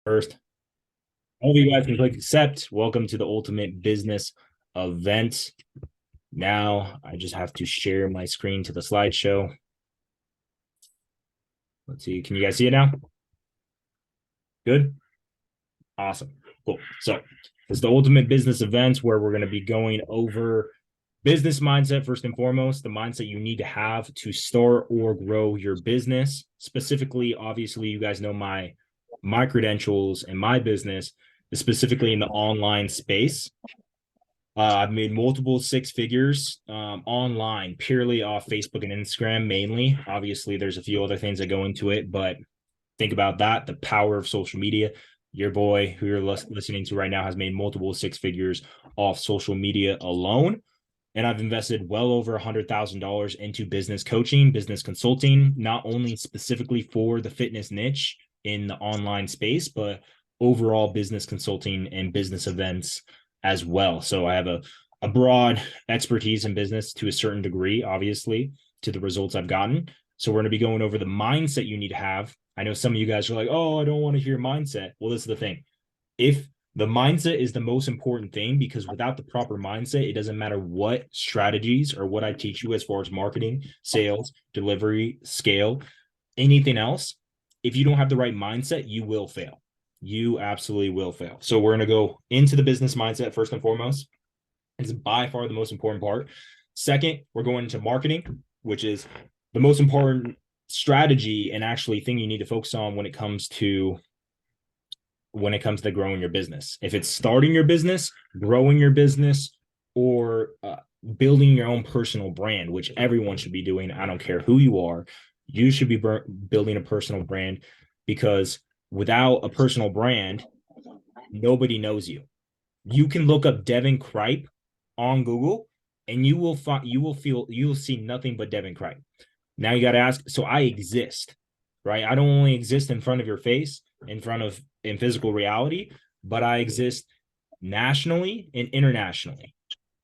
First, all of you guys can click accept. Welcome to the Ultimate Business event. Now, I just have to share my screen to the slideshow. Let's see. Can you guys see it now? Good. Awesome. Cool. So, it's the Ultimate Business event where we're going to be going over business mindset first and foremost, the mindset you need to have to start or grow your business. Specifically, obviously, you guys know my credentials and my business is specifically in the online space. I've made multiple six figures online purely off Facebook and Instagram mainly. Obviously, there's a few other things that go into it, but think about that, the power of social media. Your boy who you're listening to right now has made multiple six figures off social media alone. And I've invested well over $100,000 into business coaching, business consulting, not only specifically for the fitness niche in the online space, but overall business consulting and business events as well. So I have a broad expertise in business to a certain degree, obviously, to the results I've gotten. So we're going to be going over the mindset you need to have. I know some of you guys are like, oh, I don't want to hear mindset. Well, this is the thing. If the mindset is the most important thing, because without the proper mindset, it doesn't matter what strategies or what I teach you as far as marketing, sales, delivery, scale, anything else. If you don't have the right mindset, you will fail. You absolutely will fail. So we're going to go into the business mindset first and foremost. It's by far the most important part. Second, we're going into marketing, which is the most important strategy and actually thing you need to focus on when it comes to growing your business. If it's starting your business, growing your business, or building your own personal brand, which everyone should be doing. I don't care who you are. You should be building a personal brand, because without a personal brand, nobody knows you. You can look up Devin Kripe on Google and you will see nothing but Devin Kripe. Now you got to ask, so I exist, right? I don't only exist in front of your face, in physical reality, but I exist nationally and internationally,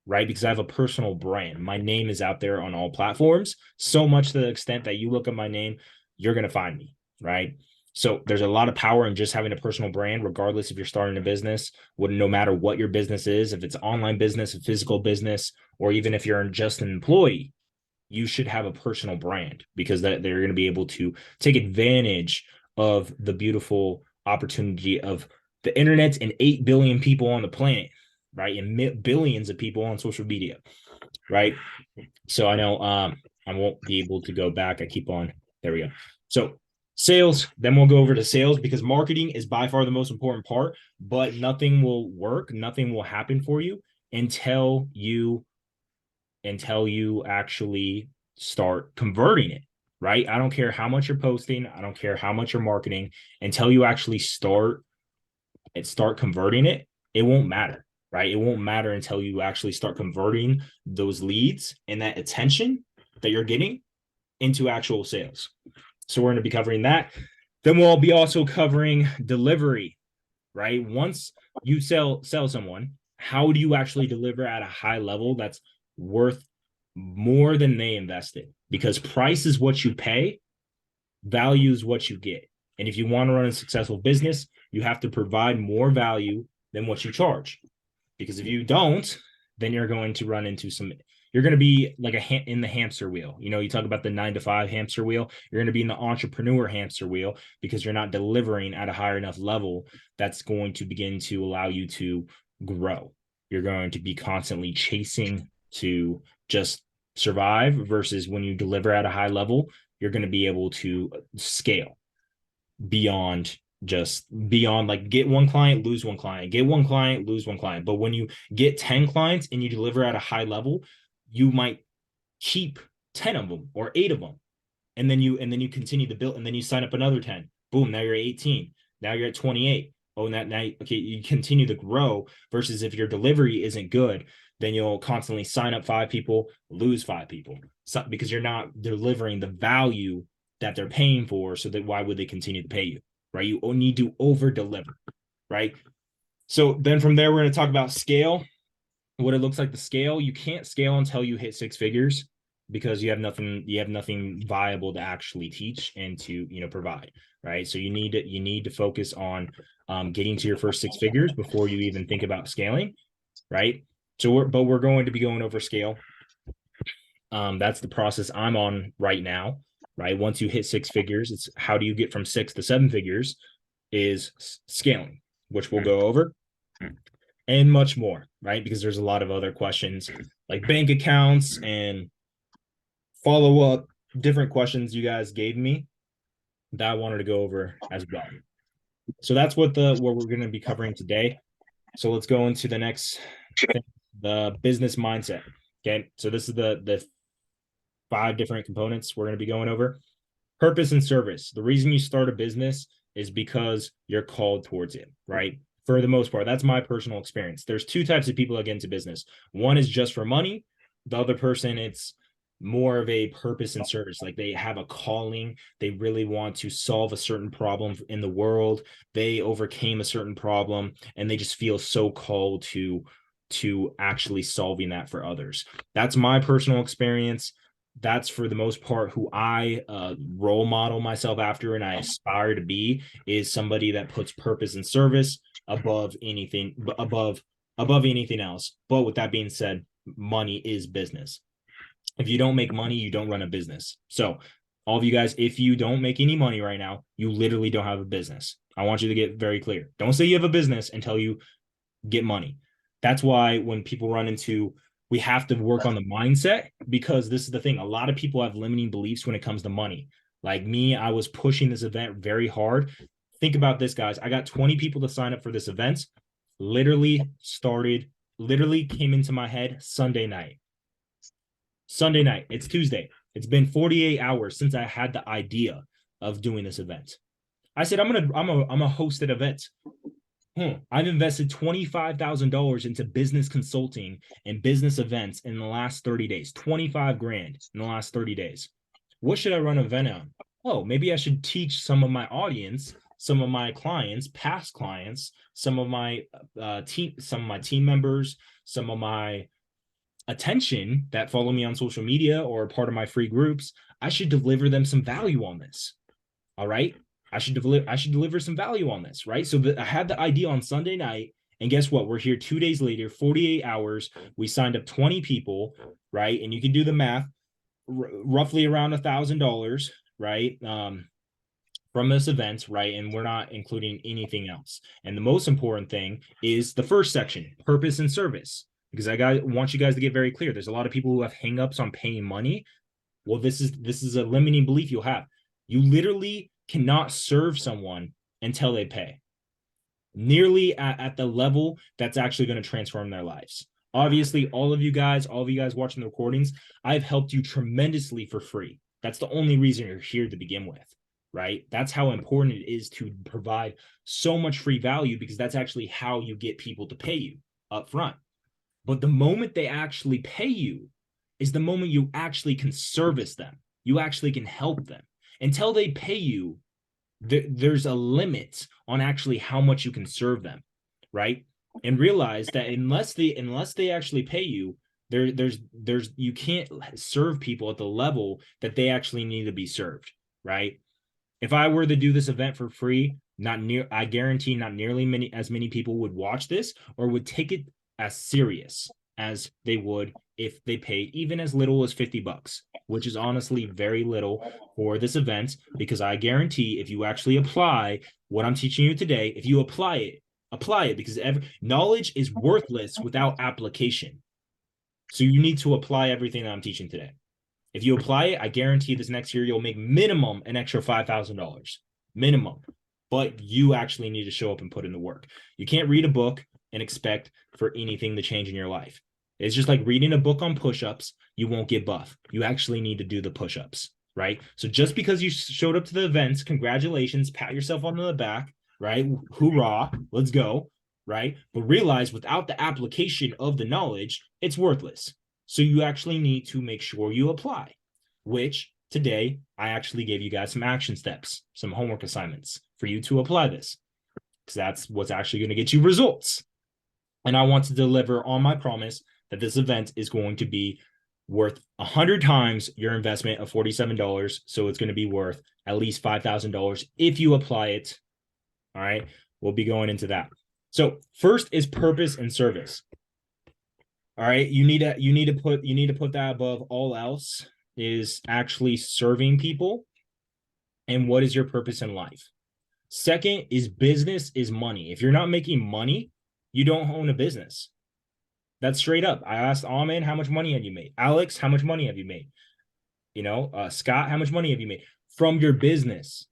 right? Because I have a personal brand. My name is out there on all platforms, so much to the extent that you look at my name, you're going to find me, right? So there's a lot of power in just having a personal brand, regardless if you're starting a business, no matter what your business is, if it's online business, a physical business, or even if you're just an employee, you should have a personal brand, because they're going to be able to take advantage of the beautiful opportunity of the internet and 8 billion people on the planet, right? And billions of people on social media, right? So I know I won't be able to go back. I keep on. There we go. So sales, then we'll go over to sales, because marketing is by far the most important part, but nothing will work, nothing will happen for you until you actually start converting it, right? I don't care how much you're posting, I don't care how much you're marketing, until you actually start converting it, it won't matter, right? It won't matter until you actually start converting those leads and that attention that you're getting into actual sales. So we're going to be covering that. Then we'll be also covering delivery, right? Once you sell someone, how do you actually deliver at a high level that's worth more than they invested? Because price is what you pay, value is what you get. And if you want to run a successful business, you have to provide more value than what you charge. Because if you don't, then you're going to run into you're going to be like in the hamster wheel. You know, you talk about the 9 to 5 hamster wheel. You're going to be in the entrepreneur hamster wheel, because you're not delivering at a higher enough level that's going to begin to allow you to grow. You're going to be constantly chasing to just survive, versus when you deliver at a high level, you're going to be able to scale beyond like get one client, lose one client, get one client, lose one client. But when you get 10 clients and you deliver at a high level, you might keep 10 of them or 8 of them. And then you continue to build, and then you sign up another 10. Boom, now you're 18. Now you're at 28. Oh, now okay, you continue to grow, versus if your delivery isn't good, then you'll constantly sign up 5 people, lose 5 people. Because you're not delivering the value that they're paying for. So that why would they continue to pay you? Right? You need to over deliver, right? So then from there, we're going to talk about scale, what it looks like to scale. You can't scale until you hit 6 figures. because you have nothing viable to actually teach and to, provide, right? So you need to focus on getting to your first six figures before you even think about scaling, right? So we're going to be going over scale. That's the process I'm on right now, right? Once you hit six figures, it's how do you get from 6 to 7 figures is scaling, which we'll go over, and much more, right? Because there's a lot of other questions like bank accounts and follow up, different questions you guys gave me that I wanted to go over as well. So that's what we're going to be covering today. So let's go into the next thing, the business mindset. Okay. So this is the 5 different components we're going to be going over. Purpose and service. The reason you start a business is because you're called towards it, right? For the most part, that's my personal experience. There's 2 types of people that get into business. One is just for money. The other person, it's more of a purpose and service. Like they have a calling. They really want to solve a certain problem in the world. They overcame a certain problem and they just feel so called to actually solving that for others. That's my personal experience. That's for the most part who I role model myself after and I aspire to be, is somebody that puts purpose and service above anything, above anything else. But with that being said, money is business. If you don't make money, you don't run a business. So all of you guys, if you don't make any money right now, you literally don't have a business. I want you to get very clear. Don't say you have a business until you get money. That's why when people run into, we have to work on the mindset, because this is the thing. A lot of people have limiting beliefs when it comes to money. Like me, I was pushing this event very hard. Think about this, guys. I got 20 people to sign up for this event. Literally came into my head Sunday night. Sunday night. It's Tuesday. It's been 48 hours since I had the idea of doing this event. I said, I'm a hosted event. I've invested $25,000 into business consulting and business events in the last 30 days. 25 grand in the last 30 days. What should I run an event on? Oh, maybe I should teach some of my audience, some of my clients, past clients, some of my team members, some of my attention that follow me on social media or part of my free groups. I should deliver them some value on this. All right. I should deliver some value on this, right? So I had the idea on Sunday night, and guess what? We're here 2 days later, 48 hours. We signed up 20 people, right? And you can do the math, roughly around $1,000, right? From this event, right? And we're not including anything else. And the most important thing is the first section, purpose and service, because I want you guys to get very clear. There's a lot of people who have hangups on paying money. Well, this is a limiting belief you'll have. You literally cannot serve someone until they pay, nearly at the level that's actually going to transform their lives. Obviously, all of you guys watching the recordings, I've helped you tremendously for free. That's the only reason you're here to begin with, right? That's how important it is to provide so much free value, because that's actually how you get people to pay you up front. But the moment they actually pay you is the moment you actually can service them. You actually can help them. Until they pay you, there's a limit on actually how much you can serve them, right? And realize that unless they actually pay you, there's you can't serve people at the level that they actually need to be served, right? If I were to do this event for free, I guarantee not nearly as many people would watch this or would take it as serious as they would if they paid even as little as $50, which is honestly very little for this event, because I guarantee if you actually apply what I'm teaching you today, if you apply it, because knowledge is worthless without application. So you need to apply everything that I'm teaching today. If you apply it, I guarantee this next year you'll make minimum an extra $5,000, minimum. But you actually need to show up and put in the work. You can't read a book and expect for anything to change in your life. It's just like reading a book on push-ups. You won't get buff. You actually need to do the push-ups, right? So just because you showed up to the events, congratulations, pat yourself on the back, right? Hoorah, let's go, right? But realize without the application of the knowledge, it's worthless. So you actually need to make sure you apply, which today I actually gave you guys some action steps, some homework assignments for you to apply this, because that's what's actually going to get you results. And I want to deliver on my promise that this event is going to be worth 100 times your investment of $47. So it's going to be worth at least $5,000 if you apply it. All right. We'll be going into that. So first is purpose and service. All right. You need to put that above all else, is actually serving people. And what is your purpose in life? Second is business is money. If you're not making money, you don't own a business. That's straight up. I asked Amen, how much money have you made? Alex, how much money have you made? Scott, how much money have you made from your business?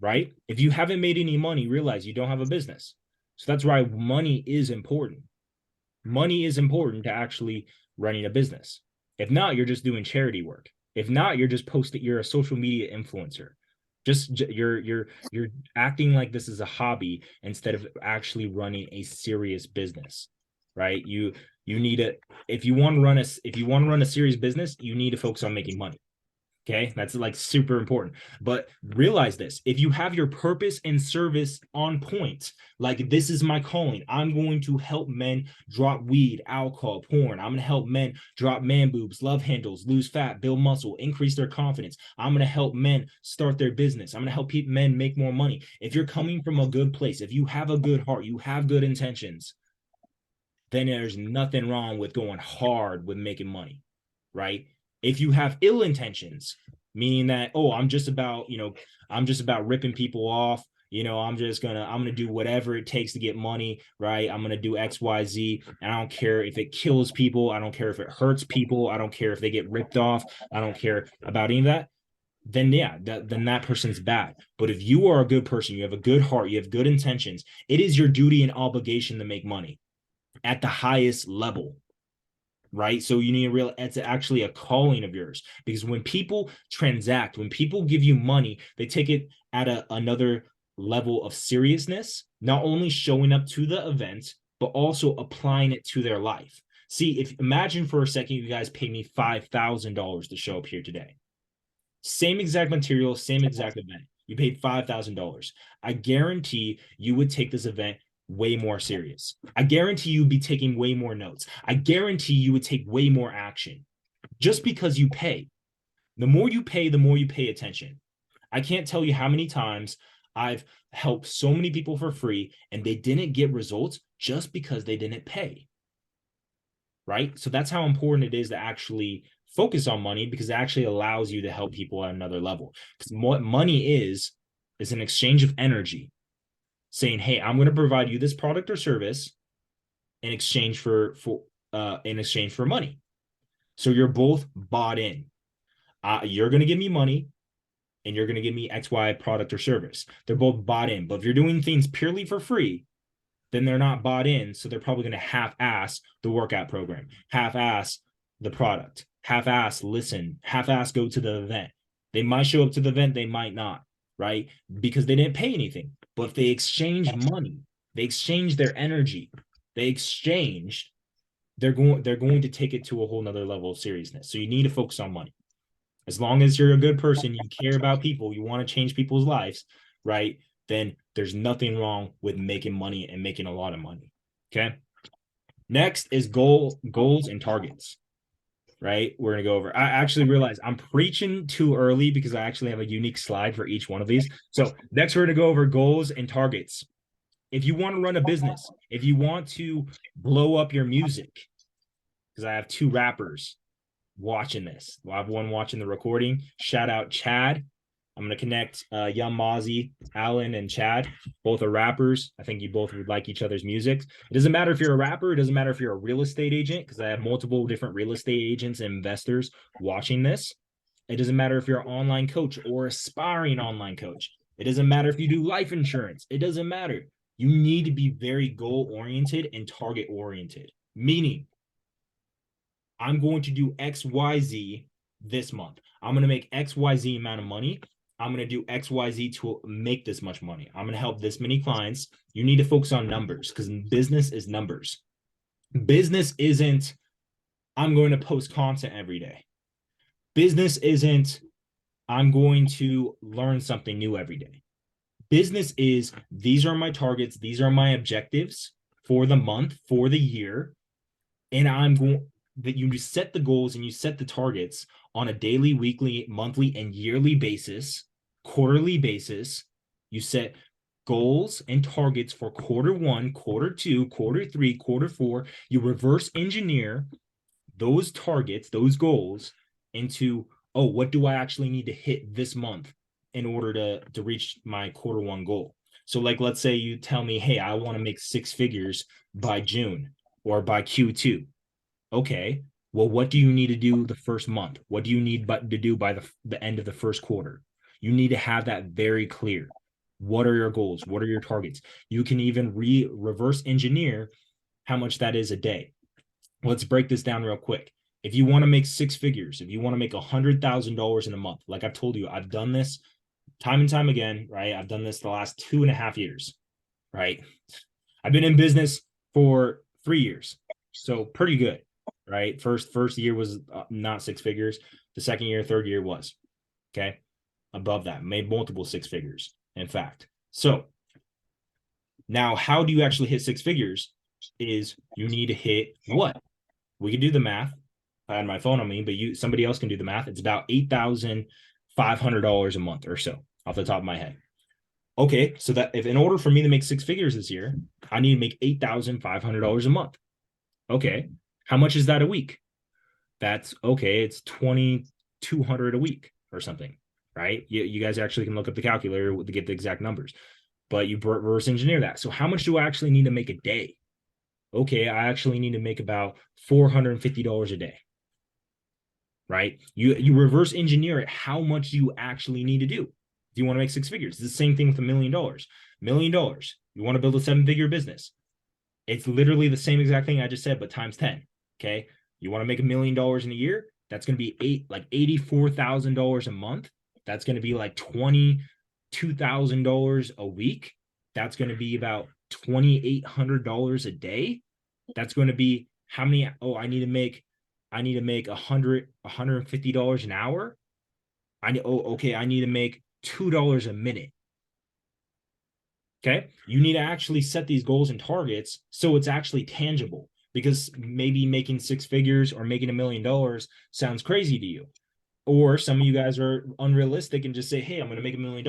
Right? If you haven't made any money, realize you don't have a business. So that's why money is important. Money is important to actually running a business. If not, you're just doing charity work. If not, you're just posting, you're a social media influencer. Just you're acting like this is a hobby instead of actually running a serious business, right? You need to, if you want to run a serious business, you need to focus on making money. Okay, that's like super important. But realize this, if you have your purpose and service on point, like this is my calling, I'm going to help men drop weed, alcohol, porn. I'm going to help men drop man boobs, love handles, lose fat, build muscle, increase their confidence. I'm going to help men start their business. I'm going to help men make more money. If you're coming from a good place, if you have a good heart, you have good intentions, then there's nothing wrong with going hard with making money, right? If you have ill intentions, meaning that, oh, I'm just about ripping people off, I'm gonna do whatever it takes to get money, right? I'm gonna do XYZ, and I don't care if it kills people, I don't care if it hurts people, I don't care if they get ripped off, I don't care about any of that. Then then that person's bad. But if you are a good person, you have a good heart, you have good intentions, it is your duty and obligation to make money at the highest level, right? So you need to realize it's actually a calling of yours, because when people transact, when people give you money, they take it at another level of seriousness, not only showing up to the event, but also applying it to their life. See, imagine for a second, you guys pay me $5,000 to show up here today. Same exact material, same exact event. You paid $5,000. I guarantee you would take this event way more serious. I guarantee you'd be taking way more notes. I guarantee you would take way more action just because you pay. The more you pay, the more you pay attention. I can't tell you how many times I've helped so many people for free and they didn't get results just because they didn't pay. Right? So that's how important it is to actually focus on money, because it actually allows you to help people at another level. Because what money is an exchange of energy, saying, hey, I'm going to provide you this product or service in exchange for money. So you're both bought in. You're going to give me money and you're going to give me XY product or service. They're both bought in. But if you're doing things purely for free, then they're not bought in. So they're probably going to half-ass the workout program, half-ass the product, half-ass listen, half-ass go to the event. They might show up to the event, they might not, right? Because they didn't pay anything. But if they exchange money, they exchange their energy, they're going to take it to a whole nother level of seriousness. So you need to focus on money. As long as you're a good person, you care about people, you want to change people's lives, right? Then there's nothing wrong with making money and making a lot of money. Okay. Next is goals and targets, right? We're going to go over. I actually realized I'm preaching too early because I actually have a unique slide for each one of these. So next, we're going to go over goals and targets. If you want to run a business, if you want to blow up your music, because I have 2 rappers watching this. Well, I have one watching the recording. Shout out Chad. I'm going to connect Young Mozzie, Alan, and Chad. Both are rappers. I think you both would like each other's music. It doesn't matter if you're a rapper. It doesn't matter if you're a real estate agent, because I have multiple different real estate agents and investors watching this. It doesn't matter if you're an online coach or aspiring online coach. It doesn't matter if you do life insurance. It doesn't matter. You need to be very goal-oriented and target-oriented, meaning I'm going to do XYZ this month. I'm going to make XYZ amount of money. I'm going to do XYZ to make this much money. I'm going to help this many clients. You need to focus on numbers, because business is numbers. Business isn't, I'm going to post content every day. Business isn't, I'm going to learn something new every day. Business is, these are my targets. These are my objectives for the month, for the year. And that you set the goals and you set the targets on a daily, weekly, monthly, and yearly basis, quarterly basis. You set goals and targets for quarter one, quarter two, quarter three, quarter four. You reverse engineer those targets, those goals into, oh, what do I actually need to hit this month in order to reach my quarter one goal? So like, let's say you tell me, hey, I want to make 6 figures by June or by Q2. Okay, well, what do you need to do the first month? What do you need to do by the end of the first quarter? You need to have that very clear. What are your goals? What are your targets? You can even reverse engineer how much that is a day. Let's break this down real quick. If you want to make 6 figures, if you want to make $100,000 in a month, like I've told you, I've done this time and time again, right? I've done this the last 2.5 years, right? I've been in business for 3 years, so pretty good, right? First year was not 6 figures. The second year, third year was, okay, above that, made multiple 6 figures, in fact. So now, how do you actually hit 6 figures? Is you need to hit what? We can do the math. I had my phone on me, but somebody else can do the math. It's about $8,500 a month or so off the top of my head. Okay, so that if in order for me to make 6 figures this year, I need to make $8,500 a month. Okay, how much is that a week? That's okay. It's $2,200 a week or something, right? You guys actually can look up the calculator to get the exact numbers, but you reverse engineer that. So how much do I actually need to make a day? Okay, I actually need to make about $450 a day, right? You reverse engineer it. How much you actually need to do if you want to make 6 figures? It's the same thing with $1 million. $1 million. You want to build a 7-figure business. It's literally the same exact thing I just said, but times 10. Okay. You want to make $1 million in a year? That's going to be $84,000 a month. That's going to be like $22,000 a week. That's going to be about $2,800 a day. That's going to be how many? Oh, I need to make $150 an hour. I need to make $2 a minute. Okay. You need to actually set these goals and targets so it's actually tangible, because maybe making 6 figures or making $1 million sounds crazy to you. Or some of you guys are unrealistic and just say, hey, I'm going to make $1 million.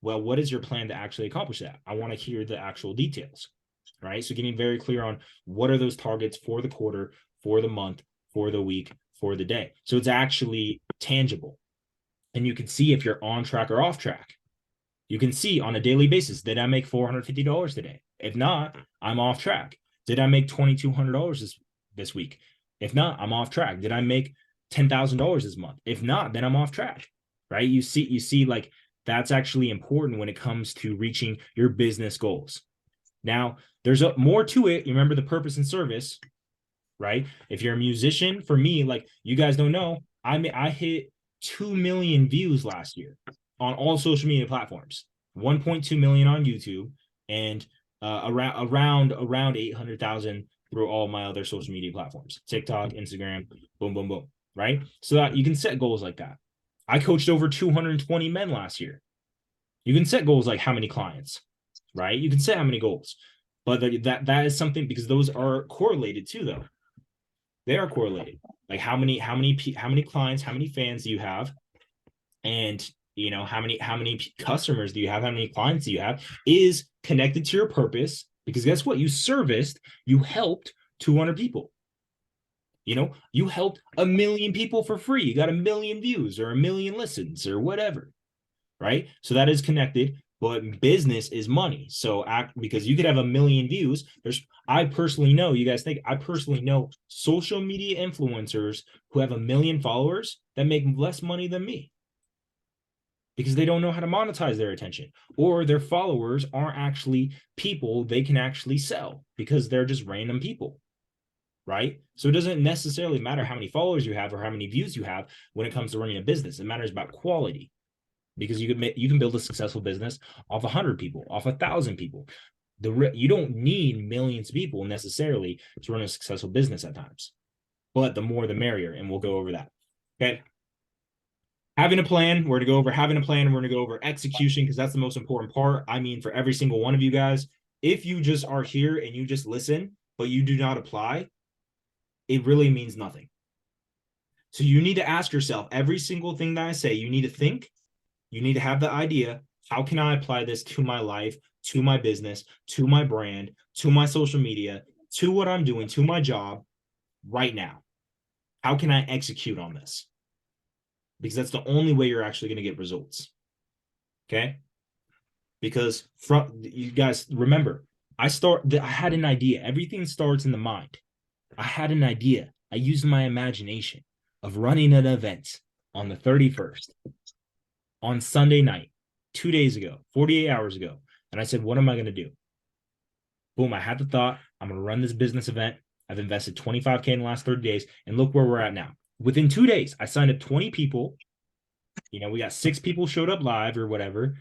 Well, what is your plan to actually accomplish that? I want to hear the actual details, right? So getting very clear on what are those targets for the quarter, for the month, for the week, for the day. So it's actually tangible. And you can see if you're on track or off track. You can see on a daily basis, did I make $450 today? If not, I'm off track. Did I make $2,200 this week? If not, I'm off track. Did I make $10,000 this month? If not, then I'm off track, right? You see, like that's actually important when it comes to reaching your business goals. Now, there's more to it. You remember the purpose and service, right? If you're a musician, for me, like you guys don't know, I hit 2 million views last year on all social media platforms, 1.2 million on YouTube, and around 800,000 through all my other social media platforms, TikTok, Instagram, boom, boom, boom, right? So that you can set goals like that. I coached over 220 men last year. You can set goals like how many clients, right? You can set how many goals, but that is something, because those are correlated too, though. They are correlated. Like how many clients, how many fans do you have, and how many customers do you have, how many clients do you have, is connected to your purpose. Because guess what? You helped 200 people. You helped 1 million people for free. You got 1 million views or 1 million listens or whatever, right? So that is connected. But business is money. So because you could have 1 million views. I personally know, you guys think, I personally know social media influencers who have 1 million followers that make less money than me, because they don't know how to monetize their attention, or their followers aren't actually people they can actually sell, because they're just random people, right? So it doesn't necessarily matter how many followers you have or how many views you have when it comes to running a business. It matters about quality. Because you can build a successful business off 100 people, off 1,000 people. You don't need millions of people necessarily to run a successful business at times, but the more the merrier, and we'll go over that. Okay. Having a plan, we're going to go over having a plan, and we're going to go over execution, because that's the most important part. I mean, for every single one of you guys, if you just are here and you just listen, but you do not apply, it really means nothing. So you need to ask yourself every single thing that I say, you need to think, you need to have the idea, how can I apply this to my life, to my business, to my brand, to my social media, to what I'm doing, to my job right now? How can I execute on this? Because that's the only way you're actually going to get results. Okay? Because from you guys remember, I had an idea. Everything starts in the mind. I had an idea. I used my imagination of running an event on the 31st on Sunday night, 2 days ago, 48 hours ago. And I said, what am I going to do? Boom, I had the thought, I'm going to run this business event. I've invested 25K in the last 30 days, and look where we're at now. Within 2 days, I signed up 20 people. We got 6 people showed up live or whatever.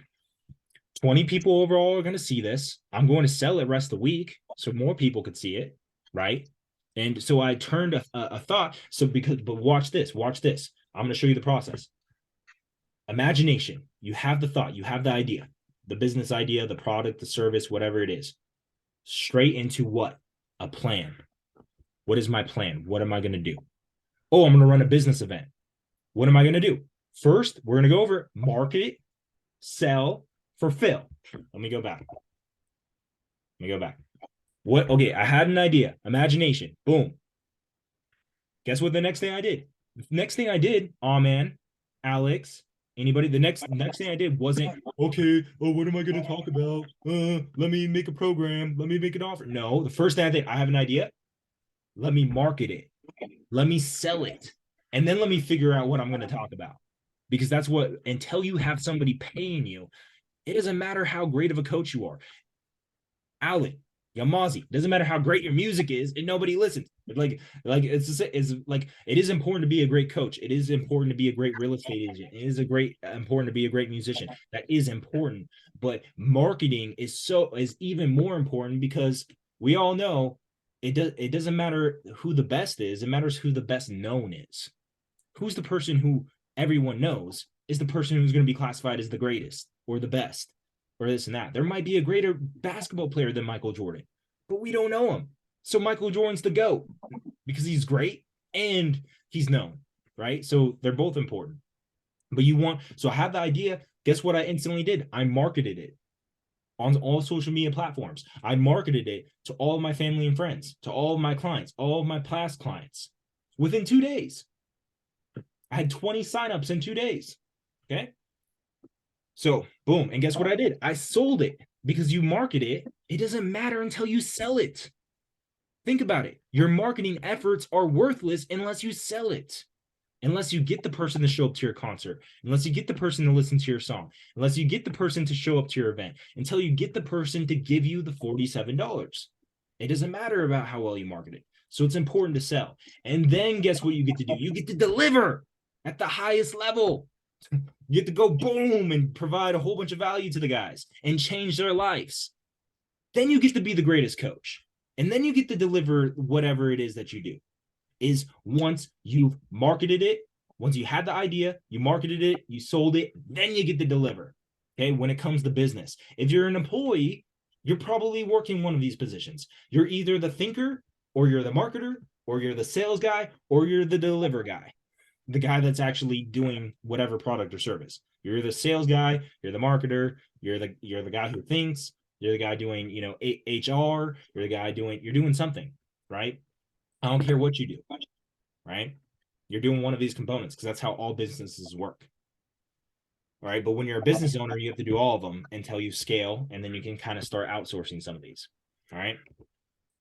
20 people overall are going to see this. I'm going to sell it rest of the week so more people could see it, right? And so I turned a thought. But watch this. I'm going to show you the process. Imagination. You have the thought, you have the idea, the business idea, the product, the service, whatever it is. Straight into what? A plan. What is my plan? What am I going to do? Oh, I'm going to run a business event. What am I going to do? First, we're going to go over market it, sell, fulfill. Let me go back. What? Okay, I had an idea. Imagination. Boom. Guess what the next thing I did? The next thing I did, man, Alex, anybody, the next thing I did wasn't, okay, oh, what am I going to talk about? Let me make a program. Let me make an offer. No, the first thing I did, I have an idea. Let me market it. Let me sell it. And then let me figure out what I'm going to talk about. Because that's what, until you have somebody paying you, it doesn't matter how great of a coach you are. Alan, Yamazi, doesn't matter how great your music is, and nobody listens. Like it's like it is important to be a great coach. It is important to be a great real estate agent. It is important to be a great musician. That is important, but marketing is even more important because we all know it doesn't matter who the best is. It matters who the best known is. Who's the person who everyone knows is the person who's going to be classified as the greatest or the best or this and that. There might be a greater basketball player than Michael Jordan, but we don't know him. So Michael Jordan's the GOAT because he's great and he's known, right? So they're both important. But so I had the idea. Guess what I instantly did? I marketed it on all social media platforms. I marketed it to all of my family and friends, to all of my clients, all of my past clients within 2 days. I had 20 signups in 2 days. Okay. So boom. And guess what I did? I sold it because you market it. It doesn't matter until you sell it. Think about it. Your marketing efforts are worthless unless you sell it. Unless you get the person to show up to your concert, unless you get the person to listen to your song, unless you get the person to show up to your event, until you get the person to give you the $47. It doesn't matter about how well you market it. So it's important to sell. And then guess what you get to do? You get to deliver at the highest level. You get to go boom and provide a whole bunch of value to the guys and change their lives. Then you get to be the greatest coach. And then you get to deliver whatever it is that you do. Is once you've marketed it, once you had the idea, you marketed it, you sold it, then you get to deliver. Okay, when it comes to business. If you're an employee, you're probably working one of these positions. You're either the thinker, or you're the marketer, or you're the sales guy, or you're the deliver guy. The guy that's actually doing whatever product or service. You're the sales guy, you're the marketer, you're the guy who thinks, you're the guy doing, HR, you're doing something, right? I don't care what you do, right? You're doing one of these components because that's how all businesses work, right? But when you're a business owner, you have to do all of them until you scale, and then you can kind of start outsourcing some of these, all right?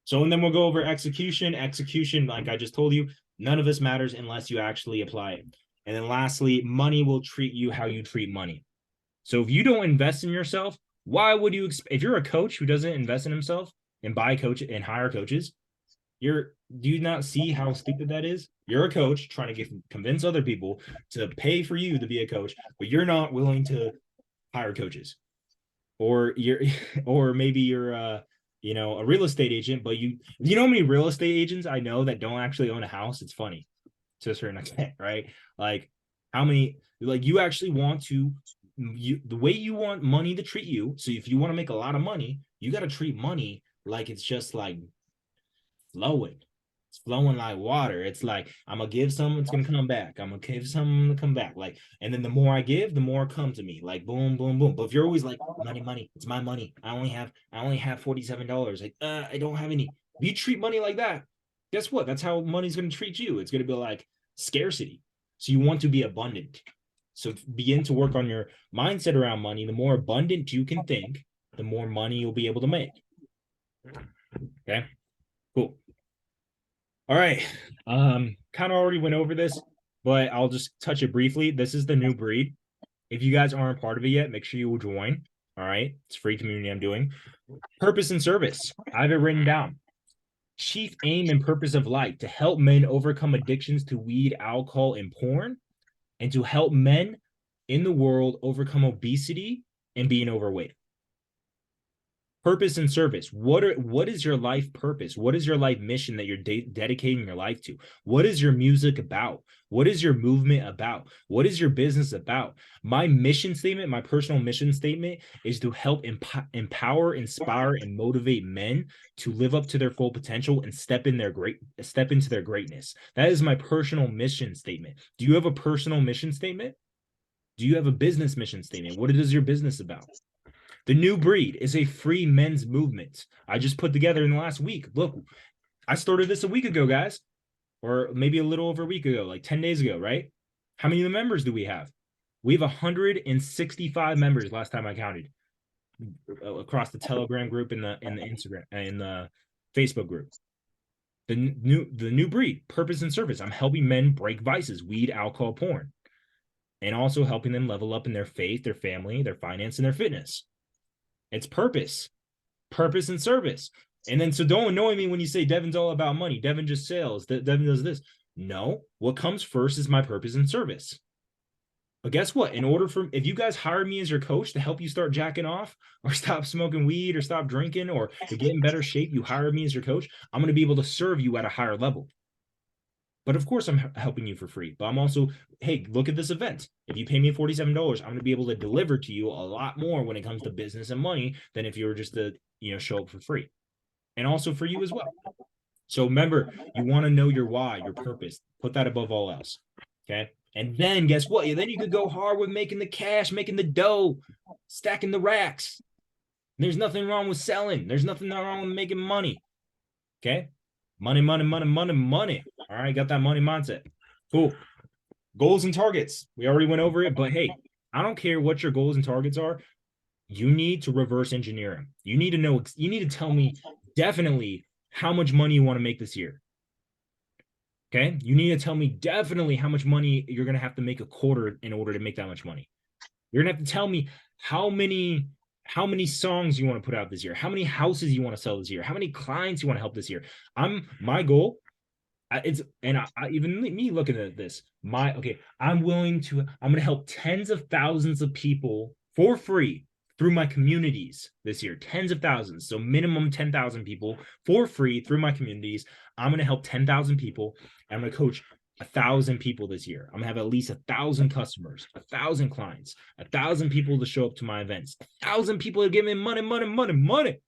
So, and then we'll go over execution. Execution, like I just told you, none of this matters unless you actually apply it. And then lastly, money will treat you how you treat money. So if you don't invest in yourself, why would you, if you're a coach who doesn't invest in himself and buy coach and hire coaches, do you not see how stupid that is? You're a coach trying to convince other people to pay for you to be a coach, but you're not willing to hire coaches. Or maybe you're a real estate agent, but you know how many real estate agents I know that don't actually own a house? It's funny to a certain extent, right? Like how many, like you actually want to, the way you want money to treat you. So if you want to make a lot of money, you got to treat money like it's just like flowing. It's flowing like water. It's like I'm gonna give some, it's gonna come back. I'm gonna give some to come back. Like, and then the more I give, the more come to me. Like boom, boom, boom. But if you're always like money, money, it's my money. I only have $47. Like, I don't have any. If you treat money like that, guess what? That's how money's gonna treat you. It's gonna be like scarcity. So you want to be abundant. So begin to work on your mindset around money. The more abundant you can think, the more money you'll be able to make. Okay, cool. All right. Kind of already went over this, but I'll just touch it briefly. This is the new breed. If you guys aren't part of it yet, make sure you will join. All right. It's free community I'm doing. Purpose and service. I have it written down. Chief aim and purpose of life to help men overcome addictions to weed, alcohol, and porn, and to help men in the world overcome obesity and being overweight. Purpose and service. What is your life purpose? What is your life mission that you're dedicating your life to? What is your music about? What is your movement about? What is your business about? My mission statement, my personal mission statement, is to help empower, inspire, and motivate men to live up to their full potential and step into their greatness. That is my personal mission statement. Do you have a personal mission statement? Do you have a business mission statement? What is your business about? The new breed is a free men's movement. I just put together in the last week. Look, I started this a week ago, guys, or maybe a little over a week ago, like 10 days ago, right? How many members do we have? We have 165 members last time I counted across the Telegram group and the Instagram and the Facebook group. The new breed, purpose and service. I'm helping men break vices, weed, alcohol, porn, and also helping them level up in their faith, their family, their finance, and their fitness. It's purpose and service. And then, so don't annoy me when you say Devin's all about money. Devin just sells. Devin does this. No, what comes first is my purpose and service. But guess what? If you guys hire me as your coach to help you start jacking off or stop smoking weed or stop drinking or to get in better shape, you hire me as your coach, I'm going to be able to serve you at a higher level. But of course, I'm helping you for free. But I'm also, hey, look at this event. If you pay me $47, I'm going to be able to deliver to you a lot more when it comes to business and money than if you were just to, show up for free. And also for you as well. So remember, you want to know your why, your purpose. Put that above all else. Okay. And then guess what? Then you could go hard with making the cash, making the dough, stacking the racks. There's nothing wrong with selling. There's nothing wrong with making money. Okay. Money, money, money, money, money. All right, got that money mindset. Cool. Goals and targets. We already went over it, but hey, I don't care what your goals and targets are. You need to reverse engineer them. You need to know, you need to tell me definitely how much money you want to make this year. Okay. You need to tell me definitely how much money you're going to have to make a quarter in order to make that much money. You're going to have to tell me how many songs you want to put out this year, how many houses you want to sell this year, how many clients you want to help this year. My goal, even me looking at this, I'm going to help tens of thousands of people for free through my communities this year, tens of thousands. So minimum 10,000 people for free through my communities. I'm going to help 10,000 people. And I'm going to coach 1,000 people this year. I'm going to have at least 1,000 customers, 1,000 clients, 1,000 people to show up to my events, 1,000 people to give me money, money, money, money.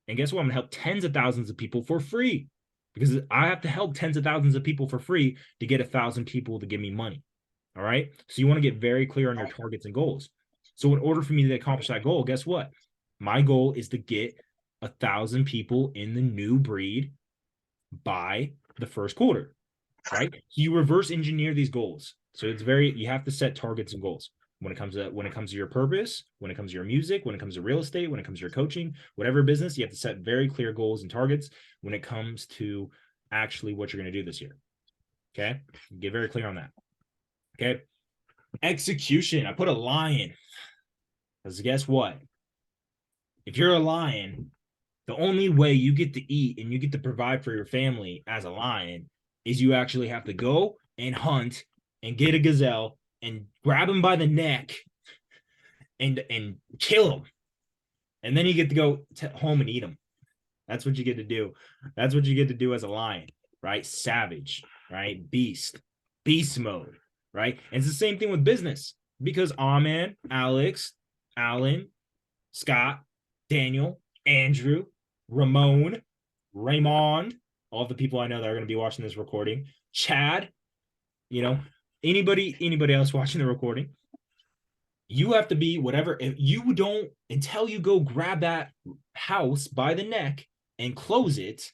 And guess what? I'm going to help tens of thousands of people for free because I have to help tens of thousands of people for free to get 1,000 people to give me money. All right. So you want to get very clear on your targets and goals. So in order for me to accomplish that goal, guess what? My goal is to get 1,000 people in the new breed by the first quarter, right? So you reverse engineer these goals. So you have to set targets and goals when it comes to your purpose, when it comes to your music, when it comes to real estate, when it comes to your coaching, whatever business, you have to set very clear goals and targets when it comes to actually what you're going to do this year. Okay. Get very clear on that. Okay. Execution. I put a lion. Because guess what? If you're a lion, the only way you get to eat and you get to provide for your family as a lion is you actually have to go and hunt and get a gazelle and grab him by the neck and kill him. And then you get to go home and eat him. That's what you get to do. That's what you get to do as a lion, right? Savage, right? Beast mode, right? And it's the same thing with business because Amen, Alex, Alan, Scott, Daniel, Andrew, Ramon, Raymond, all the people I know that are going to be watching this recording, Chad, you know, anybody else watching the recording, you have to be whatever. If you don't, until you go grab that house by the neck and close it,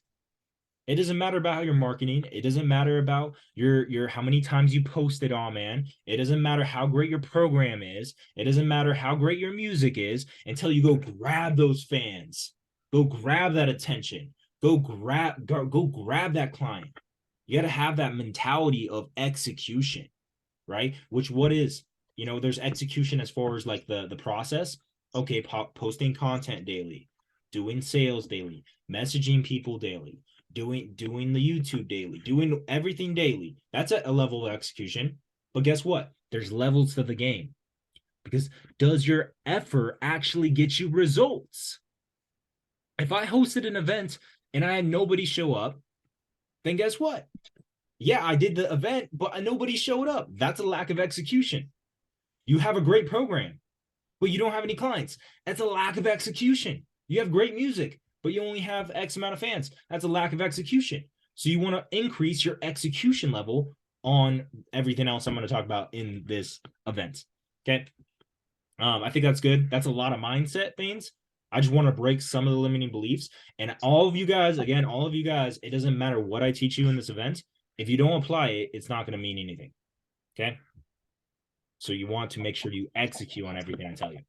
it doesn't matter about how you're marketing. It doesn't matter about your how many times you post it on, man. It doesn't matter how great your program is. It doesn't matter how great your music is until you go grab those fans. Go grab that attention. Go grab that client. You got to have that mentality of execution, right? Which what is, there's execution as far as like the process. Okay, posting content daily, doing sales daily, messaging people daily, doing the YouTube daily, doing everything daily. That's a level of execution. But guess what? There's levels to the game. Because does your effort actually get you results? If I hosted an event and I had nobody show up, then guess what? Yeah, I did the event, but nobody showed up. That's a lack of execution. You have a great program, but you don't have any clients. That's a lack of execution. You have great music, but you only have X amount of fans. That's a lack of execution. So you want to increase your execution level on everything else I'm going to talk about in this event. Okay. I think that's good. That's a lot of mindset things. I just want to break some of the limiting beliefs. And all of you guys, it doesn't matter what I teach you in this event. If you don't apply it, it's not going to mean anything. Okay. So you want to make sure you execute on everything I tell you.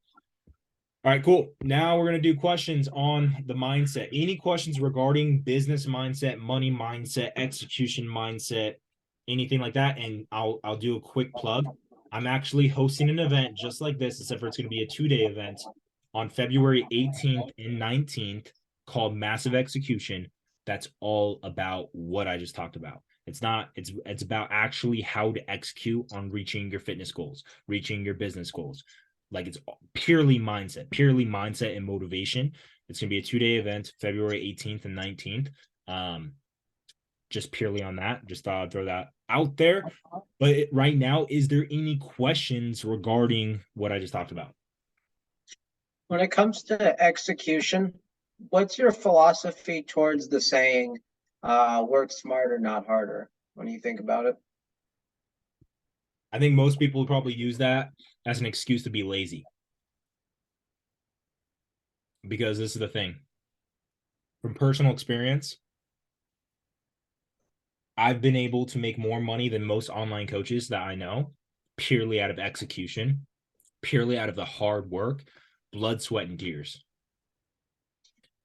All right, cool. Now we're going to do questions on the mindset. Any questions regarding business mindset, money mindset, execution mindset, anything like that? And I'll do a quick plug. I'm actually hosting an event just like this, except for it's going to be a 2-day event on February 18th and 19th called Massive Execution. That's all about what I just talked about. It's about actually how to execute on reaching your fitness goals, reaching your business goals. Like it's purely mindset and motivation. It's going to be a 2-day event, February 18th and 19th. Just purely on that. Just thought I'd throw that out there. But right now, is there any questions regarding what I just talked about? When it comes to execution, what's your philosophy towards the saying, work smarter, not harder, when you think about it? I think most people would probably use that as an excuse to be lazy. Because this is the thing. From personal experience, I've been able to make more money than most online coaches that I know, purely out of execution, purely out of the hard work, blood, sweat, and tears.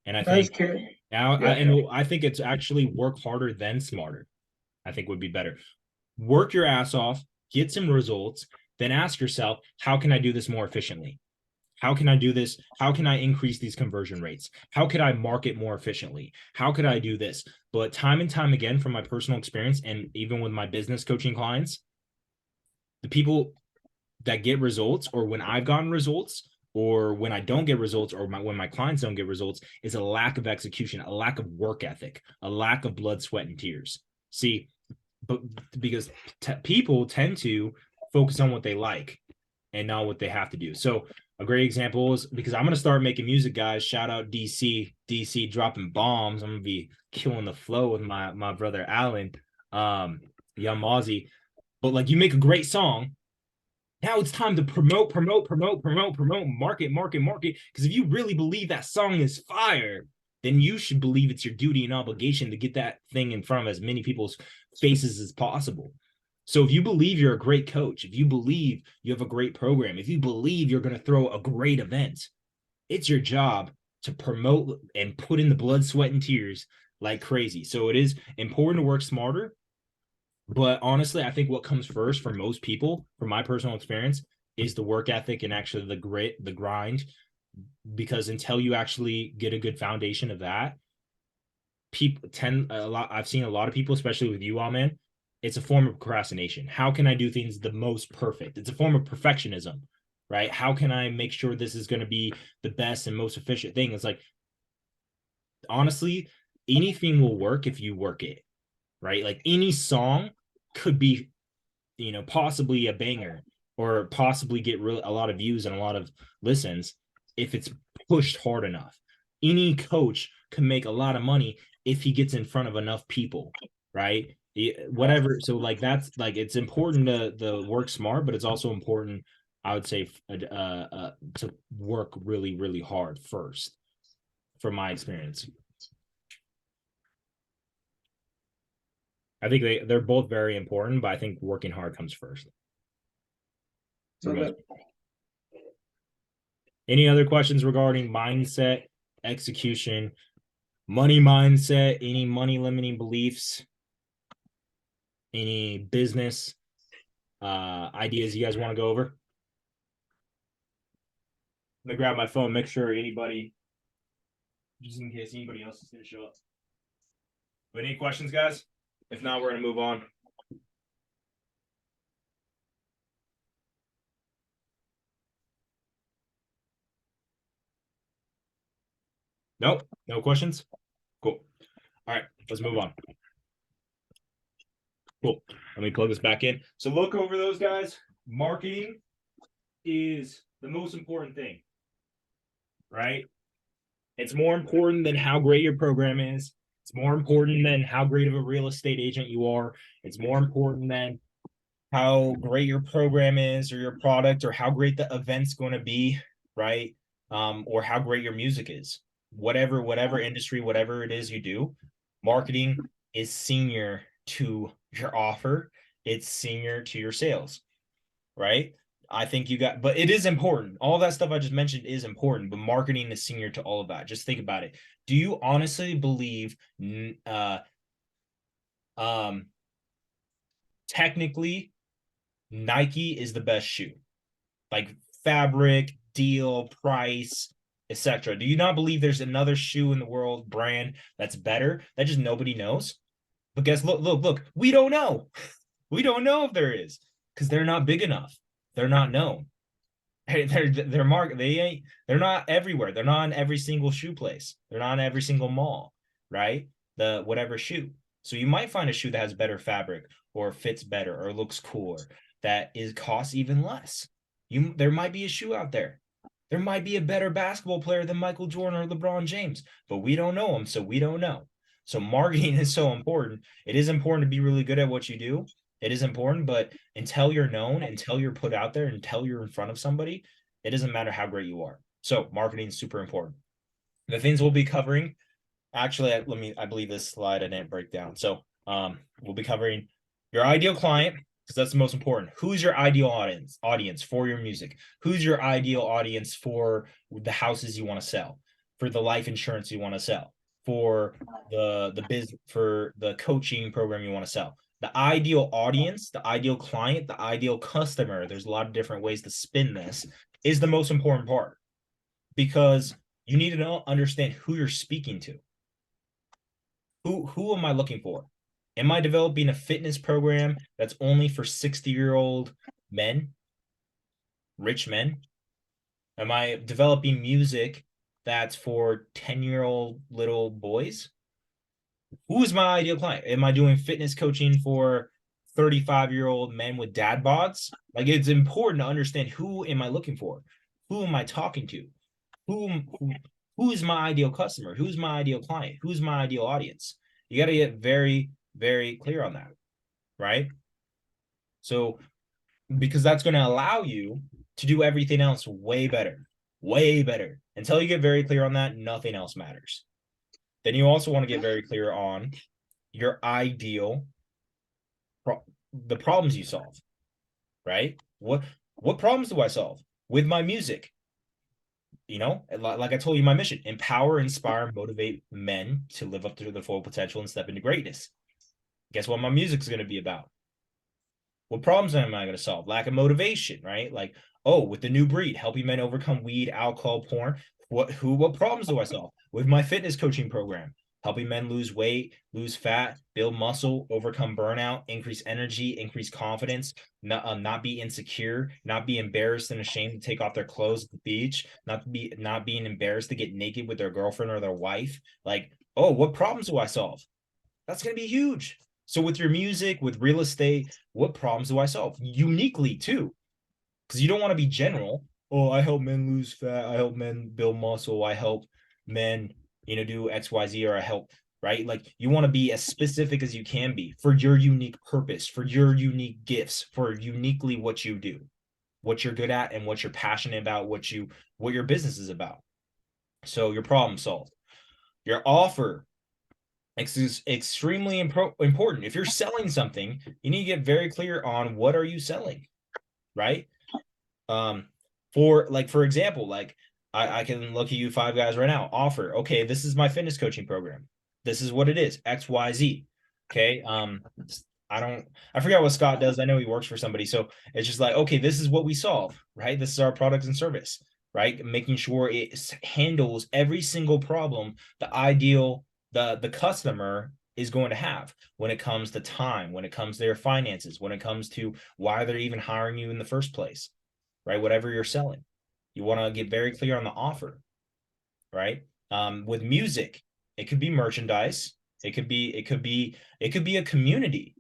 And I think I think it's actually work harder than smarter. I think would be better. Work your ass off, get some results, then ask yourself, how can I do this more efficiently? How can I do this? How can I increase these conversion rates? How could I market more efficiently? How could I do this? But time and time again, from my personal experience and even with my business coaching clients, the people that get results, or when I've gotten results, or when I don't get results, or when my clients don't get results, is a lack of execution, a lack of work ethic, a lack of blood, sweat, and tears. See, but because people tend to focus on what they like and not what they have to do. So a great example is, because I'm going to start making music, guys. Shout out DC dropping bombs. I'm going to be killing the flow with my brother Alan, Young Mozzie. But like, you make a great song. Now it's time to promote, market. Because if you really believe that song is fire, then you should believe it's your duty and obligation to get that thing in front of as many people's faces as possible. So if you believe you're a great coach, if you believe you have a great program, if you believe you're going to throw a great event, it's your job to promote and put in the blood, sweat, and tears like crazy. So it is important to work smarter. But honestly, I think what comes first for most people, from my personal experience, is the work ethic and actually the grit, the grind. Because until you actually get a good foundation of that, people tend a lot. I've seen a lot of people, especially with you all, man. It's a form of procrastination. How can I do things the most perfect? It's a form of perfectionism, right? How can I make sure this is going to be the best and most efficient thing? It's like, honestly, anything will work if you work it, right? Like any song could be, possibly a banger, or possibly get a lot of views and a lot of listens if it's pushed hard enough. any coach can make a lot of money if he gets in front of enough people, right? Whatever. So like that's like it's important to work smart, but it's also important, I would say, to work really, really hard first, from my experience. I think they're both very important, but I think working hard comes first. So that Any other questions regarding mindset, execution, money mindset, any money limiting beliefs, any business ideas you guys want to go over? Let me grab my phone, make sure anybody, just in case anybody else is going to show up. But any questions, guys? If not, we're going to move on. Nope, no questions. Cool. All right, let's move on. Cool. Let me plug this back in. So look over those guys. Marketing is the most important thing, right? It's more important than how great your program is. It's more important than how great of a real estate agent you are. It's more important than how great your program is or your product or how great the event's going to be, right? Or how great your music is. Whatever industry, whatever it is you do, marketing is senior to your offer. It's senior to your sales, right? I think but it is important. All that stuff I just mentioned is important, but marketing is senior to all of that. Just think about it. Do you honestly believe, technically, Nike is the best shoe? Like fabric, deal, price, etc. Do you not believe there's another shoe in the world brand that's better that just nobody knows? But guess, look, we don't know. We don't know if there is because they're not big enough. They're not known. They're not everywhere. They're not in every single shoe place. They're not in every single mall, right? The whatever shoe. So you might find a shoe that has better fabric or fits better or looks cooler that costs even less. There might be a shoe out there. There might be a better basketball player than Michael Jordan or LeBron James, but we don't know them, so we don't know. So marketing is so important. It is important to be really good at what you do. It is important, but until you're known, until you're put out there, until you're in front of somebody, it doesn't matter how great you are. So marketing is super important. The things we'll be covering, actually, I believe this slide I didn't break down. So we'll be covering your ideal client, because that's the most important. Who's your ideal audience for your music? Who's your ideal audience for the houses you want to sell, for the life insurance you want to sell, for the business, for the coaching program you want to sell? The ideal audience, the ideal client, the ideal customer, there's a lot of different ways to spin this, is the most important part, because you need to understand who you're speaking to. Who am I looking for? Am I developing a fitness program that's only for 60-year-old men, rich men? Am I developing music that's for 10-year-old little boys? Who is my ideal client? Am I doing fitness coaching for 35-year-old men with dad bods? Like, it's important to understand who am I looking for? Who am I talking to? Who is my ideal customer? Who's my ideal client? Who's my ideal audience? You got to get very, very clear on that, right? So, because that's going to allow you to do everything else way better, way better. Until you get very clear on that, nothing else matters. Then you also want to get very clear on your ideal, the problems you solve, right? What problems do I solve with my music? You know, like I told you, my mission: empower, inspire, motivate men to live up to their full potential and step into greatness. Guess what my music's going to be about? What problems am I going to solve? Lack of motivation, right? Like, oh, with the new breed, helping men overcome weed, alcohol, porn. What problems do I solve? With my fitness coaching program, helping men lose weight, lose fat, build muscle, overcome burnout, increase energy, increase confidence, not be insecure, not be embarrassed and ashamed to take off their clothes at the beach, not being embarrassed to get naked with their girlfriend or their wife. Like, oh, what problems do I solve? That's going to be huge. So with your music, with real estate, what problems do I solve? Uniquely too. Because you don't want to be general. Oh, I help men lose fat. I help men build muscle. I help men, do XYZ or I help, right? Like you want to be as specific as you can be for your unique purpose, for your unique gifts, for uniquely what you do, what you're good at and what you're passionate about, what your business is about. So your problem solved. Your offer is extremely important. If you're selling something, you need to get very clear on what are you selling, right? For example, like I can look at you five guys right now, offer, okay, this is my fitness coaching program. This is what it is, XYZ. Okay. I forget what Scott does. I know he works for somebody. So it's just like, okay, this is what we solve, right? This is our product and service, right? Making sure it handles every single problem the customer is going to have when it comes to time, when it comes to their finances, when it comes to why they're even hiring you in the first place, right? Whatever you're selling, you want to get very clear on the offer, right? With music, it could be merchandise. It could be a community.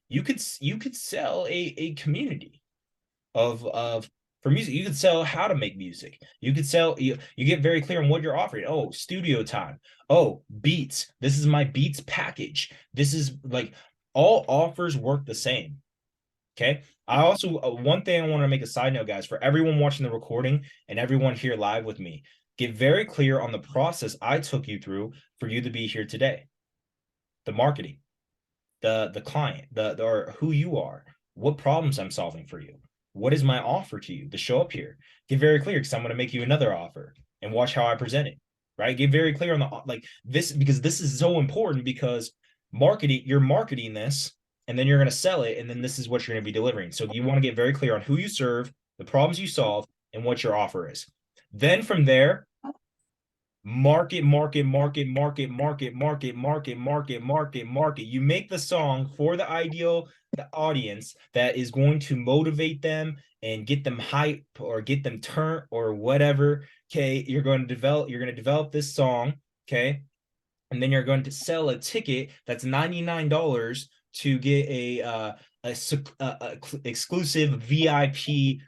You could sell a community of for music. You could sell how to make music. You could sell you get very clear on what you're offering. Oh, studio time. Oh, beats. This is my beats package. This is like all offers work the same. Okay. I also one thing I want to make a side note, guys, for everyone watching the recording and everyone here live with me, get very clear on the process I took you through for you to be here today. The marketing, the client, or who you are, what problems I'm solving for you. What is my offer to you to show up here? Get very clear because I'm going to make you another offer and watch how I present it. Right? Get very clear on the like this because this is so important because you're marketing this and then you're going to sell it and then this is what you're going to be delivering. So you want to get very clear on who you serve, the problems you solve, and what your offer is. Then from there, market. You make the song for the audience that is going to motivate them and get them hype or get them turned or whatever. Okay, you're going to develop this song. Okay, and then you're going to sell a ticket that's $99 to get a exclusive VIP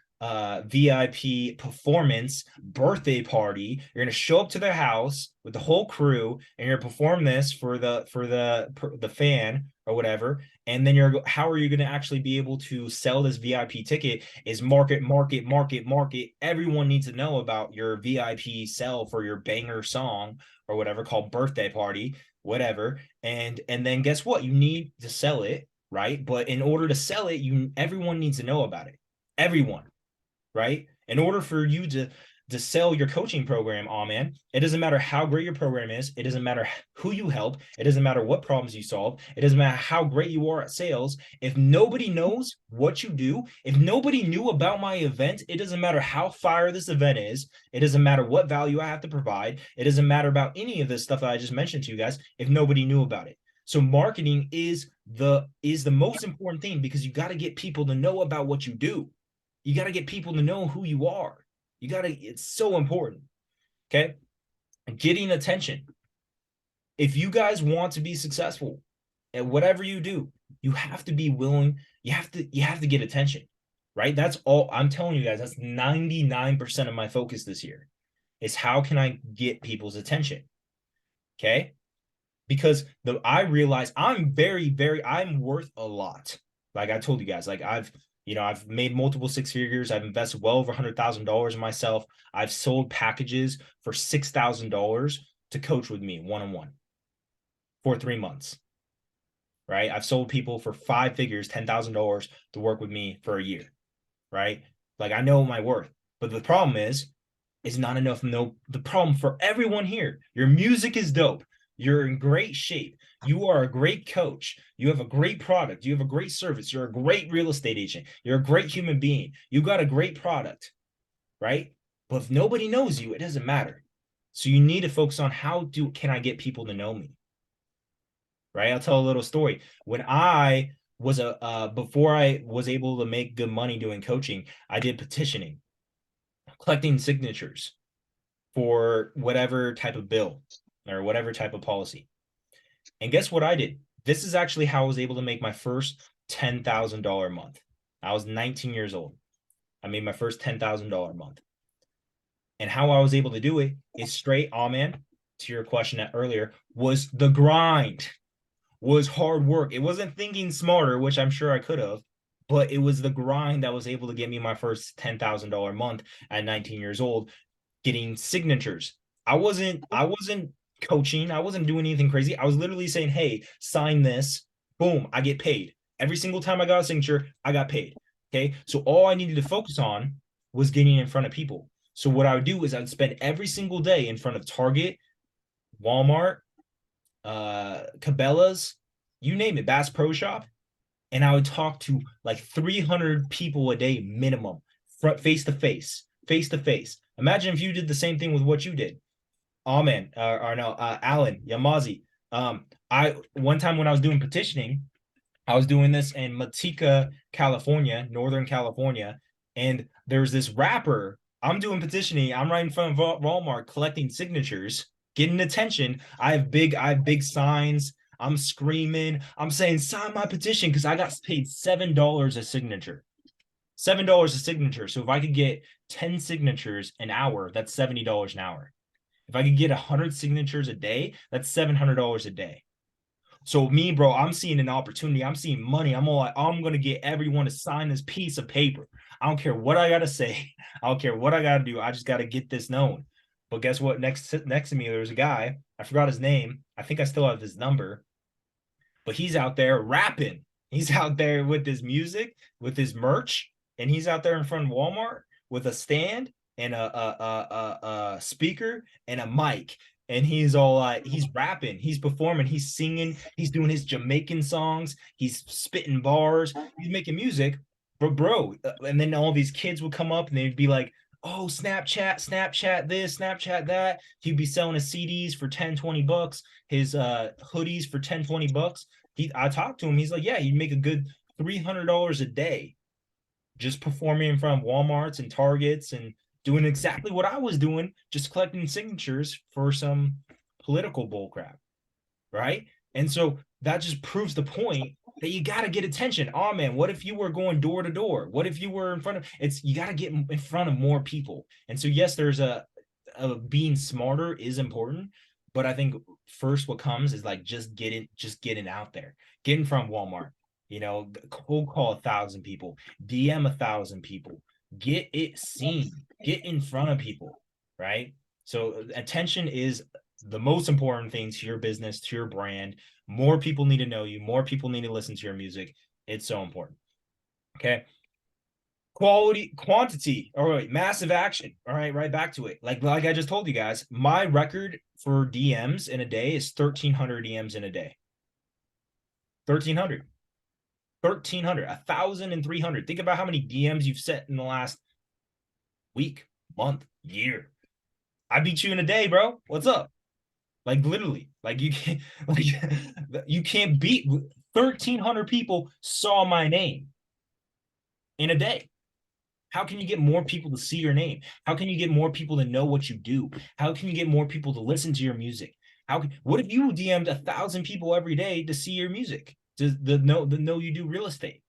performance birthday party. You're going to show up to their house with the whole crew and you're going to perform this for the fan or whatever. And then how are you going to actually be able to sell this VIP ticket is market. Everyone needs to know about your VIP sell for your banger song or whatever called birthday party, whatever. And then guess what? You need to sell it, right? But in order to sell it, everyone needs to know about it. Everyone, right? In order for you to sell your coaching program, oh man, it doesn't matter how great your program is. It doesn't matter who you help. It doesn't matter what problems you solve. It doesn't matter how great you are at sales. If nobody knows what you do, if nobody knew about my event, it doesn't matter how fire this event is. It doesn't matter what value I have to provide. It doesn't matter about any of this stuff that I just mentioned to you guys if nobody knew about it. So marketing is the most important thing because you got to get people to know about what you do. You got to get people to know who you are. It's so important. Okay. Getting attention. If you guys want to be successful at whatever you do, you have to be willing. You have to get attention, right? That's all I'm telling you guys. That's 99% of my focus this year is how can I get people's attention? Okay. Because I realize I'm I'm worth a lot. Like I told you guys, like I've made multiple six figures. I've invested well over $100,000 in myself. I've sold packages for $6,000 to coach with me one-on-one for 3 months. Right? I've sold people for 5 figures, $10,000 to work with me for a year. Right? Like I know my worth. But the problem is not enough. No, the problem for everyone here, your music is dope. You're in great shape. You are a great coach. You have a great product. You have a great service. You're a great real estate agent. You're a great human being. You got a great product, right? But if nobody knows you, it doesn't matter. So you need to focus on can I get people to know me, right? I'll tell a little story. When I was before I was able to make good money doing coaching, I did petitioning, collecting signatures for whatever type of bill or whatever type of policy. And guess what I did? This is actually how I was able to make my first $10,000 a month. I was 19 years old. I made my first $10,000 a month. And how I was able to do it is straight, oh man, to your question earlier, was the grind, was hard work. It wasn't thinking smarter, which I'm sure I could have, but it was the grind that was able to get me my first $10,000 month at 19 years old, getting signatures. I wasn't coaching. I wasn't doing anything crazy. I was literally saying, "Hey, sign this." Boom, I get paid. Every single time I got a signature, I got paid. Okay? So all I needed to focus on was getting in front of people. So what I would do is I'd spend every single day in front of Target, Walmart, Cabela's, you name it, Bass Pro Shop, and I would talk to like 300 people a day minimum, front face to face, face to face. Imagine if you did the same thing with what you did. Oh man, or no, Alan Yamazi. I one time when I was doing petitioning, I was doing this in Matica, California, Northern California, and there's this rapper. I'm doing petitioning. I'm right in front of Walmart collecting signatures, getting attention. I have big signs. I'm screaming. I'm saying sign my petition because I got paid $7 a signature. $7 a signature. So if I could get 10 signatures an hour, that's $70 an hour. If I could get 100 signatures a day, that's $700 a day. So me, bro, I'm seeing an opportunity. I'm seeing money. I'm all like, I'm gonna get everyone to sign this piece of paper. I don't care what I gotta say. I don't care what I gotta do. I just gotta get this known. But guess what? Next to me, there's a guy. I forgot his name. I think I still have his number. But he's out there rapping. He's out there with his music, with his merch, and he's out there in front of Walmart with a stand and a speaker and a mic, and he's all like, he's rapping, he's performing, he's singing, he's doing his Jamaican songs, he's spitting bars, he's making music. But bro, and then all these kids would come up and they'd be like, oh, Snapchat this, Snapchat that. He'd be selling his CDs for 10-20 bucks, his hoodies for 10-20 bucks. I talked to him, he's like, yeah, you'd make a good $300 a day just performing in front of Walmarts and Targets and doing exactly what I was doing, just collecting signatures for some political bullcrap, right? And so that just proves the point that you got to get attention. Oh man, what if you were going door to door? What if you were in front of you got to get in front of more people. And so yes, there's a being smarter is important, but I think first what comes is like just getting out there, getting from Walmart, cold call 1,000 people, DM 1,000 people, get it seen, get in front of people, right? So attention is the most important thing to your business, to your brand. More people need to know you, more people need to listen to your music. It's so important. Okay. Quality, quantity, all right, massive action. All right, back to it. Like I just told you guys, my record for DMs in a day is 1,300 DMs in a day. 1,300. 1,300, 1,300. Think about how many DMs you've sent in the last week, month, year. I beat you in a day, bro. What's up? Like literally, like you can't, like you can't beat 1,300 people saw my name in a day. How can you get more people to see your name? How can you get more people to know what you do? How can you get more people to listen to your music? What if you DM'd 1,000 people every day to see your music? To know you do real estate,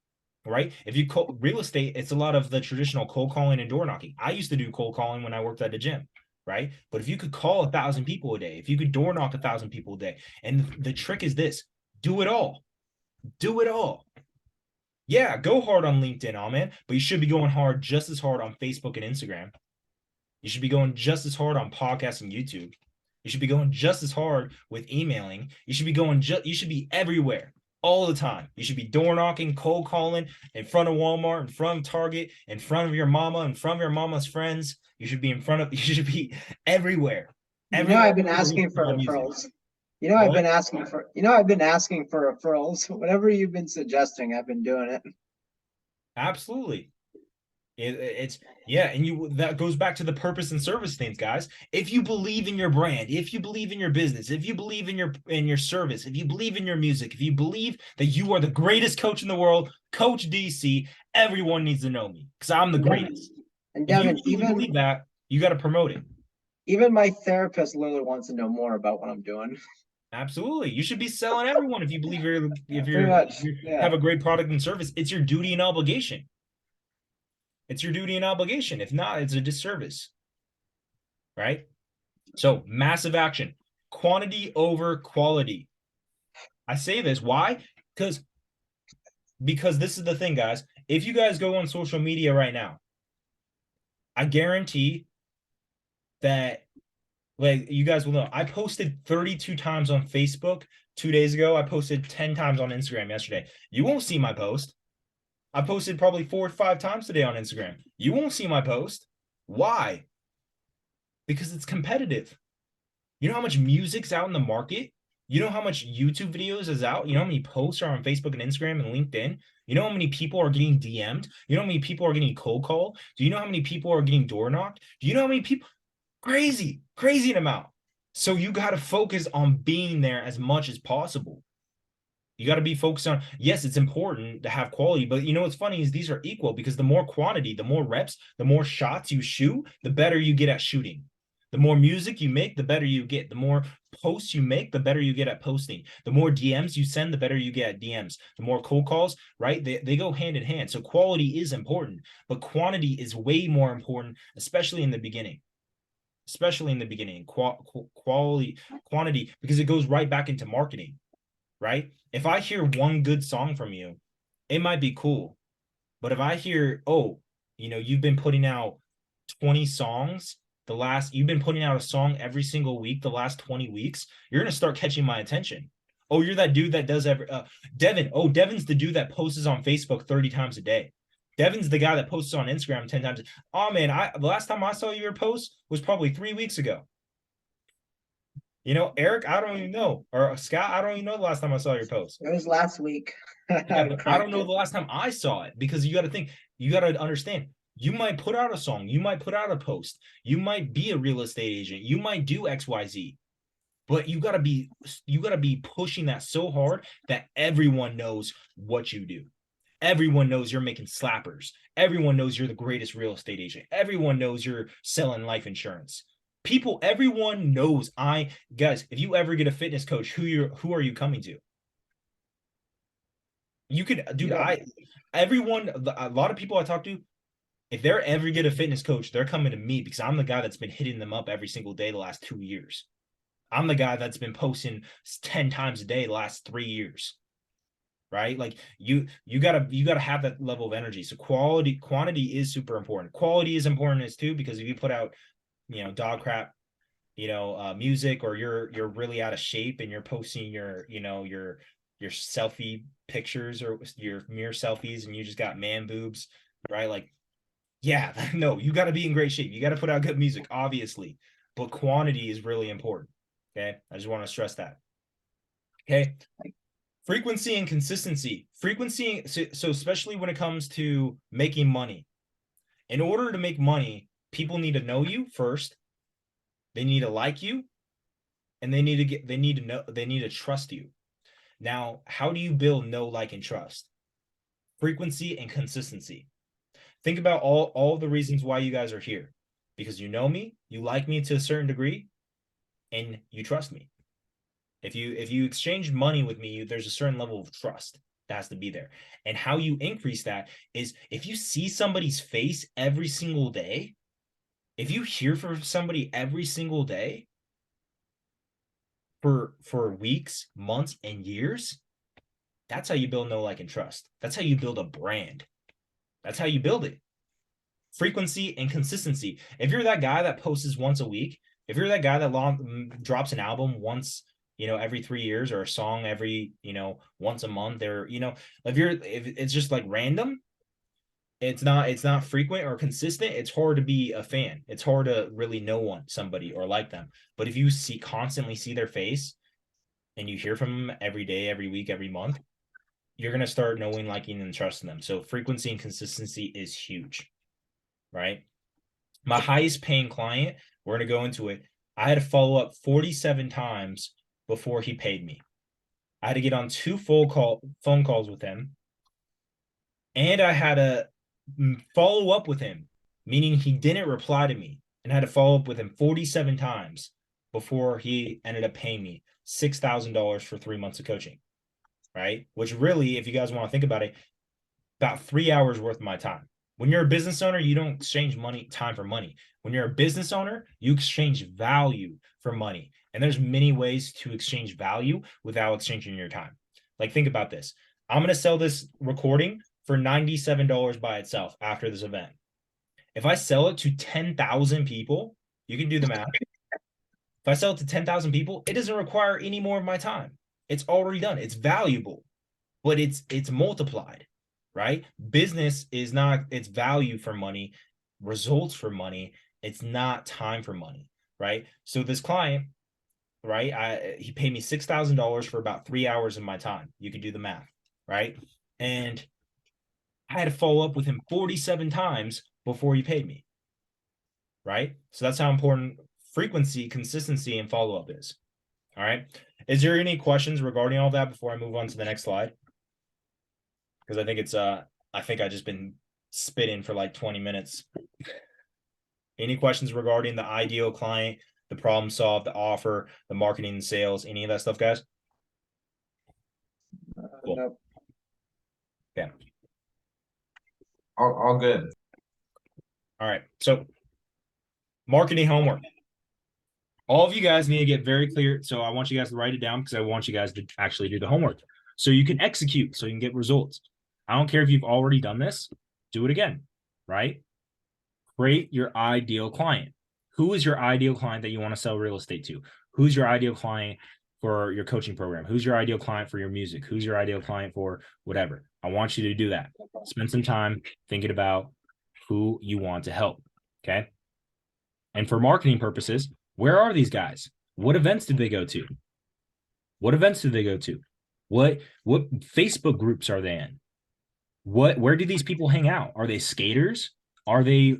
right? If you call real estate, it's a lot of the traditional cold calling and door knocking. I used to do cold calling when I worked at the gym, right? But if you could call 1,000 people a day, if you could door knock 1,000 people a day, and the trick is this: do it all. Do it all. Yeah, go hard on LinkedIn, oh man, but you should be going hard just as hard on Facebook and Instagram. You should be going just as hard on podcasts and YouTube. You should be going just as hard with emailing. You should be you should be everywhere all the time. You should be door knocking, cold calling in front of Walmart, in front of Target, in front of your mama, in front of your mama's friends. You should be you should be everywhere. I've been asking for referrals. I've been asking for referrals. Whatever you've been suggesting, I've been doing it. Absolutely. It's yeah, and that goes back to the purpose and service things, guys. If you believe in your brand, if you believe in your business, if you believe in your service, if you believe in your music, if you believe that you are the greatest coach in the world, Coach DC, everyone needs to know me because I'm the greatest. And Devin, if you even believe that, you got to promote it. Even my therapist literally wants to know more about what I'm doing. Absolutely. You should be selling everyone if you believe you have a great product and service. It's your duty and obligation. It's your duty and obligation. If not, it's a disservice. Right? So massive action. Quantity over quality. I say this. Why? Because this is the thing, guys. If you guys go on social media right now, I guarantee that, like, you guys will know, I posted 32 times on Facebook 2 days ago. I posted 10 times on Instagram yesterday. You won't see my post. I posted probably 4 or 5 times today on Instagram. You won't see my post. Why? Because it's competitive. You know how much music's out in the market? You know how much YouTube videos is out? You know how many posts are on Facebook and Instagram and LinkedIn? You know how many people are getting DM'd? You know how many people are getting cold called? Do you know how many people are getting door knocked? Do you know how many people? Crazy amount. So you got to focus on being there as much as possible. You got to be focused on, yes, it's important to have quality, but you know what's funny is these are equal, because the more quantity, the more reps, the more shots you shoot, the better you get at shooting. The more music you make, the better you get. The more posts you make, the better you get at posting. The more DMs you send, the better you get at DMs. The more cold calls, right? They go hand in hand. So quality is important, but quantity is way more important, especially in the beginning. Quality, quantity, because it goes right back into marketing, right? If I hear one good song from you, it might be cool. But if I hear, oh, you've been putting out 20 songs you've been putting out a song every single week the last 20 weeks, you're going to start catching my attention. Oh, you're that dude that does Devin. Oh, Devin's the dude that posts on Facebook 30 times a day. Devin's the guy that posts on Instagram 10 times. Oh man, the last time I saw your post was probably 3 weeks ago. Eric, I don't even know. Or Scott, I don't even know the last time I saw your post. It was last week. Yeah, but I don't know the last time I saw it, because you got to think, you got to understand, you might put out a song, you might put out a post, you might be a real estate agent, you might do XYZ, but you got to be pushing that so hard that everyone knows what you do. Everyone knows you're making slappers. Everyone knows you're the greatest real estate agent. Everyone knows you're selling life insurance. Everyone knows. Guys, if you ever get a fitness coach, who are you coming to? You could, dude. Yeah. Everyone, a lot of people I talk to, if they're ever get a fitness coach, they're coming to me, because I'm the guy that's been hitting them up every single day the last 2 years. I'm the guy that's been posting 10 times a day the last 3 years. Right? Like you gotta have that level of energy. So quantity is super important. Quality is important as too, because if you put out, dog crap, music, or you're really out of shape and you're posting your selfie pictures or your mirror selfies and you just got man boobs, right? Like, yeah, no, you got to be in great shape. You got to put out good music, obviously, but quantity is really important. Okay. I just want to stress that. Okay. Frequency and consistency. So especially when it comes to making money. In order to make money, people need to know you first. They need to like you, and they need to trust you. Now, how do you build know, like, and trust? Frequency and consistency. Think about all the reasons why you guys are here. Because you know me, you like me to a certain degree, and you trust me. If you exchange money with me, there's a certain level of trust that has to be there. And how you increase that is, if you see somebody's face every single day, if you hear from somebody every single day for weeks, months, and years, that's how you build know, like, and trust. That's how you build a brand. That's how you build it. Frequency and consistency. If you're that guy that posts once a week, if you're that guy that drops an album once, every 3 years, or a song every, once a month, or, if it's just like random, it's not frequent or consistent, it's hard to be a fan. It's hard to really know somebody or like them. But if you constantly see their face and you hear from them every day, every week, every month, you're going to start knowing, liking, and trusting them. So frequency and consistency is huge, right? My highest paying client, we're going to go into it, I had to follow up 47 times before he paid me. I had to get on 2 phone calls with him, and I had to follow up with him, meaning he didn't reply to me, and I had to follow up with him 47 times before he ended up paying me $6,000 for 3 months of coaching, right? Which really, if you guys want to think about it, about 3 hours worth of my time. When you're a business owner, you don't exchange time for money. When you're a business owner, you exchange value for money. And there's many ways to exchange value without exchanging your time. Like, think about this. I'm going to sell this recording for $97 by itself after this event. If I sell it to 10,000 people, you can do the math. If I sell it to 10,000 people, it doesn't require any more of my time. It's already done. It's valuable, but it's multiplied, right? Business is not, it's value for money, results for money. It's not time for money, right? So this client, right, he paid me $6,000 for about 3 hours of my time. You can do the math, right? And I had to follow up with him 47 times before he paid me, right? So that's how important frequency, consistency, and follow-up is. All right. Is there any questions regarding all that before I move on to the next slide? Because I think it's I think I just been spitting for like 20 minutes. Any questions regarding the ideal client, the problem solved, the offer, the marketing and sales, any of that stuff, guys? Cool. No. Yeah. All good. All right. So marketing homework. All of you guys need to get very clear. So I want you guys to write it down because I want you guys to actually do the homework so you can execute, so you can get results. I don't care if you've already done this, do it again, right? Create your ideal client. Who is your ideal client that you want to sell real estate to? Who's your ideal client for your coaching program? Who's your ideal client for your music? Who's your ideal client for whatever? I want you to do that. Spend some time thinking about who you want to help, okay? And for marketing purposes, where are these guys? What events did they go to? What events did they go to? What Facebook groups are they in? Where do these people hang out? Are they skaters? Are they,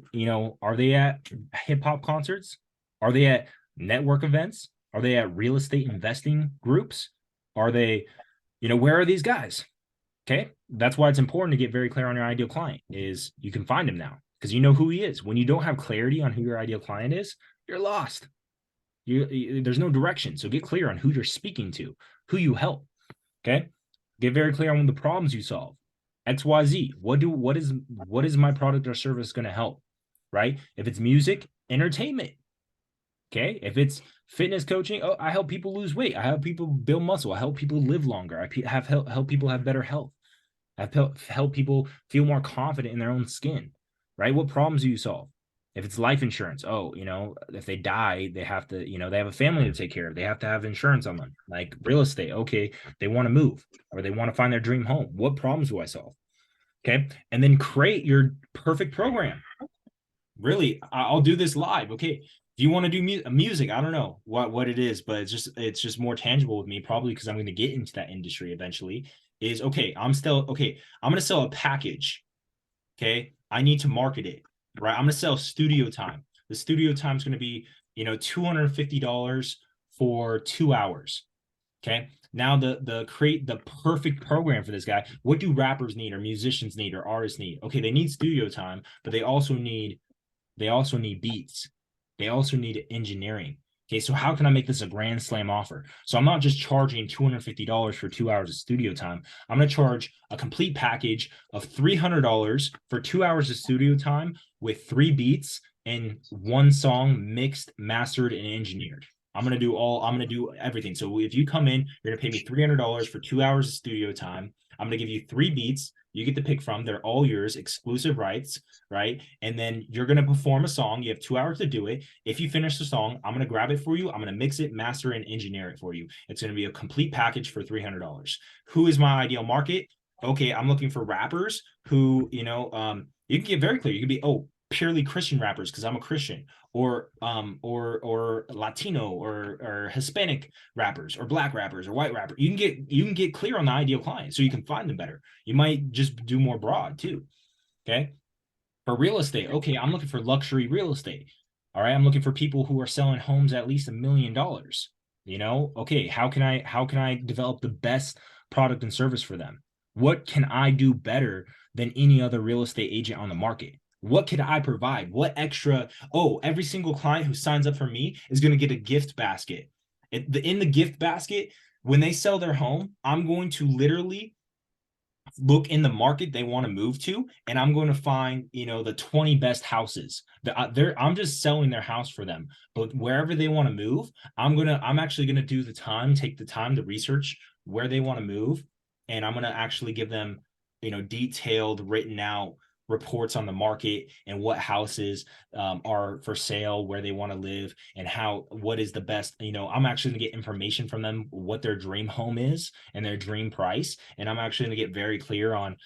are they at hip hop concerts? Are they at network events? Are they at real estate investing groups? Are they, where are these guys? Okay. That's why it's important to get very clear on your ideal client is you can find him now because you know who he is. When you don't have clarity on who your ideal client is, you're lost. There's no direction. So get clear on who you're speaking to, who you help. Okay. Get very clear on the problems you solve. XYZ. What is my product or service going to help? Right? If it's music, entertainment. Okay. If it's fitness coaching, I help people lose weight. I help people build muscle. I help people live longer. I help people have better health. I help people feel more confident in their own skin. Right? What problems do you solve? If it's life insurance, if they die, they have to, they have a family to take care of. They have to have insurance on them. Like real estate, okay, they want to move or they want to find their dream home. What problems do I solve? Okay, and then create your perfect program. Really, I'll do this live. Okay, if you want to do music, I don't know what it is, but it's just more tangible with me, probably because I'm going to get into that industry eventually. Is okay. I'm going to sell a package. Okay, I need to market it. Right, I'm going to sell studio time. The studio time is going to be, $250 for 2 hours. Okay. Now create the perfect program for this guy. What do rappers need or musicians need or artists need? Okay, they need studio time, but they also need beats. They also need engineering. Okay, so how can I make this a grand slam offer? So I'm not just charging $250 for 2 hours of studio time. I'm going to charge a complete package of $300 for 2 hours of studio time with 3 beats and 1 song mixed, mastered, and engineered. I'm going to do everything. So if you come in, you're going to pay me $300 for 2 hours of studio time. I'm going to give you 3 beats. You get to pick from. They're all yours, exclusive rights, right? And then you're going to perform a song. You have 2 hours to do it. If you finish the song, I'm going to grab it for you. I'm going to mix it, master, and engineer it for you. It's going to be a complete package for $300. Who is my ideal market? Okay, I'm looking for rappers who, you can get very clear. You can be, purely Christian rappers because I'm a Christian, or Latino or Hispanic rappers or Black rappers or white rappers. You can get clear on the ideal client so you can find them better. You might just do more broad too. Okay. For real estate, okay, I'm looking for luxury real estate. All right, I'm looking for people who are selling homes at least $1 million. Okay, how can I develop the best product and service for them? What can I do better than any other real estate agent on the market? What could I provide? What extra? Every single client who signs up for me is going to get a gift basket. In the gift basket, when they sell their home, I'm going to literally look in the market they want to move to, and I'm going to find, the 20 best houses that I'm just selling their house for them. But wherever they want to move, I'm actually going to take the time to research where they want to move. And I'm going to actually give them, detailed written out reports on the market and what houses are for sale, where they want to live, and what is the best. I'm actually going to get information from them, what their dream home is and their dream price. And I'm actually going to get very clear on,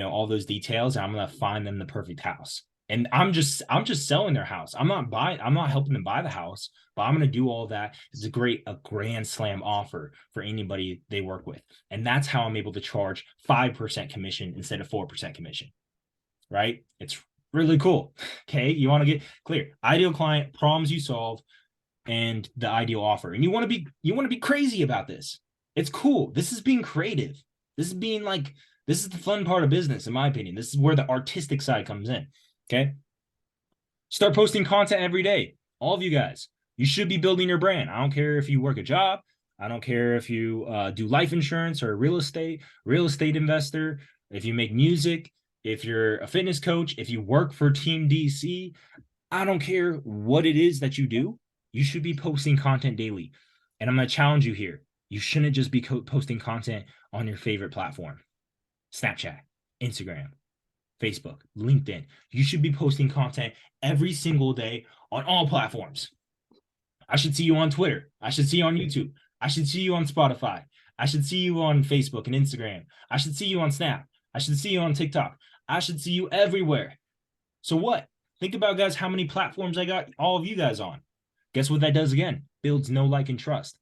all those details. And I'm going to find them the perfect house. And I'm just selling their house. I'm not helping them buy the house, but I'm going to do all that. It's a grand slam offer for anybody they work with. And that's how I'm able to charge 5% commission instead of 4% commission. Right? It's really cool. Okay. You want to get clear. Ideal client, problems you solve, and the ideal offer. And you want to be crazy about this. It's cool. This is being creative. This is the fun part of business, in my opinion. This is where the artistic side comes in. Okay. Start posting content every day. All of you guys, you should be building your brand. I don't care if you work a job. I don't care if you do life insurance or real estate investor, if you make music, if you're a fitness coach, if you work for Team DC, I don't care what it is that you do, you should be posting content daily. And I'm going to challenge you here. You shouldn't just be posting content on your favorite platform. Snapchat, Instagram, Facebook, LinkedIn. You should be posting content every single day on all platforms. I should see you on Twitter. I should see you on YouTube. I should see you on Spotify. I should see you on Facebook and Instagram. I should see you on Snap. I should see you on TikTok. I should see you everywhere. So what? Think about, guys, how many platforms I got all of you guys on. Guess what that does again? Builds know, like, and trust.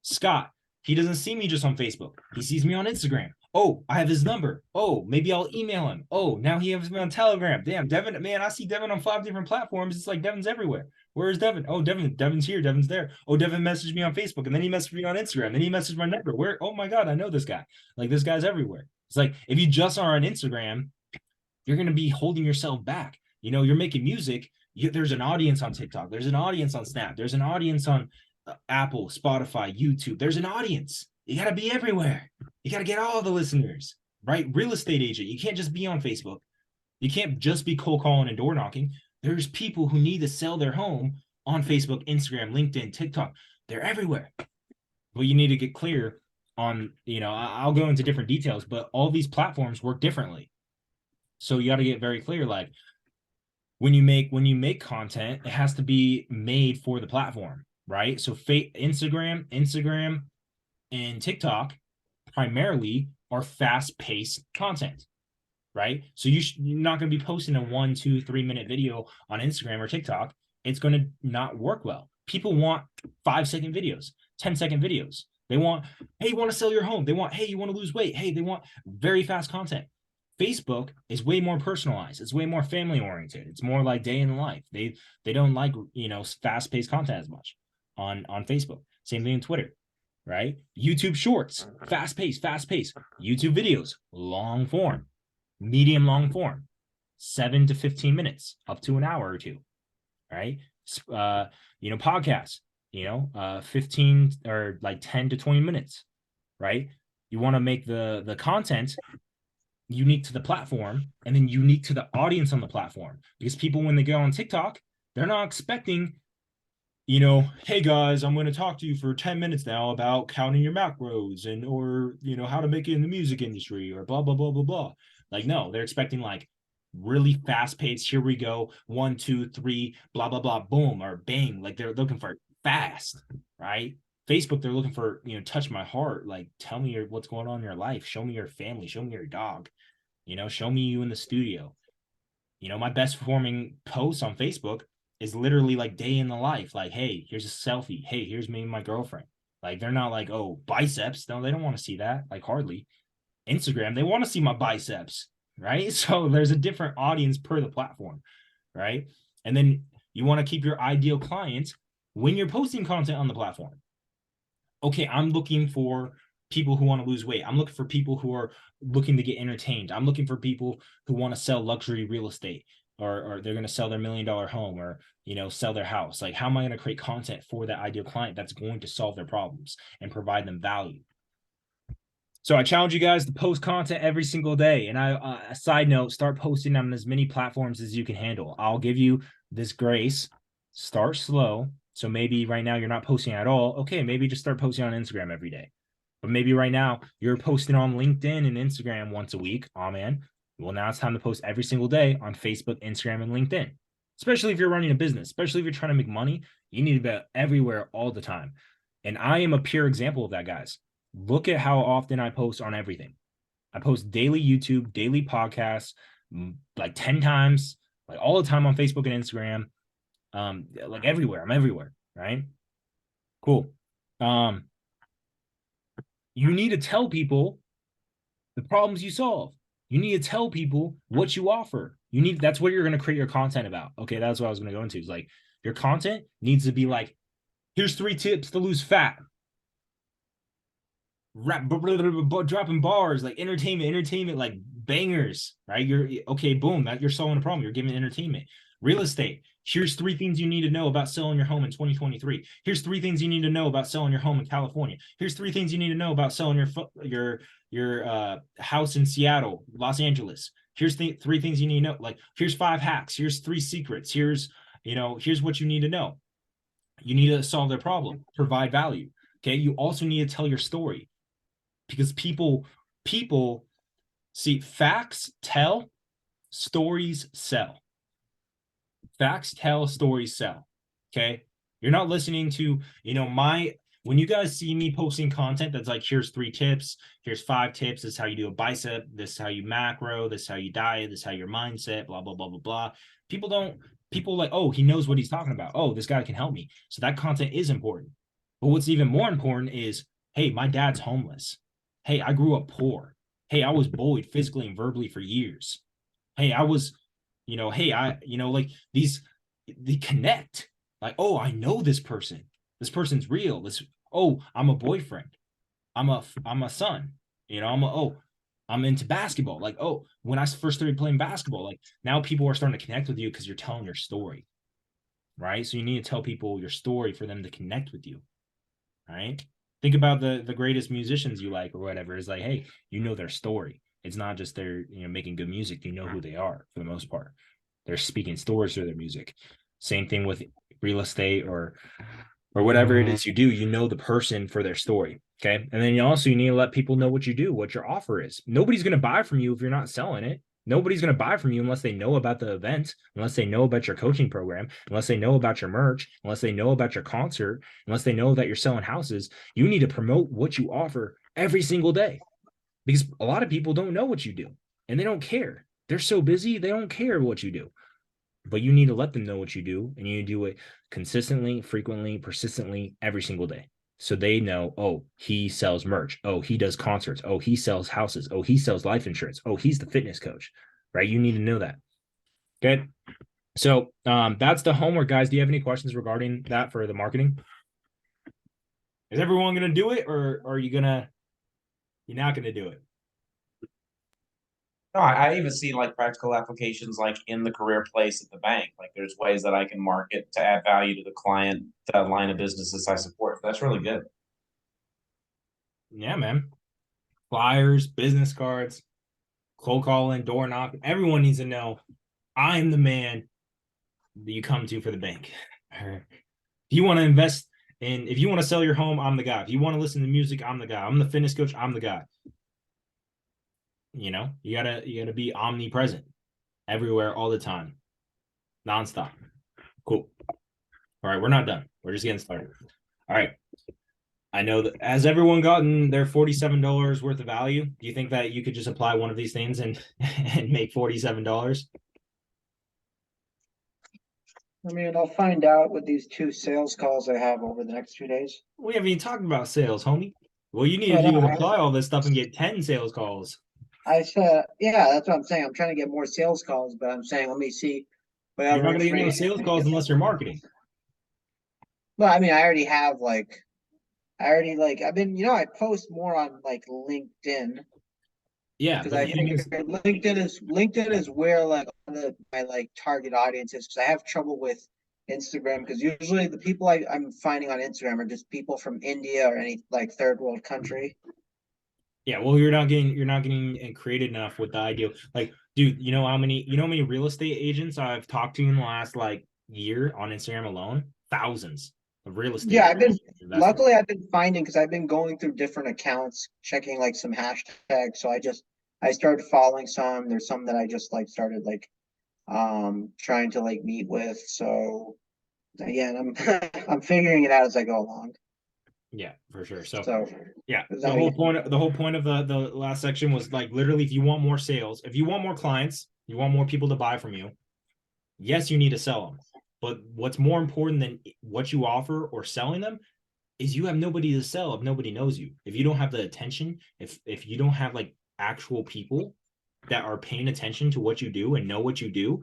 Scott, he doesn't see me just on Facebook. He sees me on Instagram. Oh, I have his number. Oh, maybe I'll email him. Oh, now he has me on Telegram. Damn, Devin, man, I see Devin on 5 different platforms. It's like Devin's everywhere. Where is Devin? Oh, Devin's here. Devin's there. Oh, Devin messaged me on Facebook, and then he messaged me on Instagram. Then he messaged my number. Where? Oh my God, I know this guy. Like, this guy's everywhere. It's like, if you just are on Instagram, you're going to be holding yourself back. You're making music. There's an audience on TikTok. There's an audience on Snap. There's an audience on Apple, Spotify, YouTube. There's an audience. You got to be everywhere. You got to get all the listeners, right? Real estate agent. You can't just be on Facebook. You can't just be cold calling and door knocking. There's people who need to sell their home on Facebook, Instagram, LinkedIn, TikTok. They're everywhere. But you need to get clear on, I'll go into different details, but all these platforms work differently. So you got to get very clear, like, when you make content, it has to be made for the platform, right? So Instagram and TikTok primarily are fast-paced content, right? So you're not going to be posting a 1, 2, 3 minute video on Instagram or TikTok. It's going to not work well. People want 5-second videos, 10-second videos. They want, hey, you want to sell your home. They want, hey, you want to lose weight. Hey, they want very fast content. Facebook is way more personalized. It's way more family oriented. It's more like day in the life. They don't like, fast-paced content as much on Facebook. Same thing in Twitter, right? YouTube shorts, fast-paced. YouTube videos, long form, medium long form, 7 to 15 minutes, up to an hour or two, right? Podcasts, 15 or like 10 to 20 minutes, right? You want to make the content unique to the platform and then unique to the audience on the platform, because people, when they go on TikTok, they're not expecting, hey guys, I'm going to talk to you for 10 minutes now about counting your macros or how to make it in the music industry or blah blah blah blah blah. Like, no, they're expecting like really fast paced, here we go, 1 2 3 blah blah blah, boom or bang. Like, they're looking for fast, right? Facebook, they're looking for, touch my heart. Like, tell me what's going on in your life. Show me your family. Show me your dog. Show me you in the studio. My best performing posts on Facebook is literally like day in the life. Like, hey, here's a selfie. Hey, here's me and my girlfriend. Like, they're not like, oh, biceps. No, they don't want to see that. Like, hardly. Instagram, they want to see my biceps, right? So there's a different audience per the platform, right? And then you want to keep your ideal clients when you're posting content on the platform. Okay, I'm looking for people who want to lose weight. I'm looking for people who are looking to get entertained. I'm looking for people who want to sell luxury real estate, or they're going to sell their $1 million home, or, sell their house. Like, how am I going to create content for that ideal client that's going to solve their problems and provide them value? So I challenge you guys to post content every single day. And a side note, start posting on as many platforms as you can handle. I'll give you this grace. Start slow. So maybe right now you're not posting at all. Okay, maybe just start posting on Instagram every day. But maybe right now you're posting on LinkedIn and Instagram once a week. Oh man. Well, now it's time to post every single day on Facebook, Instagram, and LinkedIn. Especially if you're running a business, especially if you're trying to make money, you need to be everywhere all the time. And I am a pure example of that, guys. Look at how often I post on everything. I post daily YouTube, daily podcasts, like 10 times, like all the time on Facebook and Instagram. Like everywhere. I'm everywhere, right? Cool. You need to tell people the problems you solve. You need to tell people what you offer. That's what you're going to create your content about. Okay, that's what I was going to go into. Is like your content needs to be like, here's 3 tips to lose fat. Dropping bars, like entertainment, like bangers, right? You're okay, boom, that you're solving a problem. You're giving entertainment. Real estate. Here's 3 things you need to know about selling your home in 2023. Here's 3 things you need to know about selling your home in California. Here's 3 things you need to know about selling your house in Seattle, Los Angeles. Here's 3 things you need to know. Like here's 5 hacks. Here's 3 secrets. Here's what you need to know. You need to solve their problem, provide value. Okay. You also need to tell your story, because people see facts tell, stories sell. Facts tell, stories sell. Okay. You're not listening to, when you guys see me posting content that's like, here's 3 tips, here's 5 tips, this is how you do a bicep, this is how you macro, this is how you diet, this is how your mindset, blah, blah, blah, blah, blah. People like, oh, he knows what he's talking about. Oh, this guy can help me. So that content is important. But what's even more important is, hey, my dad's homeless. Hey, I grew up poor. Hey, I was bullied physically and verbally for years. Hey, I was, like they connect. Like, oh, I know this person. This person's real. I'm a boyfriend. I'm a son. I'm into basketball. Like, oh, when I first started playing basketball, like now people are starting to connect with you because you're telling your story, right? So you need to tell people your story for them to connect with you, right? Think about the greatest musicians you like or whatever. Is like, hey, you know their story. It's not just they're making good music. You know who they are for the most part. They're speaking stories through their music. Same thing with real estate or whatever it is you do. You know the person for their story. Okay. And then you need to let people know what you do, what your offer is. Nobody's going to buy from you if you're not selling it. Nobody's going to buy from you unless they know about the event, unless they know about your coaching program, unless they know about your merch, unless they know about your concert, unless they know that you're selling houses. You need to promote what you offer every single day, because a lot of people don't know what you do and they don't care. They're so busy, they don't care what you do. But you need to let them know what you do, and you need to do it consistently, frequently, persistently, every single day. So they know, oh, he sells merch. Oh, he does concerts. Oh, he sells houses. Oh, he sells life insurance. Oh, he's the fitness coach, right? You need to know that. Okay. So that's the homework, guys. Do you have any questions regarding that for the marketing? Is everyone going to do it, or are you're not going to do it? No, I even see like practical applications like in the career place at the bank. Like there's ways that I can market to add value to the client, to line of businesses I support. That's really good. Yeah, man. Flyers, business cards, cold calling, door knocking. Everyone needs to know I'm the man that you come to for the bank. If you want to invest if you want to sell your home, I'm the guy. If you want to listen to music, I'm the guy. I'm the fitness coach, I'm the guy. You gotta be omnipresent everywhere all the time, nonstop. Cool. All right, we're not done. We're just getting started. All right. I know that has everyone gotten their $47 worth of value? Do you think that you could just apply one of these things and make $47? I mean, I'll find out with these 2 sales calls I have over the next few days. We haven't even talked about sales, homie. Well, you need Well, to do is no, apply all this stuff and get 10 sales calls. I said, yeah, that's what I'm saying. I'm trying to get more sales calls, but I'm saying, let me see You're not whatever going to get no information. sales calls unless you're marketing. Well, I mean, I already have I've been, I post more on like LinkedIn Yeah, because but I the thing think is, LinkedIn is where like my like target audience is, because I have trouble with Instagram, because usually the people I'm finding on Instagram are just people from India or any like third world country. Yeah, well, you're not getting creative enough with the idea. Like, dude, you know how many real estate agents I've talked to in the last like year on Instagram alone? Thousands of real estate Yeah, investors. luckily I've been finding because I've been going through different accounts, checking like some hashtags. So I started following some. There's some that I just like started like trying to like meet with. So again, I'm I'm figuring it out as I go along. Yeah, for sure. So So yeah, does the that whole make point the whole point of the last section was like literally if you want more sales, if you want more clients, you want more people to buy from you, yes, you need to sell them. But what's more important than what you offer or selling them is you have nobody to sell if nobody knows you. If you don't have the attention, if you don't have like actual people that are paying attention to what you do and know what you do,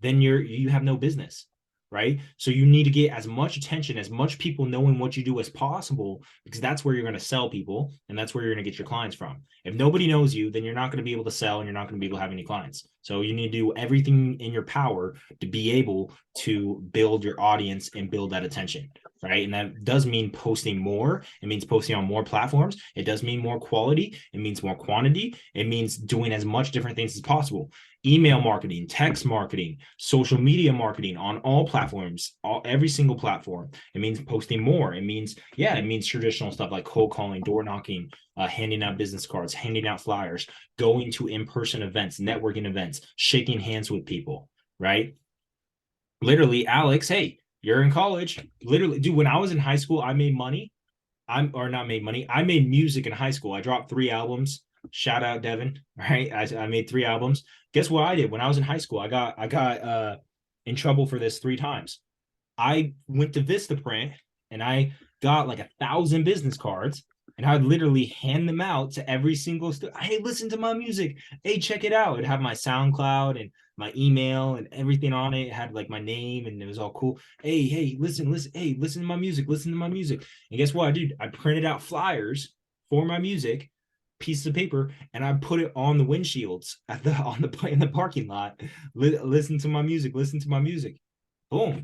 then you have no business, right? So you need to get as much attention, as much people knowing what you do as possible, because that's where you're going to sell people and that's where you're going to get your clients from. If nobody knows you, then you're not going to be able to sell and you're not going to be able to have any clients. So you need to do everything in your power to be able to build your audience and build that attention, right? And that does mean posting more. It means posting on more platforms. It does mean more quality. It means more quantity. It means doing as much different things as possible. Email marketing, text marketing, social media marketing on all platforms, every single platform. It means posting more. It means, yeah, it means traditional stuff like cold calling, door knocking, handing out business cards, handing out flyers, going to in-person events, networking events, shaking hands with people, right? Literally, Alex, hey, you're in college. Literally, dude, when I was in high school, I made money. Or not made money. I made music in high school. I dropped 3 albums. Shout out Devin. Right. I made 3 albums. Guess what I did when I was in high school? I got in trouble for this 3 times. I went to Vistaprint and I got like 1,000 business cards and I would literally hand them out to every single hey, listen to my music. Hey, check it out. It'd have my SoundCloud and my email and everything on it. It had like my name and it was all cool. Hey, listen, hey, listen to my music, listen to my music. And guess what I did? I printed out flyers for my music, pieces of paper, and I put it on the windshields at the on the in the parking lot. Listen to my music, listen to my music. Boom.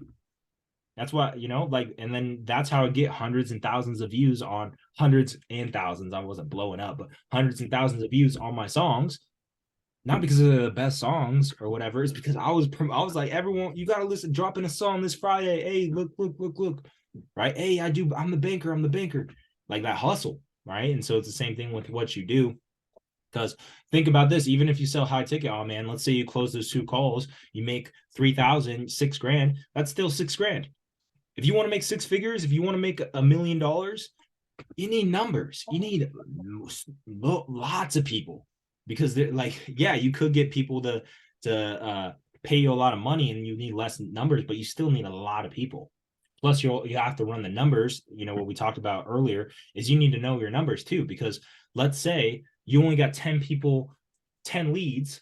That's why, like, and then that's how I get hundreds and thousands of views on hundreds and thousands. I wasn't blowing up, but hundreds and thousands of views on my songs. Not because of the best songs or whatever. It's because I was like, everyone, you gotta listen, dropping a song this Friday. Hey, look. Right. Hey, I'm the banker. I'm the banker. Like that hustle. Right. And so it's the same thing with what you do. Because think about this, even if you sell high ticket, oh man, let's say you close those 2 calls, you make 3,000, 6 grand, that's still 6 grand. If you want to make 6 figures, if you want to make $1 million, you need numbers. You need lots of people because they're like, yeah, you could get people to pay you a lot of money and you need less numbers, but you still need a lot of people. Plus, you have to run the numbers. What we talked about earlier is you need to know your numbers too, because let's say you only got 10 people, 10 leads,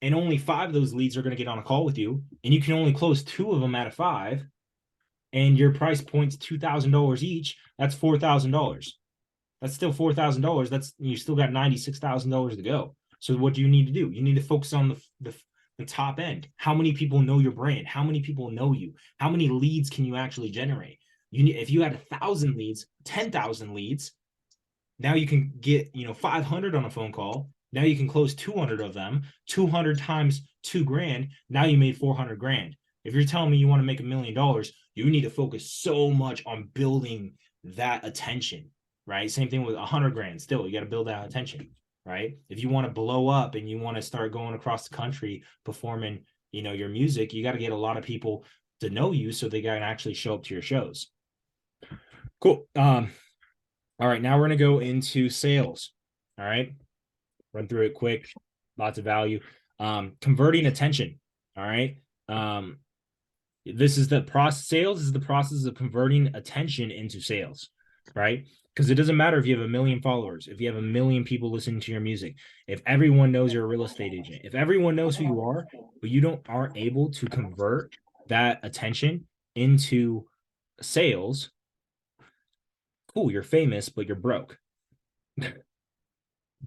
and only 5 of those leads are going to get on a call with you, and you can only close 2 of them out of 5 and your price point's $2,000 each, that's $4,000. That's still $4,000. That's you still got $96,000 to go. So what do you need to do? You need to focus on the top end. How many people know your brand? How many people know you? How many leads can you actually generate? If you had 1,000 leads, 10,000 leads, now you can get 500 on a phone call. Now you can close 200 of them. 200 times 2 grand. Now you made 400 grand. If you're telling me you want to make $1 million, you need to focus so much on building that attention, right? Same thing with 100 grand. Still, you got to build that attention, right? If you want to blow up and you want to start going across the country performing, your music, you got to get a lot of people to know you so they can actually show up to your shows. Cool. All right, now we're going to go into sales. All right. Run through it quick. Lots of value. Converting attention. All right. This is the process. Sales is the process of converting attention into sales, right? Because it doesn't matter if you have 1 million followers, if you have 1 million people listening to your music, if everyone knows you're a real estate agent, if everyone knows who you are, but you aren't able to convert that attention into sales, cool, you're famous, but you're broke.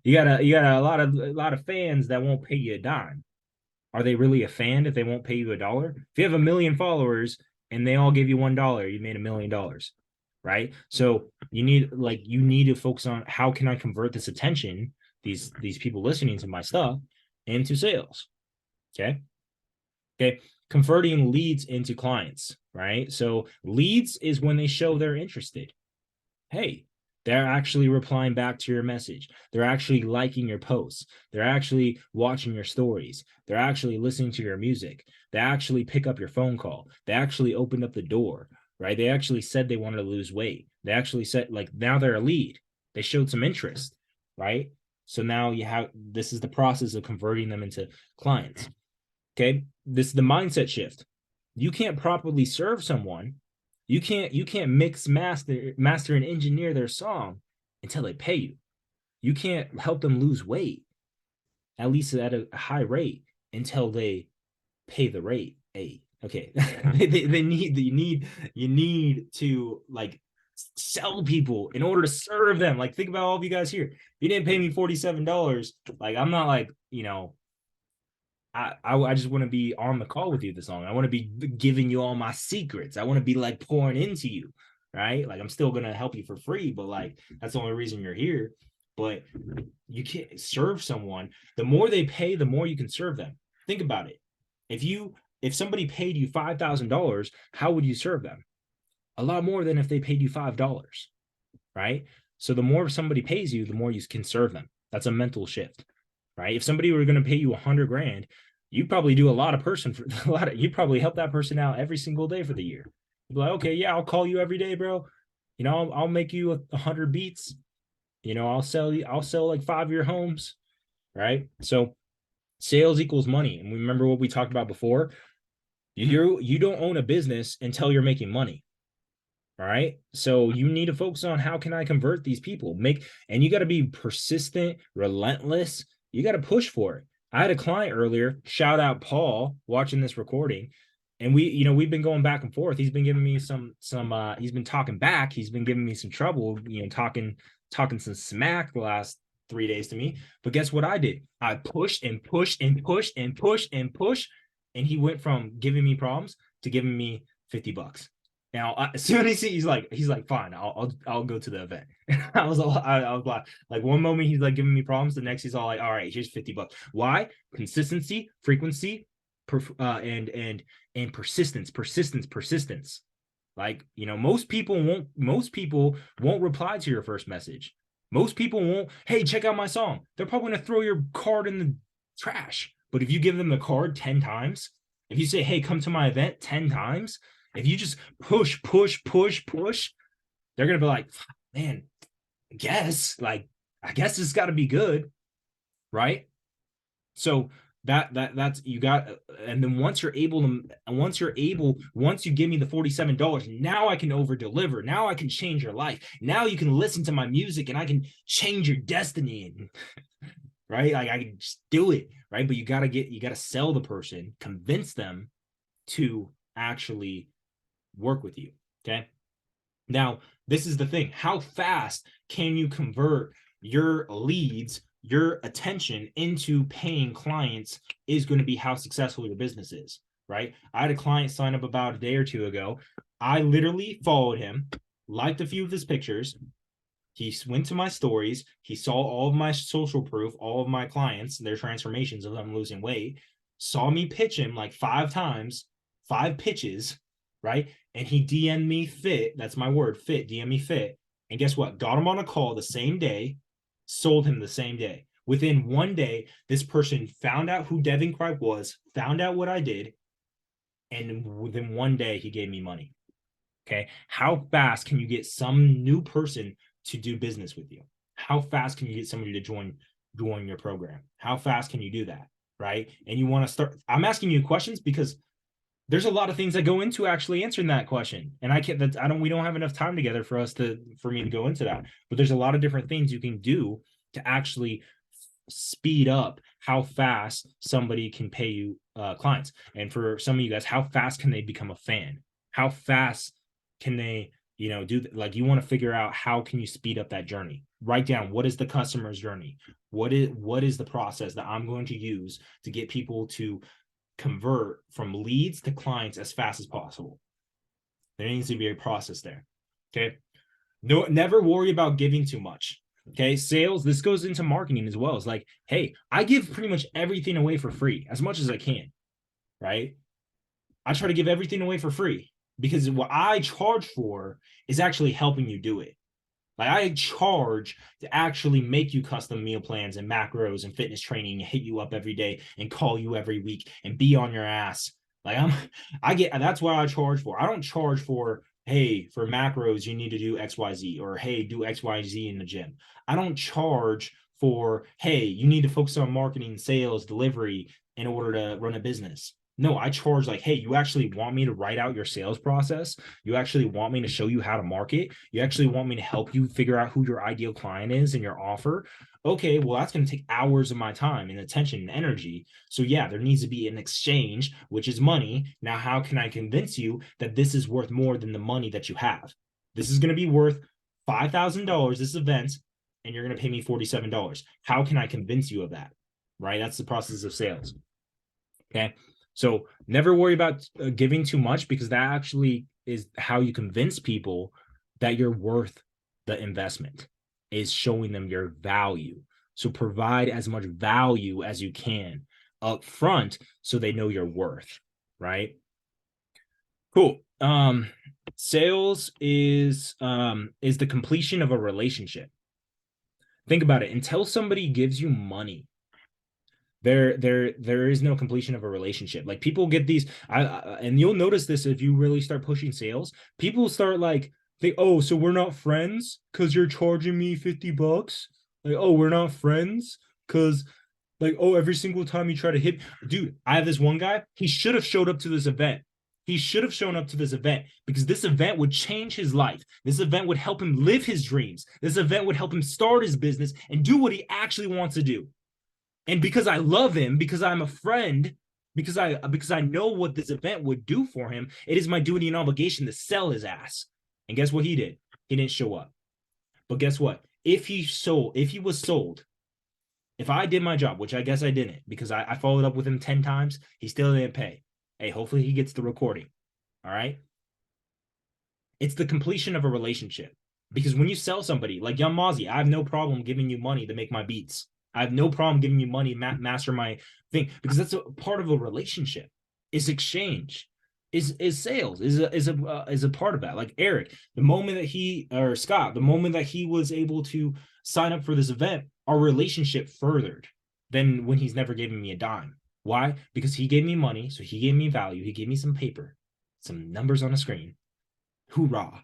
You got a lot of fans that won't pay you a dime. Are they really a fan if they won't pay you $1? If you have 1 million followers and they all give you $1, you made $1 million. right? So you need to focus on how can I convert this attention, these people listening to my stuff, into sales. Okay. Converting leads into clients, right? So leads is when they show they're interested. Hey, they're actually replying back to your message. They're actually liking your posts. They're actually watching your stories. They're actually listening to your music. They actually pick up your phone call. They actually opened up the door, right? They actually said they wanted to lose weight. They actually said, like, now they're a lead. They showed some interest, right? So now this is the process of converting them into clients. Okay. This is the mindset shift. You can't properly serve someone. You can't master and engineer their song until they pay you. You can't help them lose weight, at least at a high rate, until they pay the rate. Hey, okay. You need to, like, sell people in order to serve them. Like, think about all of you guys here. If you didn't pay me $47, like, I'm not like, I just want to be on the call with you this long. I want to be giving you all my secrets. I want to be like pouring into you, right? Like, I'm still gonna help you for free, but like, that's the only reason you're here. But you can't serve someone. The more they pay, the more you can serve them. Think about it. If somebody paid you $5,000, how would you serve them? A lot more than if they paid you $5, right? So the more somebody pays you, the more you can serve them. That's a mental shift, right? If somebody were going to pay you 100 grand, you probably do you probably help that person out every single day for the year. You'd be like, okay, yeah, I'll call you every day, bro. I'll make you 100 beats. I'll sell like 5 of your homes, right? So sales equals money. And remember what we talked about before. You don't own a business until you're making money. All right. So you need to focus on how can I convert these people? And you got to be persistent, relentless. You got to push for it. I had a client earlier, shout out Paul, watching this recording. And we've been going back and forth. He's been giving me he's been talking back. He's been giving me some trouble, talking some smack the last 3 days to me. But guess what I did? I pushed and pushed and pushed and pushed and pushed. And he went from giving me problems to giving me $50. Now, as soon as he's like, fine, I'll go to the event. I was like, one moment he's like giving me problems, the next he's all like, all right, here's $50. Why? Consistency, frequency, and persistence. Like, most people won't reply to your first message. Most people won't. Hey, check out my song. They're probably gonna throw your card in the trash. But if you give them the card 10 times, if you say, hey, come to my event 10 times. If you just push, they're gonna be like, man, I guess it's got to be good, right? So that's you got, and then once you give me the $47, now I can over deliver. Now I can change your life. Now you can listen to my music, and I can change your destiny, right? Like, I can just do it, right? But you gotta sell the person, convince them to actually work with you. Okay. Now, this is the thing. How fast can you convert your leads, your attention into paying clients is going to be how successful your business is, right? I had a client sign up about a day or two ago. I literally followed him, liked a few of his pictures. He went to my stories. He saw all of my social proof, all of my clients, their transformations of them losing weight, saw me pitch him like 5 times, 5 pitches, right? And he DM'd me fit. That's my word, fit. DM me fit. And guess what? Got him on a call the same day, sold him the same day. Within 1 day, this person found out who Devin Cripe was, found out what I did, and within 1 day, he gave me money. Okay. How fast can you get some new person to do business with you? How fast can you get somebody to join your program? How fast can you do that? Right. And you want to start. I'm asking you questions because there's a lot of things that go into actually answering that question. And we don't have enough time together for me to go into that. But there's a lot of different things you can do to actually speed up how fast somebody can pay you clients. And for some of you guys, how fast can they become a fan? How fast can they, do, like, you want to figure out how can you speed up that journey? Write down, what is the customer's journey? What is the process that I'm going to use to get people to convert from leads to clients as fast as possible? There needs to be a process there. Okay. No, never worry about giving too much. Okay, sales, this goes into marketing as well. It's like, hey, I give pretty much everything away for free as much as I can, right? I try to give everything away for free because what I charge for is actually helping you do it. Like I charge to actually make you custom meal plans and macros and fitness training, and hit you up every day and call you every week and be on your ass. Like that's what I charge for. I don't charge for, hey, for macros, you need to do XYZ, or hey, do XYZ in the gym. I don't charge for, hey, you need to focus on marketing, sales, delivery in order to run a business. No, I charge like, hey, you actually want me to write out your sales process? You actually want me to show you how to market? You actually want me to help you figure out who your ideal client is and your offer? Okay, well, that's going to take hours of my time and attention and energy. So, yeah, there needs to be an exchange, which is money. Now, how can I convince you that this is worth more than the money that you have? This is going to be worth $5,000, this event, and you're going to pay me $47. How can I convince you of that? Right? That's the process of sales. Okay. So never worry about giving too much, because that actually is how you convince people that you're worth the investment, is showing them your value. So provide as much value as you can up front so they know your worth, right? Cool. Sales is the completion of a relationship. Think about it. Until somebody gives you money, there is no completion of a relationship. Like people get these, and you'll notice this if you really start pushing sales. People start like, oh, so we're not friends because you're charging me $50. Like, oh, we're not friends because, like, oh, every single time you try to hit, dude, I have this one guy. He should have showed up to this event. He should have shown up to this event, because this event would change his life. This event would help him live his dreams. This event would help him start his business and do what he actually wants to do. And because I love him, because I'm a friend, because I know what this event would do for him, it is my duty and obligation to sell his ass. And guess what he did? He didn't show up. But guess what? If he was sold, if I did my job, which I guess I didn't, because I followed up with him 10 times, he still didn't pay. Hey, hopefully he gets the recording. All right. It's the completion of a relationship. Because when you sell somebody like Young Mozzie, I have no problem giving you money to make my beats. I have no problem giving you money to master my thing, because that's a part of a relationship. Is exchange, is sales, is a part of that. Like Eric, the moment that Scott, the moment that he was able to sign up for this event, our relationship furthered than when he's never given me a dime. Why? Because he gave me money, so he gave me value. He gave me some paper, some numbers on a screen. Hoorah.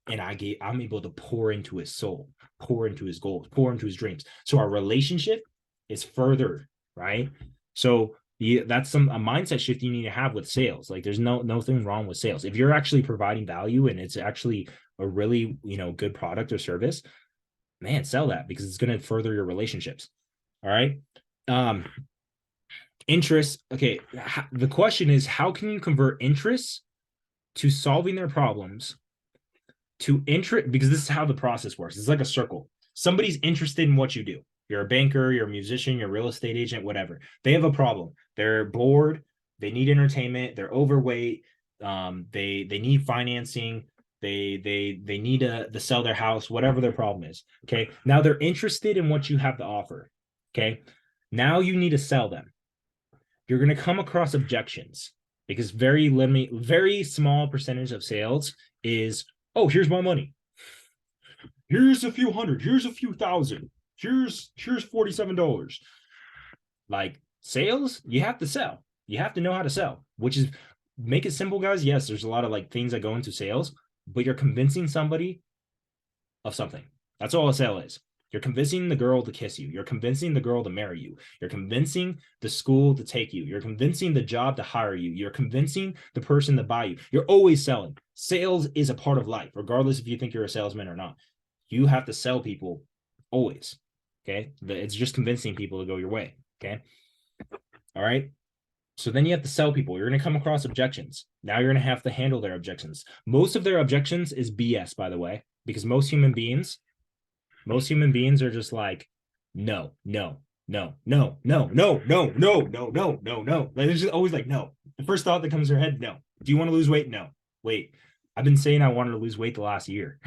And I'm able to pour into his soul, pour into his goals, pour into his dreams. So our relationship is furthered, right? So that's a mindset shift you need to have with sales. Like there's nothing wrong with sales. If you're actually providing value and it's actually a really, good product or service, man, sell that, because it's going to further your relationships. All right. Interest. Okay. The question is, how can you convert interests to solving their problems to interest? Because this is how the process works. It's like a circle. Somebody's interested in what you do. You're a banker, you're a musician, you're a real estate agent, whatever. They have a problem. They're bored. They need entertainment. They're overweight. They need financing. They need to sell their house, whatever their problem is. Okay. Now they're interested in what you have to offer. Okay. Now you need to sell them. You're going to come across objections, because very small percentage of sales is, oh, here's my money. Here's a few hundred. Here's a few thousand. Here's $47. Like sales, you have to sell. You have to know how to sell, which is, make it simple, guys. Yes, there's a lot of like things that go into sales, but you're convincing somebody of something. That's all a sale is. You're convincing the girl to kiss you. You're convincing the girl to marry you. You're convincing the school to take you. You're convincing the job to hire you. You're convincing the person to buy you. You're always selling. Sales is a part of life, regardless if you think you're a salesman or not. You have to sell people always. Okay. It's just convincing people to go your way. Okay. All right. So then you have to sell people. You're going to come across objections. Now you're going to have to handle their objections. Most of their objections is BS, by the way, because most human beings are just like, no. Like it's just always like, no. The first thought that comes to your head, no. Do you want to lose weight? No. Wait. I've been saying I wanted to lose weight the last year.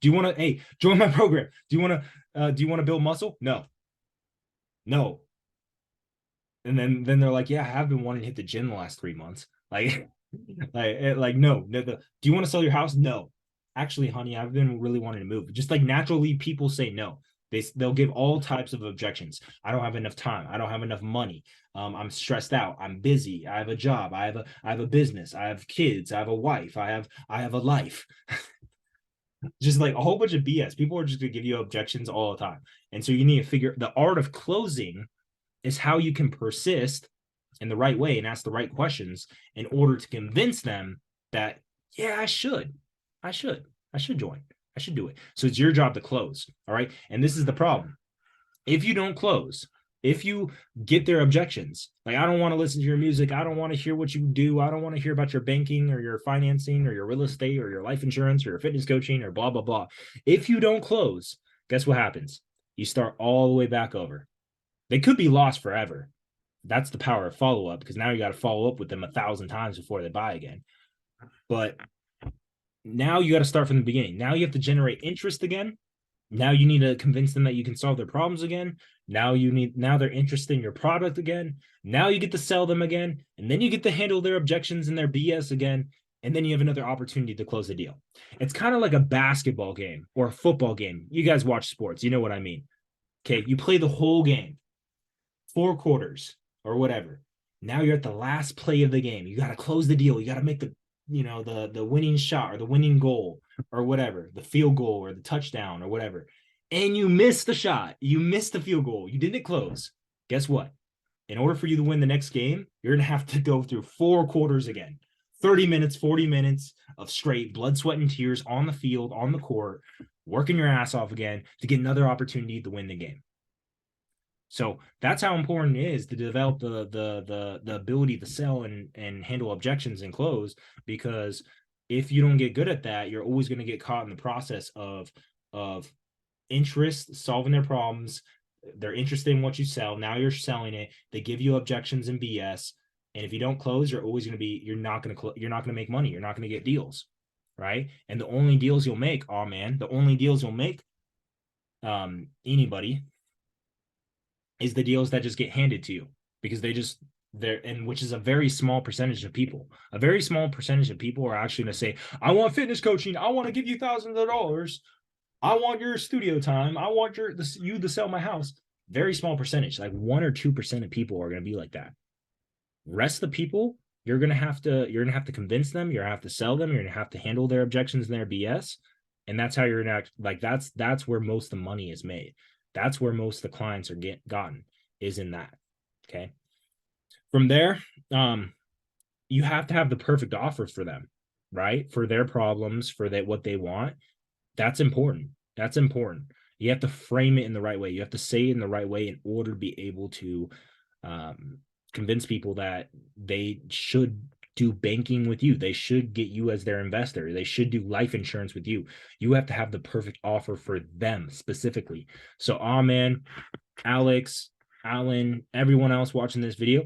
Do you want to, hey, join my program? Do you want to build muscle? No. No. And then they're like, yeah, I have been wanting to hit the gym the last 3 months. Like, no. Do you want to sell your house? No. Actually, honey, I've been really wanting to move. Just like naturally, people say no. They'll give all types of objections. I don't have enough time. I don't have enough money. I'm stressed out. I'm busy. I have a job. I have a business. I have kids. I have a wife. I have a life. Just like a whole bunch of BS. People are just gonna give you objections all the time. And so you need to figure the art of closing is how you can persist in the right way and ask the right questions in order to convince them that, yeah, I should join. I should do it. So it's your job to close. All right. And this is the problem. If you don't close, if you get their objections, like, I don't want to listen to your music, I don't want to hear what you do, I don't want to hear about your banking or your financing or your real estate or your life insurance or your fitness coaching or blah, blah, blah. If you don't close, guess what happens? You start all the way back over. They could be lost forever. That's the power of follow-up, because now you got to follow up with them 1,000 times before they buy again. But now you got to start from the beginning. Now you have to generate interest again. Now you need to convince them that you can solve their problems again. Now they're interested in your product again. Now you get to sell them again. And then you get to handle their objections and their BS again. And then you have another opportunity to close the deal. It's kind of like a basketball game or a football game. You guys watch sports. You know what I mean. Okay, you play the whole game, 4 quarters or whatever. Now you're at the last play of the game. You got to close the deal. You got to make the winning shot or the winning goal or whatever, the field goal or the touchdown or whatever. And you missed the shot. You missed the field goal. You didn't close. Guess what? In order for you to win the next game, you're going to have to go through 4 quarters again. 30 minutes, 40 minutes of straight blood, sweat, and tears on the field, on the court, working your ass off again to get another opportunity to win the game. So that's how important it is to develop the ability to sell and handle objections and close, because if you don't get good at that, you're always going to get caught in the process of interest, solving their problems. They're interested in what you sell. Now you're selling it. They give you objections and BS. And if you don't close, you're always going to be, you're not going to make money. You're not going to get deals. Right. And the only deals you'll make, anybody, is the deals that just get handed to you, because which is a very small percentage of people. A very small percentage of people are actually going to say, I want fitness coaching. I want to give you thousands of dollars. I want your studio time. I want you to sell my house. Very small percentage, like 1 or 2% of people are going to be like that. Rest of the people, you're going to have to convince them. You're going to have to sell them. You're going to have to handle their objections and their BS. And that's how you're going to like, that's where most of the money is made. That's where most of the clients are gotten, is in that. Okay. From there, you have to have the perfect offer for them, right? For their problems, for what they want. That's important. That's important. You have to frame it in the right way. You have to say it in the right way in order to be able to convince people that they should do banking with you. They should get you as their investor. They should do life insurance with you. You have to have the perfect offer for them specifically. So, man, Alex, Alan, everyone else watching this video,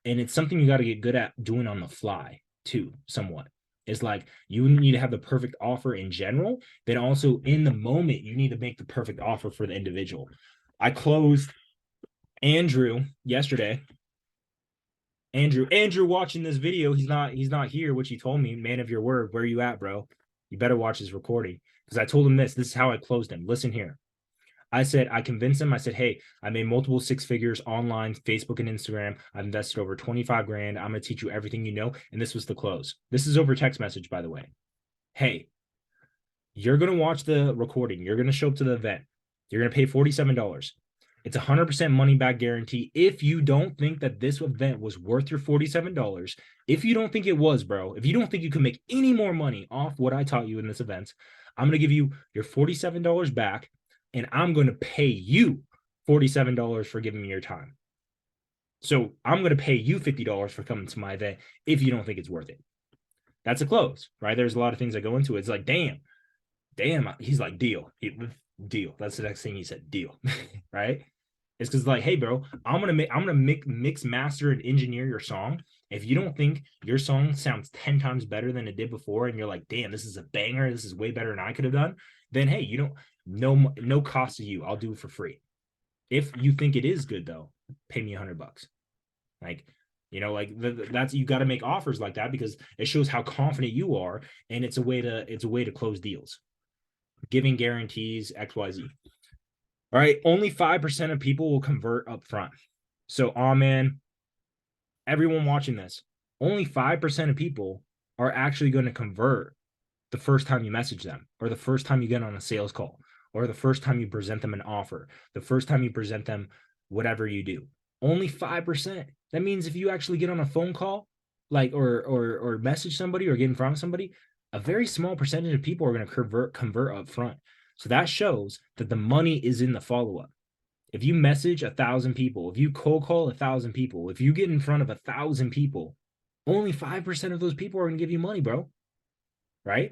and it's something you got to get good at doing on the fly too, somewhat. It's like you need to have the perfect offer in general. Then also in the moment, you need to make the perfect offer for the individual. I closed Andrew yesterday. Andrew watching this video, he's not here, which he told me, man of your word, where you at, bro? You better watch his recording, because I told him this is how I closed him. Listen here. I convinced him. I said, hey, I made multiple 6 figures online, Facebook and Instagram. I've invested over 25 grand. I'm going to teach you everything you know. And this was the close. This is over text message, by the way. Hey, you're going to watch the recording. You're going to show up to the event. You're going to pay $47. It's 100% money back guarantee. If you don't think that this event was worth your $47, if you don't think it was, bro, if you don't think you can make any more money off what I taught you in this event, I'm going to give you your $47 back, and I'm going to pay you $47 for giving me your time. So I'm going to pay you $50 for coming to my event if you don't think it's worth it. That's a close, right? There's a lot of things that go into it. It's like, damn. He's like, deal. Deal. That's the next thing he said, deal. Right? It's because like, hey, bro, I'm gonna mix, master, and engineer your song If you don't think your song sounds 10 times better than it did before, and you're like, damn, this is a banger, this is way better than I could have done, then hey, you don't, no cost to you. I'll do it for free. If you think it is good though, pay me $100. Like, like that's, you got to make offers like that because it shows how confident you are, and it's a way to close deals. Giving guarantees, XYZ. All right, only 5% of people will convert up front. So, man, everyone watching this, only 5% of people are actually going to convert the first time you message them, or the first time you get on a sales call, or the first time you present them an offer, the first time you present them whatever you do. Only 5%. That means if you actually get on a phone call, like or message somebody or get in front of somebody, a very small percentage of people are going to convert up front. So that shows that the money is in the follow-up. If you message 1,000 people, if you cold call 1,000 people, if you get in front of 1,000 people, only 5% of those people are going to give you money, bro. Right?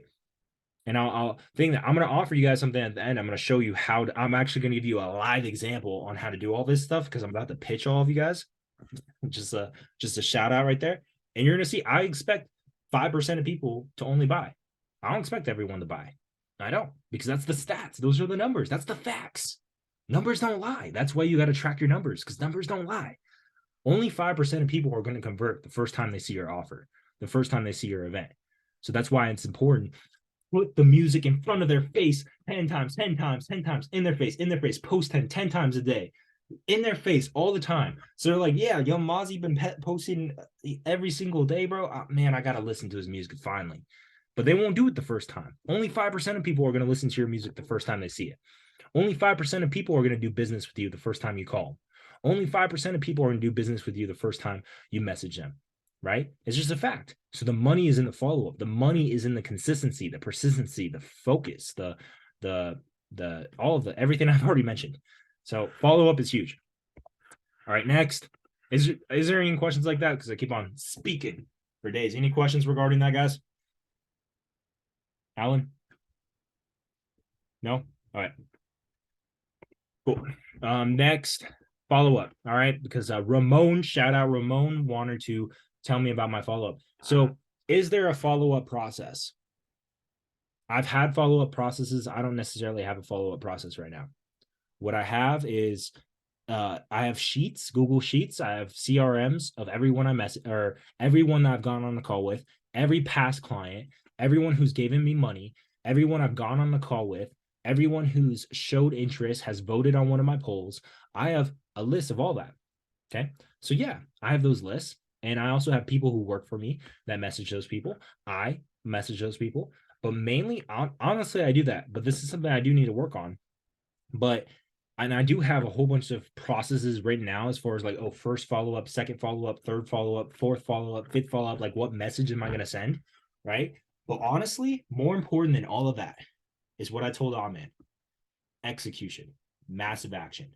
And I'll think that I'm going to offer you guys something at the end. I'm going to show you how I'm actually going to give you a live example on how to do all this stuff, because I'm about to pitch all of you guys. Just a shout out right there. And you're going to see, I expect 5% of people to only buy. I don't expect everyone to buy. I don't, because that's the stats. Those are the numbers. That's the facts. Numbers don't lie. That's why you got to track your numbers, because numbers don't lie. Only 5% of people are going to convert the first time they see your offer, the first time they see your event. So that's why it's important. Put the music in front of their face 10 times, 10 times, 10 times, in their face, post 10 times a day, in their face all the time. So they're like, yeah, Young Mozzie been posting every single day, bro. Oh, man, I got to listen to his music finally. But they won't do it the first time. Only 5% of people are going to listen to your music the first time they see it. Only 5% of people are going to do business with you the first time you call. Only 5% of people are going to do business with you the first time you message them, right? It's just a fact. So the money is in the follow-up. The money is in the consistency, the persistency, the focus, the all of the everything I've already mentioned. So follow-up is huge. All right, next. Is there any questions like that? Because I keep on speaking for days. Any questions regarding that, guys? Alan? No? All right. Cool. Next, follow-up. All right, because Ramon, shout out Ramon, wanted to tell me about my follow-up. So is there a follow-up process? I've had follow-up processes. I don't necessarily have a follow-up process right now. What I have is I have sheets, Google Sheets. I have CRMs of everyone I message, or everyone that I've gone on the call with, every past client, everyone who's given me money, everyone I've gone on the call with, everyone who's showed interest, has voted on one of my polls. I have a list of all that. Okay. So yeah, I have those lists. And I also have people who work for me that message those people. I message those people, but mainly, honestly, I do that. But this is something I do need to work on. And I do have a whole bunch of processes written now as far as like, oh, first follow-up, second follow-up, third follow-up, fourth follow-up, fifth follow-up, like what message am I going to send, right? But honestly, more important than all of that is what I told Ahmed. Execution, massive action.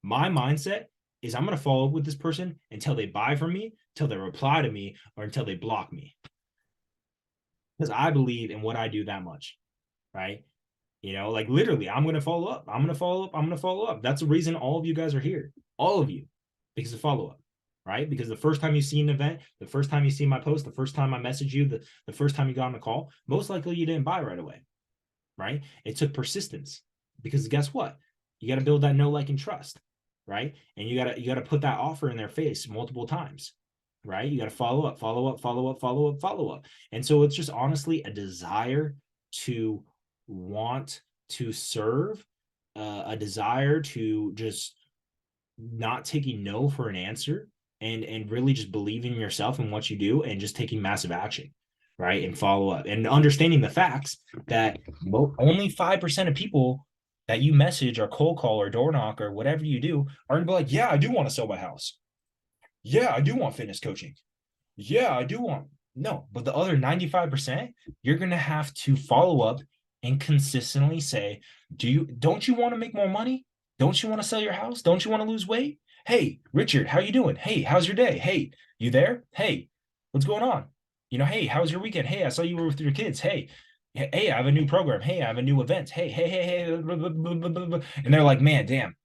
My mindset is I'm going to follow up with this person until they buy from me, until they reply to me, or until they block me. Because I believe in what I do that much, right? Like literally, I'm going to follow up. I'm going to follow up. I'm going to follow up. That's the reason all of you guys are here. All of you. Because of follow-up, right? Because the first time you see an event, the first time you see my post, the first time I message you, the first time you got on a call, most likely you didn't buy right away, right? It took persistence. Because guess what? You got to build that know, like, and trust, right? And you got to put that offer in their face multiple times, right? You got to follow up, follow up, follow up, follow up, follow up. And so it's just honestly a desire to want to serve, a desire to just not taking no for an answer, and really just believing in yourself and what you do, and just taking massive action, right? And follow up and understanding the facts that only 5% of people that you message or cold call or door knock or whatever you do are gonna be like, yeah, I do want to sell my house. Yeah, I do want fitness coaching. Yeah, I do want. No, but the other 95%, you're gonna have to follow up and consistently say, don't you want to make more money? Don't you want to sell your house? Don't you want to lose weight? Hey, Richard, how you doing? Hey, how's your day? Hey, you there? Hey, what's going on? Hey, how's your weekend? Hey, I saw you were with your kids. Hey, I have a new program. Hey, I have a new event. Hey. Blah, blah, blah, blah, blah. And they're like, man, damn,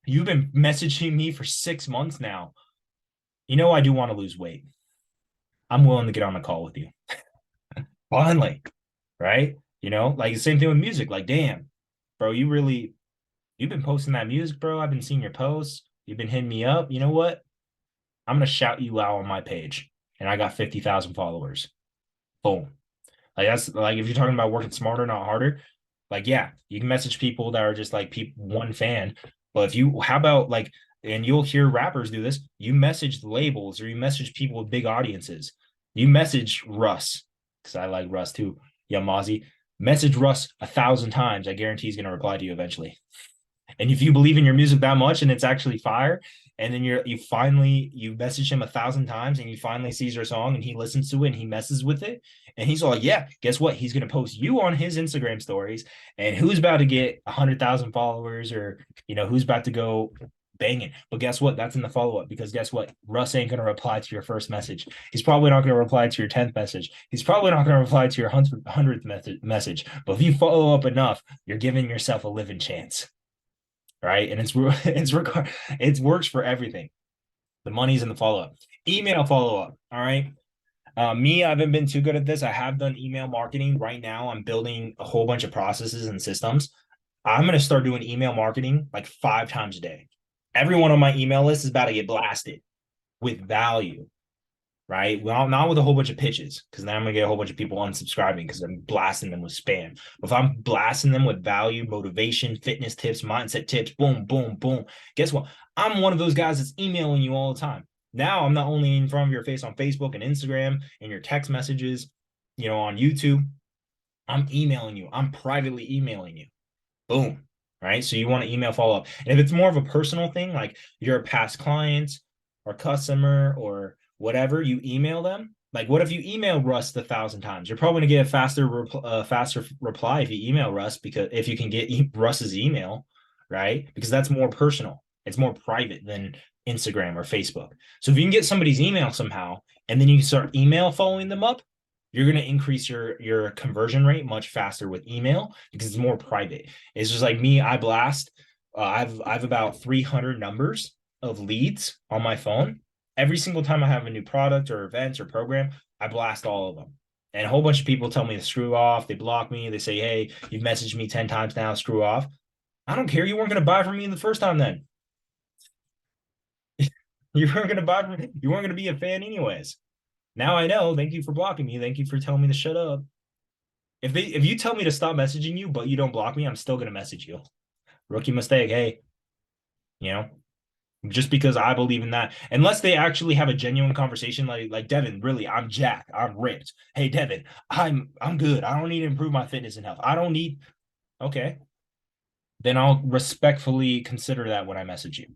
you've been messaging me for 6 months now. I do want to lose weight. I'm willing to get on a call with you. Finally, right? Like the same thing with music. Like, damn, bro, you've been posting that music, bro. I've been seeing your posts. You've been hitting me up. You know what? I'm gonna shout you out on my page, and I got 50,000 followers. Boom. Like that's like if you're talking about working smarter, not harder. Like, yeah, you can message people that are just like one fan. But how about like, and you'll hear rappers do this. You message labels or you message people with big audiences. You message Russ because I like Russ too. Yamazi. Message Russ 1,000 times. I guarantee he's gonna reply to you eventually. And if you believe in your music that much and it's actually fire, and then you message him 1,000 times and he finally sees your song and he listens to it and he messes with it, and he's like, yeah, guess what? He's gonna post you on his Instagram stories, and who's about to get 100,000 followers, or who's about to go banging. But guess what? That's in the follow-up, because guess what? Russ ain't gonna reply to your first message. He's probably not gonna reply to your 10th message. He's probably not gonna reply to your 100th message. But if you follow up enough, you're giving yourself a living chance. Right. And it works for everything. The money's in the follow-up. Email follow-up. All right. Me, I haven't been too good at this. I have done email marketing. Right now, I'm building a whole bunch of processes and systems. I'm going to start doing email marketing like 5 times a day. Everyone on my email list is about to get blasted with value. Right? Well, not with a whole bunch of pitches, because then I'm gonna get a whole bunch of people unsubscribing because I'm blasting them with spam. But if I'm blasting them with value, motivation, fitness tips, mindset tips, boom, boom, boom, guess what? I'm one of those guys that's emailing you all the time. Now I'm not only in front of your face on Facebook and Instagram and your text messages, on YouTube. I'm emailing you. I'm privately emailing you. Boom. Right. So you want to email follow up. And if it's more of a personal thing, like you're a past client or customer or whatever, you email them. Like, what if you email Russ 1,000 times? You're probably gonna get a faster reply if you email Russ, because if you can get Russ's email, right? Because that's more personal. It's more private than Instagram or Facebook. So if you can get somebody's email somehow, and then you start email following them up, you're going to increase your conversion rate much faster with email, because it's more private. It's just like me. I blast. I've about 300 numbers of leads on my phone. Every single time I have a new product or event or program, I blast all of them. And a whole bunch of people tell me to screw off. They block me. They say, hey, you've messaged me 10 times now, screw off. I don't care. You weren't going to buy from me the first time then. You weren't going to buy from me. You weren't going to be a fan anyways. Now I know. Thank you for blocking me. Thank you for telling me to shut up. If you tell me to stop messaging you, but you don't block me, I'm still going to message you. Rookie mistake. Hey, just because I believe in that, unless they actually have a genuine conversation, like Devin, really, I'm jacked, I'm ripped. Hey, Devin, I'm good. I don't need to improve my fitness and health. I don't need. Okay, then I'll respectfully consider that when I message you,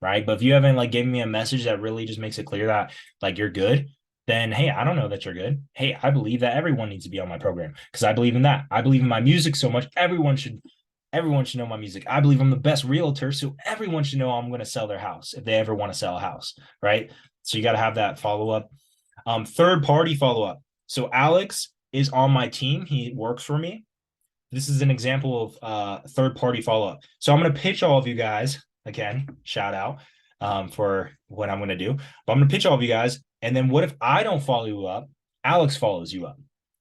right? But if you haven't like given me a message that really just makes it clear that like you're good, then hey, I don't know that you're good. Hey, I believe that everyone needs to be on my program because I believe in that. I believe in my music so much. Everyone should know my music. I believe I'm the best realtor, so everyone should know I'm going to sell their house if they ever want to sell a house, right? So you got to have that follow up. Third party follow up. So Alex is on my team. He works for me. This is an example of third party follow up. So I'm going to pitch all of you guys again. Shout out for what I'm going to do. But I'm going to pitch all of you guys. And then what if I don't follow you up? Alex follows you up.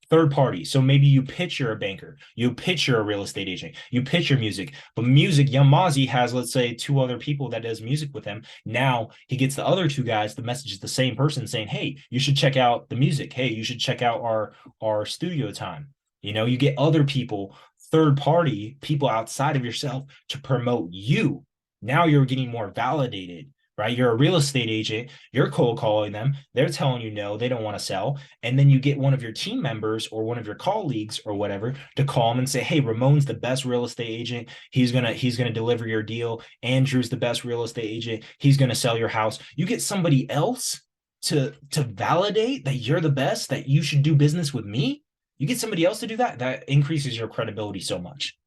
Third party. So maybe you pitch you're a banker, you pitch you're a real estate agent, you pitch your music, but music, Yamazi has, let's say, 2 other people that does music with him. Now he gets the other 2 guys, the message is the same person saying, hey, you should check out the music. Hey, you should check out our studio time. You get other people, third party people outside of yourself to promote you. Now you're getting more validated. Right? You're a real estate agent. You're cold calling them. They're telling you no, they don't want to sell. And then you get one of your team members or one of your colleagues or whatever to call them and say, hey, Ramon's the best real estate agent. He's gonna deliver your deal. Andrew's the best real estate agent. He's gonna sell your house. You get somebody else to validate that you're the best, that you should do business with me. You get somebody else to do that. That increases your credibility so much.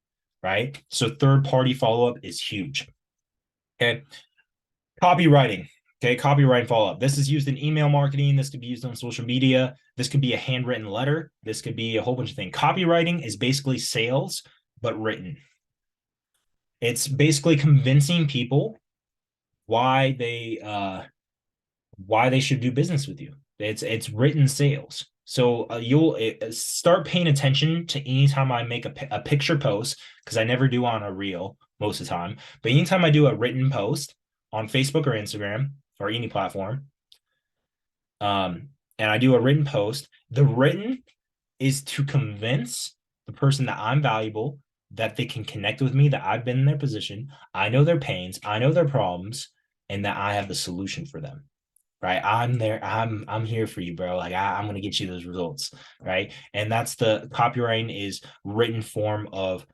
Right? So third party follow-up is huge. Okay. Copywriting. Okay, copywriting follow-up. This is used in email marketing. This could be used on social media. This could be a handwritten letter. This could be a whole bunch of things. Copywriting is basically sales, but written. It's basically convincing people why they should do business with you. It's written sales. So you'll start paying attention to anytime I make a picture post, because I never do on a reel most of the time. But anytime I do a written post on Facebook or Instagram or any platform, and I do a written post, the written is to convince the person that I'm valuable, that they can connect with me, that I've been in their position, I know their pains, I know their problems, and that I have the solution for them. Right. I'm there. I'm here for you, bro. Like I'm gonna get you those results. Right. And that's the copywriting is written form of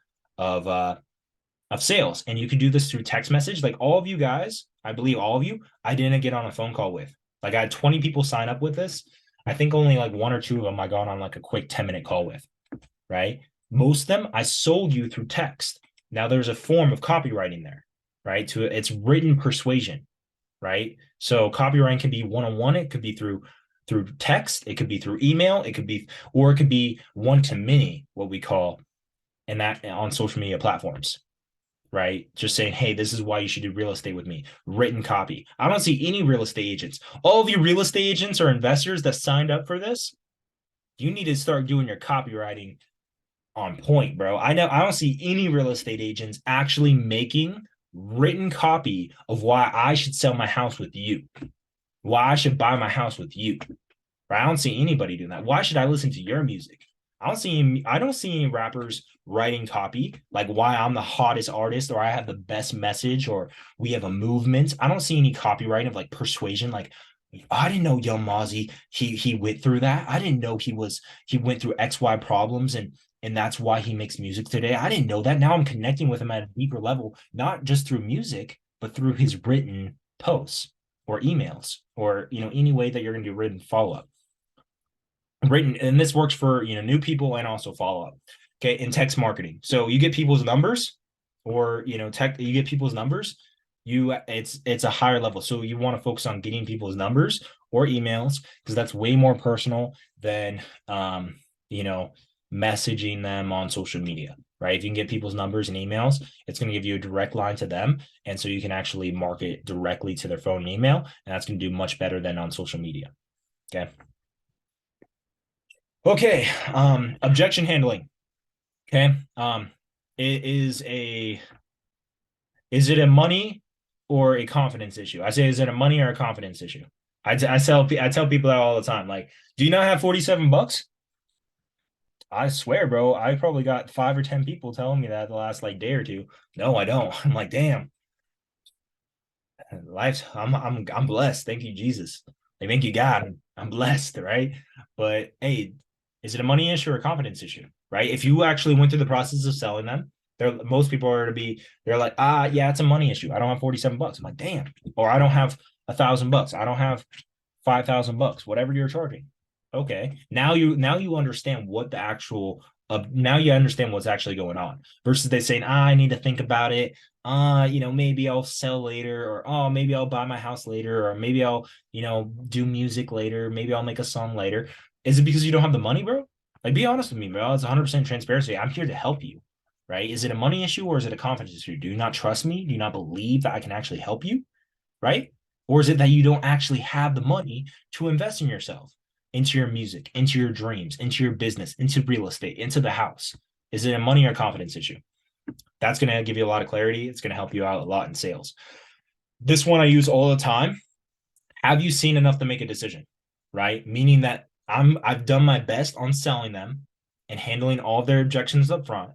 sales. And you can do this through text message. Like all of you guys, I believe all of you, I didn't get on a phone call with. Like I had 20 people sign up with this. I think only like one or two of them I got on like a quick 10-minute call with. Right. Most of them I sold you through text. Now there's a form of copywriting there, right? To it's written persuasion, right? So copywriting can be one-on-one, it could be through text, it could be through email, it could be, or it could be one-to-many, what we call, and that on social media platforms, right? Just saying, hey, this is why you should do real estate with me. Written copy. I don't see any real estate agents. All of you real estate agents or investors that signed up for this, you need to start doing your copywriting on point, bro. I don't see any real estate agents actually making written copy of why I should sell my house with you, why I should buy my house with you. Right? I don't see anybody doing that. Why should I listen to your music? I don't see any rappers writing copy like why I'm the hottest artist or I have the best message or we have a movement. I don't see any copywriting of like persuasion, like I didn't know Young Mozzie, he went through that. I didn't know he went through XY problems and that's why he makes music today. I didn't know that. Now I'm connecting with him at a deeper level, not just through music, but through his written posts or emails or any way that you're going to do written follow-up. Written, and this works for new people and also follow-up. Okay, in text marketing. So you get people's numbers or you get people's numbers. It's a higher level. So you want to focus on getting people's numbers or emails because that's way more personal than messaging them on social media, right? If you can get people's numbers and emails, it's going to give you a direct line to them. And so you can actually market directly to their phone and email, and that's going to do much better than on social media. Okay. Okay. Objection handling. Okay. Is it a money or a confidence issue? I say, is it a money or a confidence issue? I tell people that all the time. Like, do you not have $47? I swear, bro, I probably got 5 or 10 people telling me that the last like day or two. No, I don't. I'm like, damn. I'm blessed. Thank you, Jesus. Like, thank you, God. I'm blessed, right? But hey, is it a money issue or a confidence issue? Right? If you actually went through the process of selling them, most people they're like, yeah, it's a money issue. I don't have $47. I'm like, damn. Or I don't have $1,000. I don't have $5,000. Whatever you're charging. Okay. Now you understand what the actual now you understand what's actually going on versus they saying, I need to think about it. Maybe I'll sell later, or oh, maybe I'll buy my house later, or maybe I'll, do music later, maybe I'll make a song later. Is it because you don't have the money, bro? Like, be honest with me, bro. It's 100% transparency. I'm here to help you, right? Is it a money issue or is it a confidence issue? Do you not trust me? Do you not believe that I can actually help you, right? Or is it that you don't actually have the money to invest in yourself, into your music, into your dreams, into your business, into real estate, into the house? Is it a money or confidence issue? That's going to give you a lot of clarity. It's going to help you out a lot in sales. This one I use all the time. Have you seen enough to make a decision? Right? Meaning that I've done my best on selling them and handling all their objections up front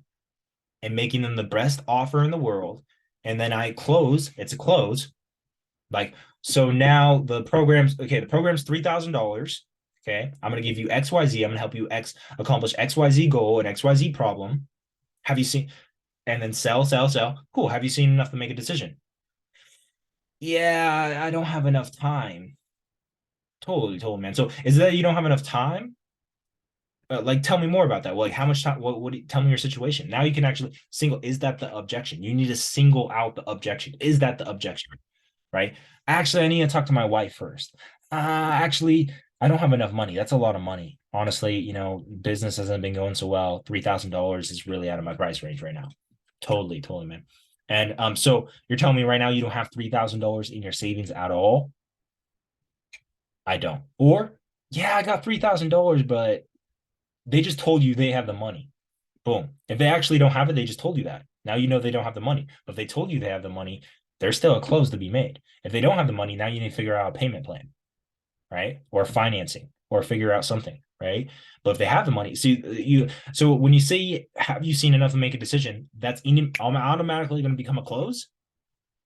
and making them the best offer in the world. And then I close. It's a close. Like, so now the program's $3,000. Okay. I'm going to give you XYZ. I'm going to help you accomplish XYZ goal and XYZ problem. Have you seen, and then sell. Cool. Have you seen enough to make a decision? Yeah, I don't have enough time. Totally, man. So is it that you don't have enough time? Like, tell me more about that. Like, how much time? Tell me your situation. Now you can actually is that the objection? You need to single out the objection. Is that the objection? Right? Actually, I need to talk to my wife first. Actually, I don't have enough money. That's a lot of money. Honestly, business hasn't been going so well. $3,000 is really out of my price range right now. Totally, man. And so you're telling me right now you don't have $3,000 in your savings at all? I don't. Or Yeah, I got $3,000, but they just told you they have the money. Boom. If they actually don't have it, they just told you that. Now you know they don't have the money. But if they told you they have the money, there's still a close to be made. If they don't have the money, now you need to figure out a payment plan, right? Or financing, or figure out something, right? But if they have the money, see you. So when you say, "Have you seen enough to make a decision?" That's automatically going to become a close,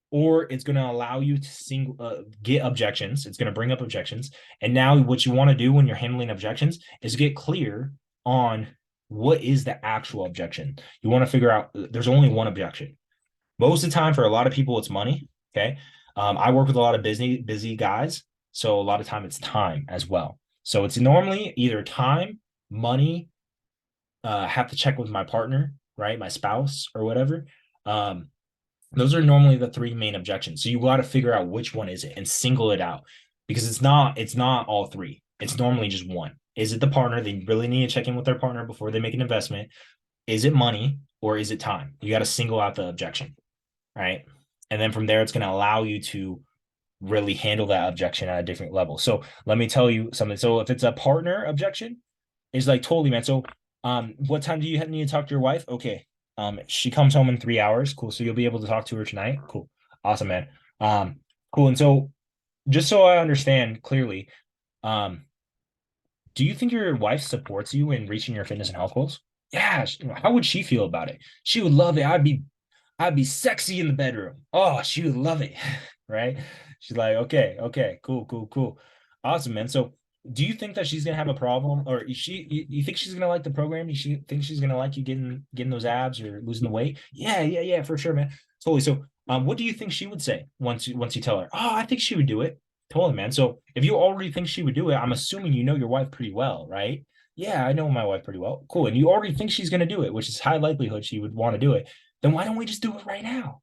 or it's going to allow you to get objections. It's going to bring up objections. And now what you want to do when you're handling objections is get clear on what is the actual objection. You want to figure out there's only one objection. Most of the time, for a lot of people, it's money. Okay. I work with a lot of busy guys. So a lot of time it's time as well. So it's normally either time, money, have to check with my partner, right? My spouse or whatever. Those are normally the three main objections. So you got to figure out which one is it and single it out, because it's not all three. It's normally just one. Is it the partner? They really need to check in with their partner before they make an investment. Is it money or is it time? You got to single out the objection, right? And then from there, it's going to allow you to really handle that objection at a different level. So let me tell you something. So if it's a partner objection, it's like totally, man. So what time do you need to talk to your wife? Okay. She comes home in 3 hours. Cool. So you'll be able to talk to her tonight. Cool. Awesome, man. Cool. And so just so I understand clearly, um, do you think your wife supports you in reaching your fitness and health goals? Yeah. How would she feel about it? She would love it. I'd be sexy in the bedroom. Oh, she would love it. Right? She's like, okay, cool. Awesome, man. So do you think that she's gonna have a problem, or you think she's gonna like the program? You think she's gonna like you getting those abs or losing the weight? Yeah, for sure, man. Totally. So what do you think she would say once you tell her? Oh, I think she would do it. Totally, man. So if you already think she would do it, I'm assuming you know your wife pretty well, right? Yeah, I know my wife pretty well. Cool. And you already think she's gonna do it, which is high likelihood she would want to do it. Then why don't we just do it right now?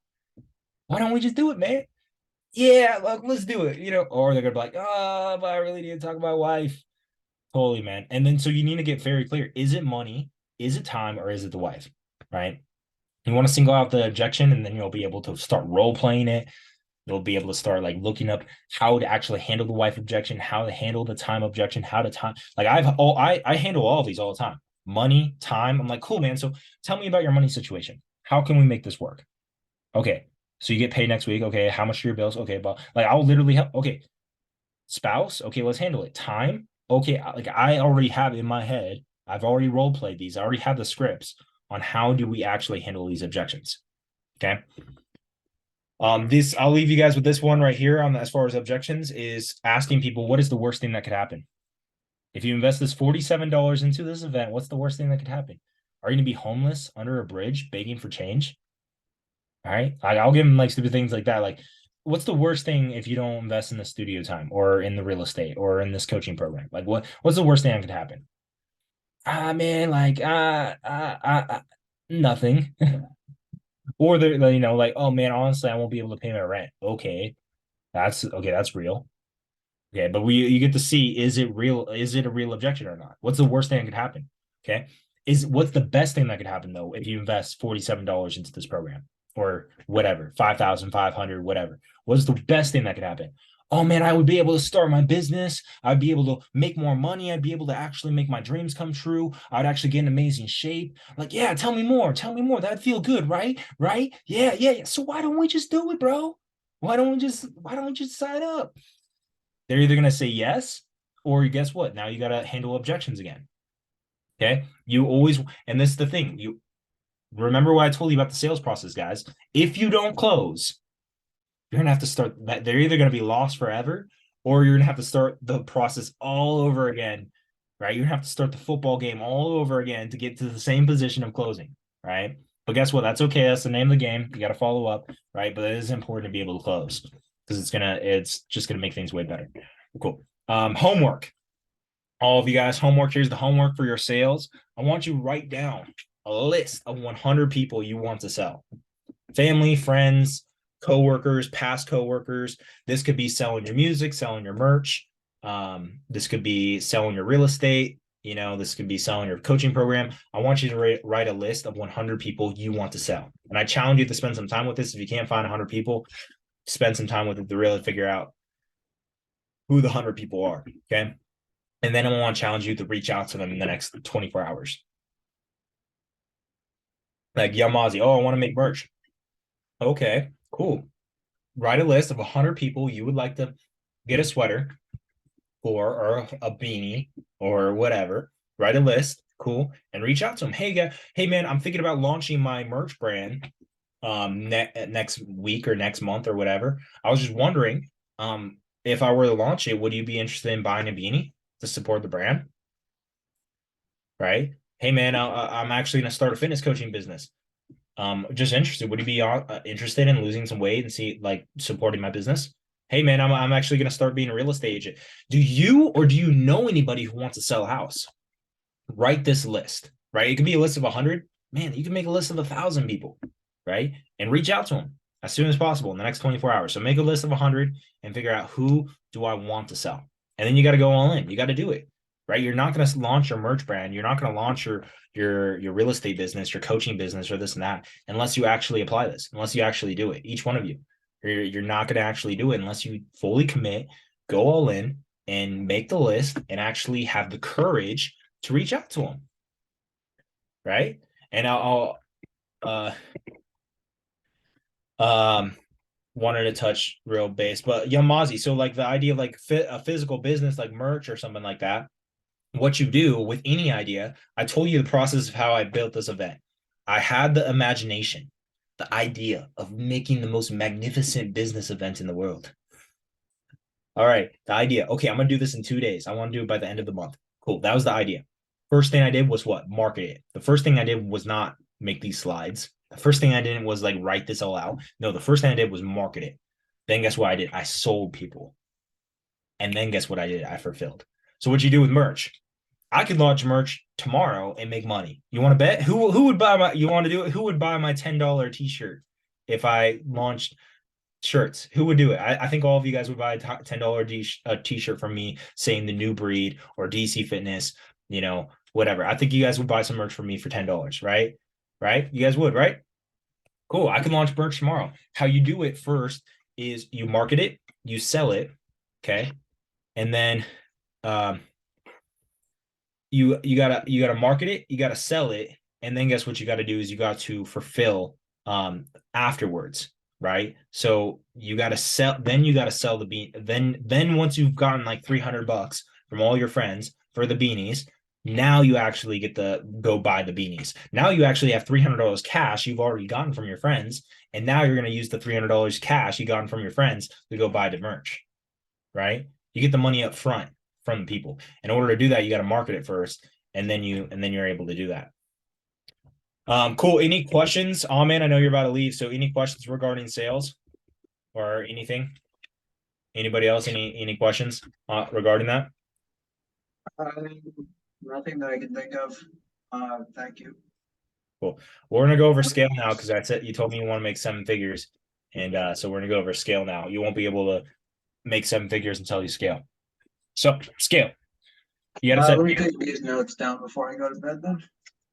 Why don't we just do it, man? Yeah, look, let's do it. Or they're gonna be like, oh, but I really need to talk to my wife. Totally, man. And then so you need to get very clear. Is it money? Is it time? Or is it the wife? Right? You want to single out the objection, and then you'll be able to start role playing it. You'll be able to start like looking up how to actually handle the wife objection, how to handle the time objection, how to time. Like I handle all of these all the time. Money, time. I'm like, cool, man. So tell me about your money situation. How can we make this work? Okay. So you get paid next week. Okay. How much are your bills? Okay. But like I'll literally help. Okay. Spouse. Okay. Let's handle it. Time. Okay. Like I already have in my head, I've already role played these. I already have the scripts on how do we actually handle these objections. Okay. This I'll leave you guys with this one right here on as far as objections is asking people what is the worst thing that could happen. If you invest this $47 into this event, what's the worst thing that could happen? Are you gonna be homeless under a bridge begging for change? All right. I'll give them like stupid things like that. Like, what's the worst thing if you don't invest in the studio time or in the real estate or in this coaching program? Like, what's the worst thing that could happen? Man, like, nothing. Or they're, like, oh man, honestly, I won't be able to pay my rent. Okay, that's real. Okay, but you get to see, is it real? Is it a real objection or not? What's the worst thing that could happen? Okay, what's the best thing that could happen though if you invest $47 into this program or whatever, 5,500, whatever? What's the best thing that could happen? Oh man, I would be able to start my business. I'd be able to make more money. I'd be able to actually make my dreams come true. I'd actually get in amazing shape. Like, yeah, tell me more. Tell me more. That'd feel good, right? Right? Yeah. So why don't we just do it, bro? Why don't we just sign up? They're either going to say yes, or guess what? Now you got to handle objections again. Okay. You always, and this is the thing. You remember what I told you about the sales process, guys. If you don't close, you're going to have to start that. They're either going to be lost forever, or you're going to have to start the process all over again, right? You're going to have to start the football game all over again to get to the same position of closing, right? But guess what? That's okay. That's the name of the game. You got to follow up, right? But it is important to be able to close because it's just going to make things way better. Cool. Homework. All of you guys, homework. Here's the homework for your sales. I want you to write down a list of 100 people you want to sell. Family, friends, coworkers, past coworkers. This could be selling your music, selling your merch. This could be selling your real estate. This could be selling your coaching program. I want you to write a list of 100 people you want to sell. And I challenge you to spend some time with this. If you can't find 100 people, spend some time with it to really figure out who the 100 people are. Okay. And then I want to challenge you to reach out to them in the next 24 hours. Like Yamazi, oh, I want to make merch. Okay, cool. Write a list of 100 people you would like to get a sweater for, or a beanie, or whatever. Write a list, cool, and reach out to them. Hey, guy, hey man, I'm thinking about launching my merch brand next week or next month or whatever. I was just wondering, if I were to launch it, would you be interested in buying a beanie to support the brand? Right? Hey man, I'm actually going to start a fitness coaching business. Just interested. Would you be interested in losing some weight and see like supporting my business? Hey man, I'm actually going to start being a real estate agent. Do you know anybody who wants to sell a house? Write this list, right? It could be a list of 100. Man, you can make a list of 1,000 people, right? And reach out to them as soon as possible in the next 24 hours. So make a list of 100 and figure out who do I want to sell. And then you got to go all in. You got to do it, right? You're not going to launch your merch brand. You're not going to launch your real estate business, your coaching business, or this and that, unless you actually apply this, unless you actually do it. Each one of you, you're not going to actually do it unless you fully commit, go all in, and make the list, and actually have the courage to reach out to them, right? And I'll wanted to touch real base, but Yamazi. So like the idea of like a physical business like merch or something like that. What you do with any idea, I told you the process of how I built this event. I had the imagination, the idea of making the most magnificent business event in the world. All right, the idea. Okay, I'm gonna do this in 2 days. I want to do it by the end of the month. Cool. That was the idea. First thing I did was what? Market it. The first thing I did was not make these slides. The first thing I did was like write this all out. No, the first thing I did was market it. Then guess what I did? I sold people. And then guess what I did? I fulfilled. So what you do with merch? I could launch merch tomorrow and make money. You want to bet? Who would buy my? You want to do it? Who would buy my $10 T-shirt if I launched shirts? Who would do it? I think all of you guys would buy a $10 T-shirt from me saying the new breed or DC Fitness, whatever. I think you guys would buy some merch from me for $10, right? Right? You guys would, right? Cool. I can launch merch tomorrow. How you do it first is you market it, you sell it, okay, and then you gotta market it, you gotta sell it, and then guess what you got to do is you got to fulfill afterwards, right? So you got to sell, then you got to sell the bean. Then once you've gotten like $300 from all your friends for the beanies, now you actually get to go buy the beanies. Now you actually have $300 cash you've already gotten from your friends, and now you're going to use the $300 cash you gotten from your friends to go buy the merch, right? You get the money up front from the people. In order to do that, you got to market it first, and then you're able to do that. Cool. Any questions? Oh man, I know you're about to leave. So any questions regarding sales or anything? Anybody else? Any questions regarding that? Nothing that I can think of. Thank you. Cool. We're gonna go over scale now because that's it. You told me you want to make 7 figures, and so we're gonna go over scale now. You won't be able to make 7 figures until you scale. So scale. You gotta set. Let me take these notes down before I go to bed then.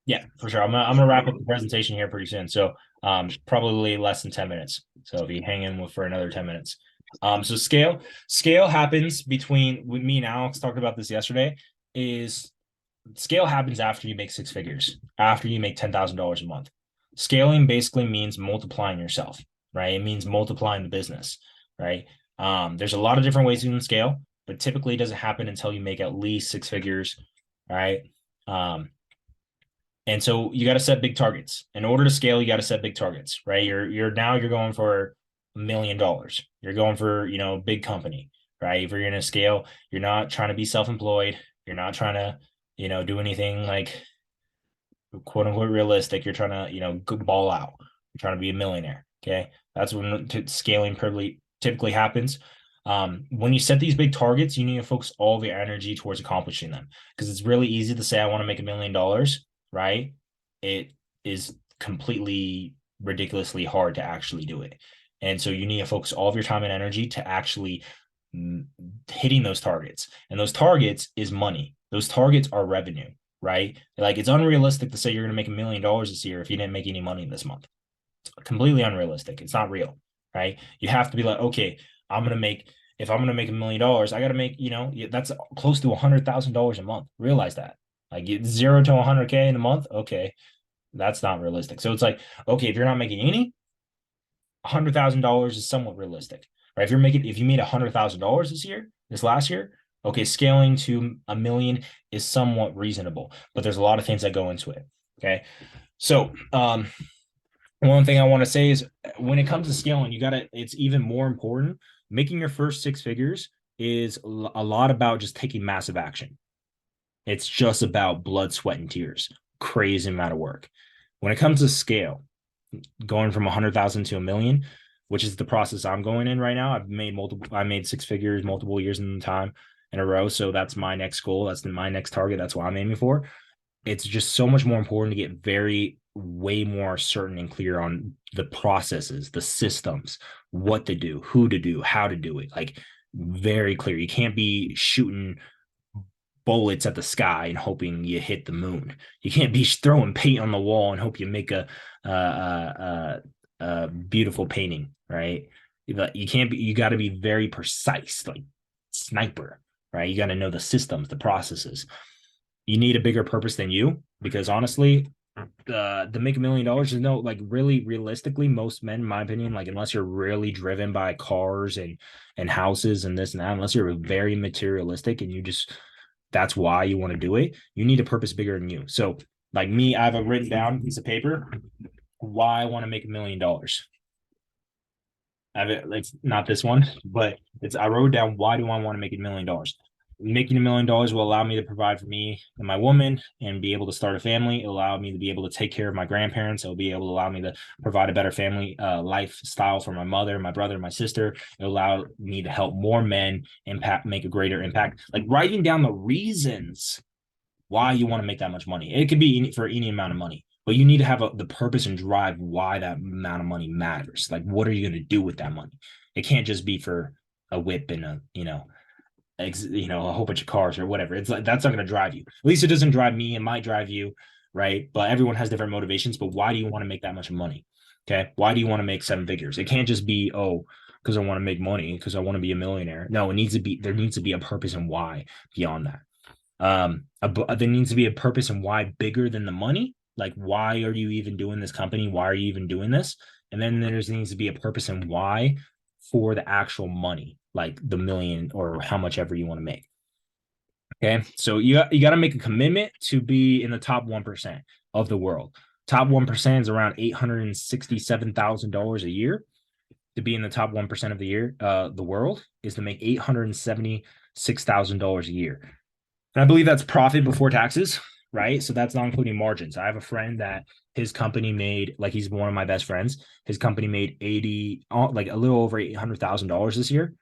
Yeah, for sure. I'm gonna wrap up the presentation here pretty soon. So probably less than 10 minutes. So if you hang in for another 10 minutes. So scale happens between me and Alex talked about this yesterday, is scale happens after you make 6 figures, after you make $10,000 a month. Scaling basically means multiplying yourself, right? It means multiplying the business, right? There's a lot of different ways you can scale, but typically it doesn't happen until you make at least 6 figures, right? And so you got to set big targets. In order to scale, you got to set big targets, right? You're going for $1 million. You're going for, big company, right? If you're going to scale, you're not trying to be self-employed. You're not trying to, do anything like quote unquote realistic. You're trying to, go ball out. You're trying to be a millionaire. Okay. That's when scaling typically happens. When you set these big targets, you need to focus all of your energy towards accomplishing them, because it's really easy to say, I want to make $1 million, right? It is completely ridiculously hard to actually do it. And so you need to focus all of your time and energy to actually hitting those targets. And those targets is money. Those targets are revenue, right? Like it's unrealistic to say you're going to make $1 million this year if you didn't make any money this month. It's completely unrealistic. It's not real, right? You have to be like, okay, I'm going to make, if I'm gonna make $1 million, I gotta make, that's close to $100,000 a month. Realize that. Like 0 to 100K in a month. Okay, that's not realistic. So it's like, okay, if you're not making any, $100,000 is somewhat realistic, right? If you made $100,000 this last year, okay, scaling to $1 million is somewhat reasonable, but there's a lot of things that go into it. Okay, so one thing I want to say is when it comes to scaling, it's even more important. Making your first 6 figures is a lot about just taking massive action. It's just about blood, sweat, and tears. Crazy amount of work. When it comes to scale, going from 100,000 to $1 million, which is the process I'm going in right now. I made 6 figures multiple years in time in a row. So that's my next goal. That's my next target. That's what I'm aiming for. It's just so much more important to get way more certain and clear on the processes, the systems, what to do, who to do, how to do it. Like very clear. You can't be shooting bullets at the sky and hoping you hit the moon. You can't be throwing paint on the wall and hope you make a beautiful painting, right? You can't be. You got to be very precise, like sniper, right? You got to know the systems, the processes. You need a bigger purpose than you, because honestly, the make $1 million is no, like really realistically, most men, in my opinion, like unless you're really driven by cars and houses and this and that, unless you're very materialistic and you just that's why you want to do it, you need a purpose bigger than you. So like me, I have a written down piece of paper why I want to make $1 million. I have it, like not this one, but I wrote down why do I want to make $1 million. Making $1 million will allow me to provide for me and my woman and be able to start a family. It'll allow me to be able to take care of my grandparents. It'll be able to allow me to provide a better family lifestyle for my mother, my brother, my sister. It'll allow me to help more men make a greater impact. Like writing down the reasons why you want to make that much money. It could be for any amount of money, but you need to have the purpose and drive why that amount of money matters. Like, what are you going to do with that money? It can't just be for a whip and a whole bunch of cars or whatever. It's like that's not going to drive you. At least it doesn't drive me. It might drive you, right? But everyone has different motivations. But why do you want to make that much money? Okay, why do you want to make 7 figures? It can't just be because I want to make money, because I want to be a millionaire. No, there needs to be a purpose and why beyond that. There needs to be a purpose and why bigger than the money. Like, why are you even doing this company? Why are you even doing this? And then there needs to be a purpose and why for the actual money, like the million or how much ever you want to make. Okay, so you got to make a commitment to be in the top 1% of the world. Top 1% is around $867,000 a year. To be in the top 1% of the world is to make $876,000 a year. And I believe that's profit before taxes, right? So that's not including margins. I have a friend that his company made, like he's one of my best friends. His company made like a little over $800,000 this year,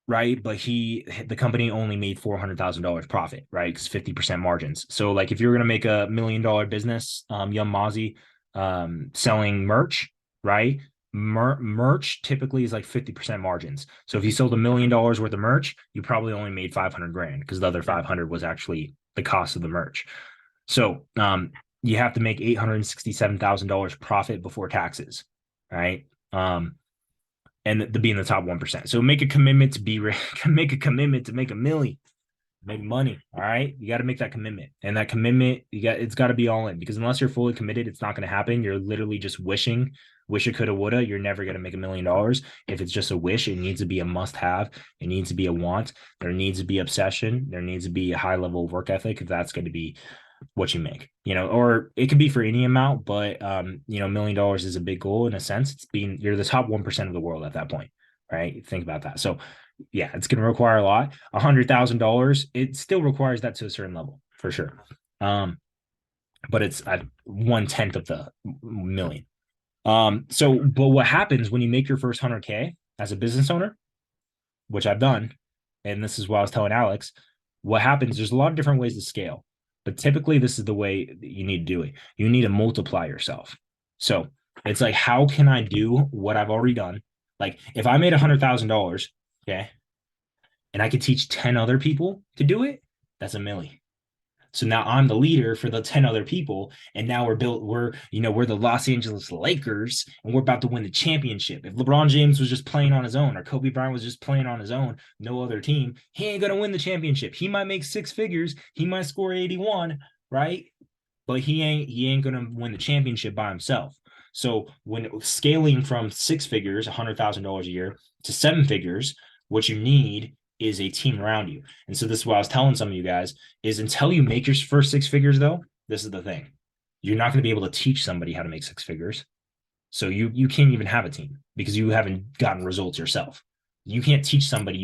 right? But the company only made $400,000 profit, right? Because 50% margins. So like if you're gonna make $1 million business, Young Mozzie, selling merch, right? Merch typically is like 50% margins. So if you sold $1 million worth of merch, you probably only made 500 grand because the other 500 was actually the cost of the merch. So you have to make $867,000 profit before taxes, right? And to be in the top 1%. So make a commitment to make a commitment to make $1 million, make money. All right. You got to make that commitment, and that commitment, it's got to be all in, because unless you're fully committed, it's not going to happen. You're literally just wish it coulda, woulda. You're never going to make $1 million. If it's just a wish, it needs to be a must have. It needs to be a want. There needs to be obsession. There needs to be a high level of work ethic. If that's going to be what you make, or it could be for any amount, but $1 million is a big goal in a sense. You're the top 1% of the world at that point, right? Think about that. So yeah, it's going to require a lot. $100,000, it still requires that to a certain level for sure. But it's at 1/10 of the million. But what happens when you make your first 100K as a business owner, which I've done, and this is what I was telling Alex, what happens, there's a lot of different ways to scale, but typically this is the way you need to do it. You need to multiply yourself. So it's like, how can I do what I've already done? Like if I made $100,000, okay, and I could teach 10 other people to do it, that's $1 million. So now I'm the leader for the 10 other people. And now we're the Los Angeles Lakers and we're about to win the championship. If LeBron James was just playing on his own or Kobe Bryant was just playing on his own, no other team, he ain't going to win the championship. He might make six figures. He might score 81, right? But he ain't going to win the championship by himself. So when scaling from six figures, $100,000 a year, to seven figures, what you need is a team around you. And so this is what I was telling some of you guys is until you make your first six figures, though, this is the thing. You're not going to be able to teach somebody how to make six figures. So you can't even have a team because you haven't gotten results yourself. You can't teach somebody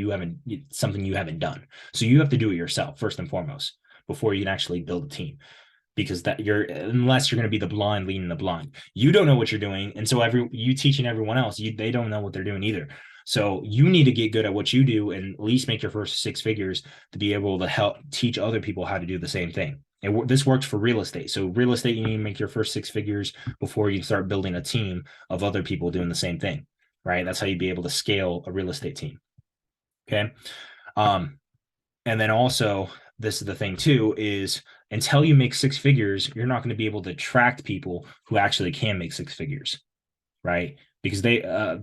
something you haven't done. So you have to do it yourself first and foremost before you can actually build a team. Because unless you're going to be the blind leading the blind, you don't know what you're doing, and so you teaching everyone else, they don't know what they're doing either. So you need to get good at what you do and at least make your first six figures to be able to help teach other people how to do the same thing. And this works for real estate. So real estate, you need to make your first six figures before you start building a team of other people doing the same thing, right? That's how you'd be able to scale a real estate team. Okay. And then also, this is the thing too, is until you make six figures, you're not going to be able to attract people who actually can make six figures, right? Because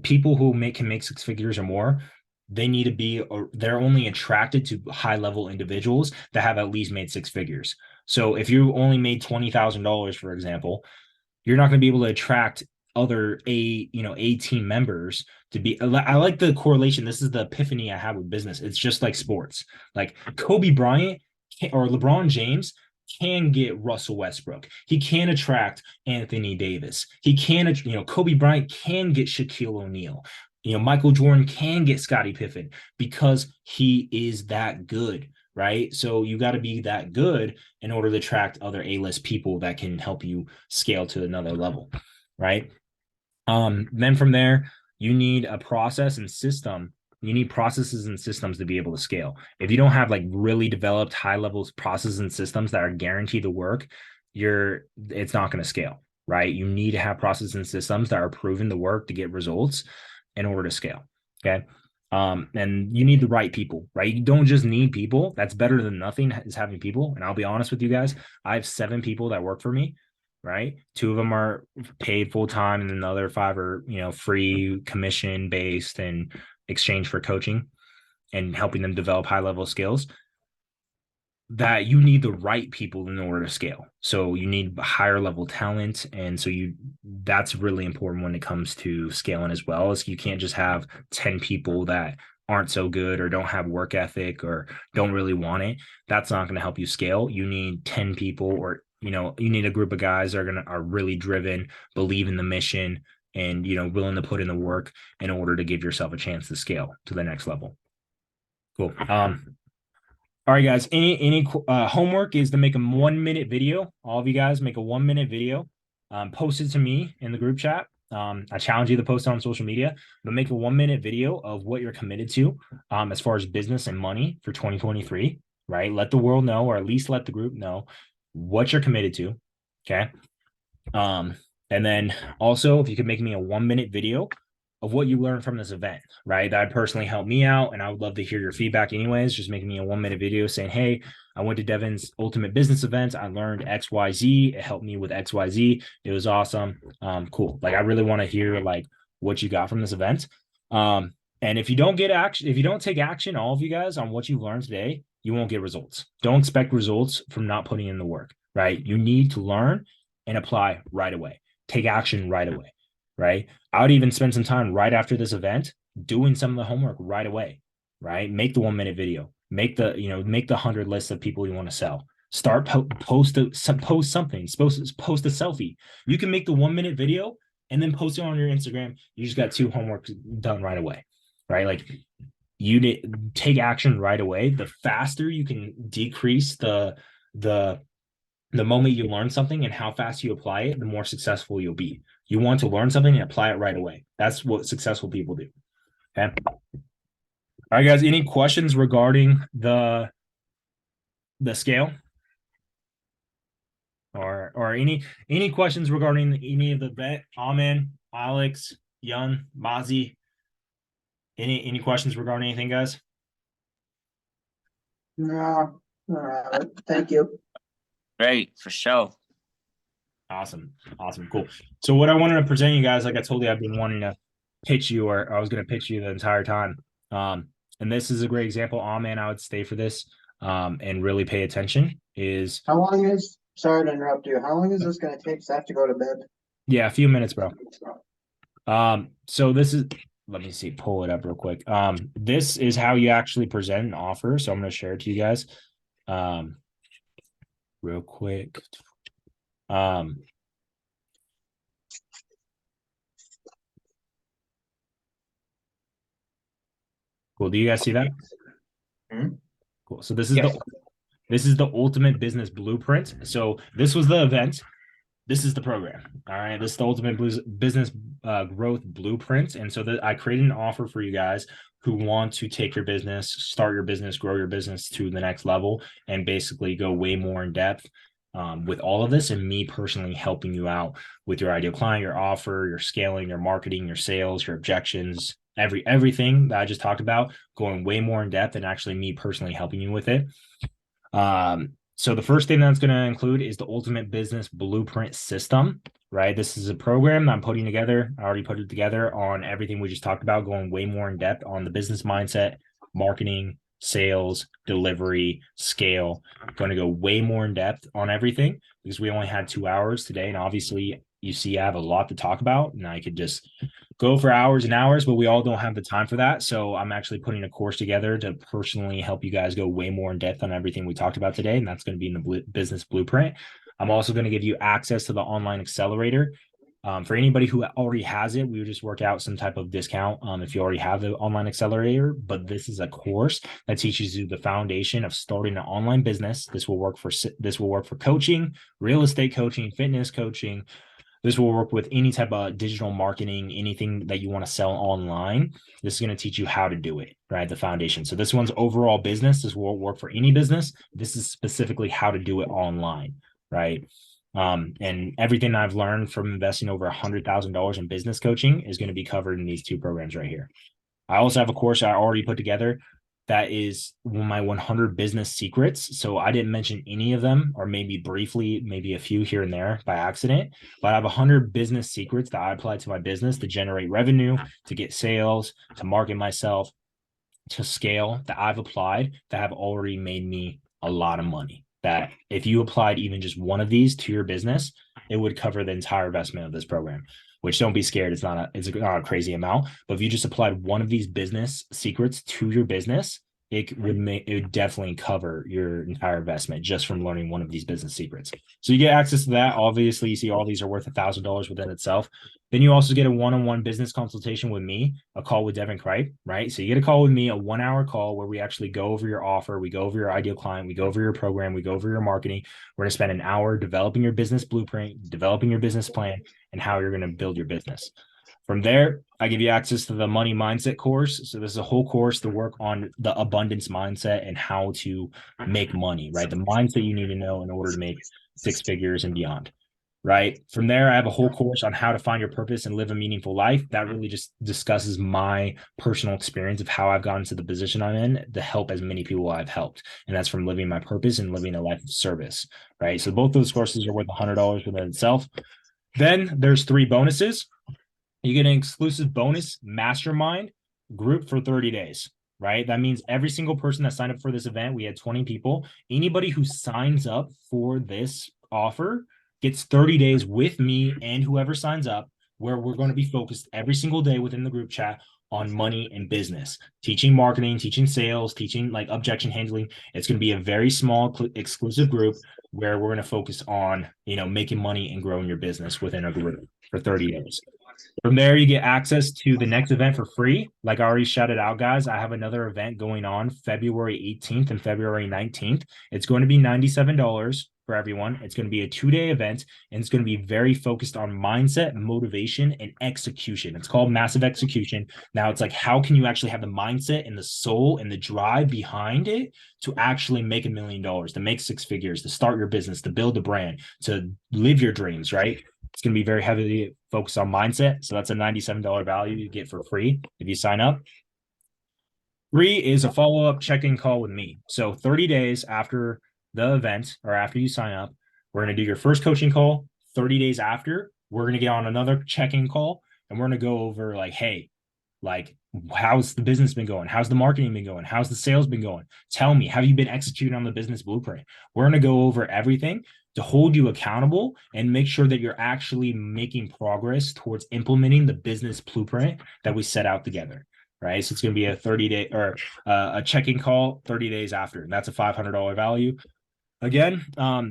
people who can make six figures or more, they need to be, or they're only attracted to high level individuals that have at least made six figures. So if you only made $20,000, for example, you're not going to be able to attract other A team members to be. I like the correlation. This is the epiphany I have with business. It's just like sports. Like Kobe Bryant or LeBron James can get Russell Westbrook. He can attract Anthony Davis. He can, Kobe Bryant can get Shaquille O'Neal. Michael Jordan can get Scottie Pippen because he is that good, right? So you got to be that good in order to attract other A-list people that can help you scale to another level, right? Then from there, you need a process and system. You need processes and systems to be able to scale. If you don't have like really developed high levels processes and systems that are guaranteed to work, it's not going to scale, right? You need to have processes and systems that are proven to work to get results in order to scale. Okay. And you need the right people, right? You don't just need people. That's better than nothing is having people. And I'll be honest with you guys, I have 7 people that work for me, right? 2 of them are paid full time, and another 5 are, free commission based and exchange for coaching and helping them develop high level skills. That you need the right people in order to scale. So you need higher level talent. And so that's really important when it comes to scaling as well, is you can't just have 10 people that aren't so good or don't have work ethic or don't really want it. That's not going to help you scale. You need 10 people, or, you need a group of guys that are really driven, believe in the mission, and, willing to put in the work in order to give yourself a chance to scale to the next level. Cool. All right, guys, any homework is to make a 1-minute video. All of you guys make a 1-minute video, post it to me in the group chat. I challenge you to post it on social media, but make a 1-minute video of what you're committed to as far as business and money for 2023, right? Let the world know, or at least let the group know what you're committed to. Okay. And then also, if you could make me a 1-minute video of what you learned from this event, right? That personally helped me out, and I would love to hear your feedback anyways. Just making me a 1-minute video saying, hey, I went to Devin's Ultimate Business event. I learned XYZ. It helped me with XYZ. It was awesome. Cool. Like, I really want to hear like what you got from this event. And if you don't get action, if you don't take action, all of you guys, on what you learned today, you won't get results. Don't expect results from not putting in the work, right? You need to learn and apply right away. Take action right away. Right? I would even spend some time right after this event doing some of the homework right away, right? Make the 1-minute video, make the 100 lists of people you want to sell. Start post something, post a selfie. You can make the 1-minute video and then post it on your Instagram. You just got 2 homework done right away, right? Like, you take action right away. The faster you can decrease the moment you learn something and how fast you apply it, the more successful you'll be. You want to learn something and apply it right away. That's what successful people do. Okay. All right, guys. Any questions regarding the scale? Or any questions regarding any of the bet? Amen, Alex, Yun, Mazi. Any questions regarding anything, guys? No, thank you. Great, for sure. Awesome. Awesome. Cool. So what I wanted to present you guys, like I told you, I've been wanting to pitch you, or I was going to pitch you the entire time. And this is a great example. Oh man, I would stay for this and really pay attention is How long is, sorry to interrupt you, how long is this gonna take? 'Cause I have to go to bed. yeah, a few minutes, bro. So this is, let me see, pull it up real quick. This is how you actually present an offer. So I'm going to share it to you guys. Real quick. Cool. Do you guys see that? Mhm. Cool. So this is Yes. the ultimate business blueprint. So this was the event. This is the program. All right. This is the ultimate business growth blueprint. And so that I created an offer for you guys who want to take your business, start your business, grow your business to the next level, and basically go way more in depth with all of this, and me personally helping you out with your ideal client, your offer, your scaling, your marketing, your sales, your objections, everything that I just talked about, going way more in depth, and actually me personally helping you with it. So the first thing that's going to include is the ultimate business blueprint system, right? This is a program that I'm putting together. I already put it together on everything we just talked about, going way more in depth on the business mindset, marketing, sales, delivery, scale. I'm going to go way more in depth on everything because we only had 2 hours today. And obviously, you see, I have a lot to talk about, and I could just go for hours and hours, but we all don't have the time for that. So I'm actually putting a course together to personally help you guys go way more in depth on everything we talked about today. And that's going to be in the business blueprint. I'm also going to give you access to the online accelerator. For anybody who already has it, we would just work out some type of discount if you already have the online accelerator. But this is a course that teaches you the foundation of starting an online business. This will work for coaching, real estate coaching, fitness coaching. This will work with any type of digital marketing, anything that you want to sell online. This is going to teach you how to do it, right? The foundation. So this one's overall business. This will work for any business. This is specifically how to do it online, right? And everything I've learned from investing over $100,000 in business coaching is going to be covered in these two programs right here. I also have a course I already put together that is my 100 business secrets. So I didn't mention any of them, or maybe briefly, maybe a few here and there by accident, but I have 100 business secrets that I apply to my business to generate revenue, to get sales, to market myself, to scale, that I've applied that have already made me a lot of money. That if you applied even just one of these to your business, it would cover the entire investment of this program. Which, don't be scared, it's not a crazy amount, but if you just applied one of these business secrets to your business, it would definitely cover your entire investment just from learning one of these business secrets. So you get access to that. Obviously, you see all these are worth $1,000 within itself. Then you also get a one-on-one business consultation with me, a call with Devin Kripe, right? So you get a call with me, a 1-hour call where we actually go over your offer, we go over your ideal client, we go over your program, we go over your marketing. We're going to spend an hour developing your business blueprint, developing your business plan, and how you're going to build your business. From there, I give you access to the money mindset course. So this is a whole course to work on the abundance mindset and how to make money, right? The mindset you need to know in order to make 6 figures and beyond, right? From there, I have a whole course on how to find your purpose and live a meaningful life. That really just discusses my personal experience of how I've gotten to the position I'm in to help as many people I've helped. And that's from living my purpose and living a life of service, right? So both those courses are worth $100 within itself. Then there's 3 bonuses. You get an exclusive bonus mastermind group for 30 days, right? That means every single person that signed up for this event, we had 20 people. Anybody who signs up for this offer gets 30 days with me and whoever signs up, where we're going to be focused every single day within the group chat on money and business, teaching marketing, teaching sales, teaching like objection handling. It's going to be a very small exclusive group where we're going to focus on, making money and growing your business within a group for 30 days. From there, you get access to the next event for free. Like I already shouted out, guys, I have another event going on February 18th and February 19th. It's going to be $97 for everyone. It's going to be a 2-day event, and it's going to be very focused on mindset, motivation, and execution. It's called Massive Execution. Now, it's like, how can you actually have the mindset and the soul and the drive behind it to actually make $1 million, to make 6 figures, to start your business, to build a brand, to live your dreams, right? It's going to be very heavily focused on mindset. So that's a $97 value you get for free if you sign up. 3 is a follow-up check-in call with me. So 30 days after the event or after you sign up, We're going to do your first coaching call. 30 days after, we're going to get on another check-in call, and we're going to go over like, hey, like, how's the business been going? How's the marketing been going? How's the sales been going? Tell me, have you been executing on the business blueprint? We're going to go over everything to hold you accountable and make sure that you're actually making progress towards implementing the business blueprint that we set out together. Right. So it's going to be a 30-day or a check-in call 30 days after. And that's a $500 value. Again,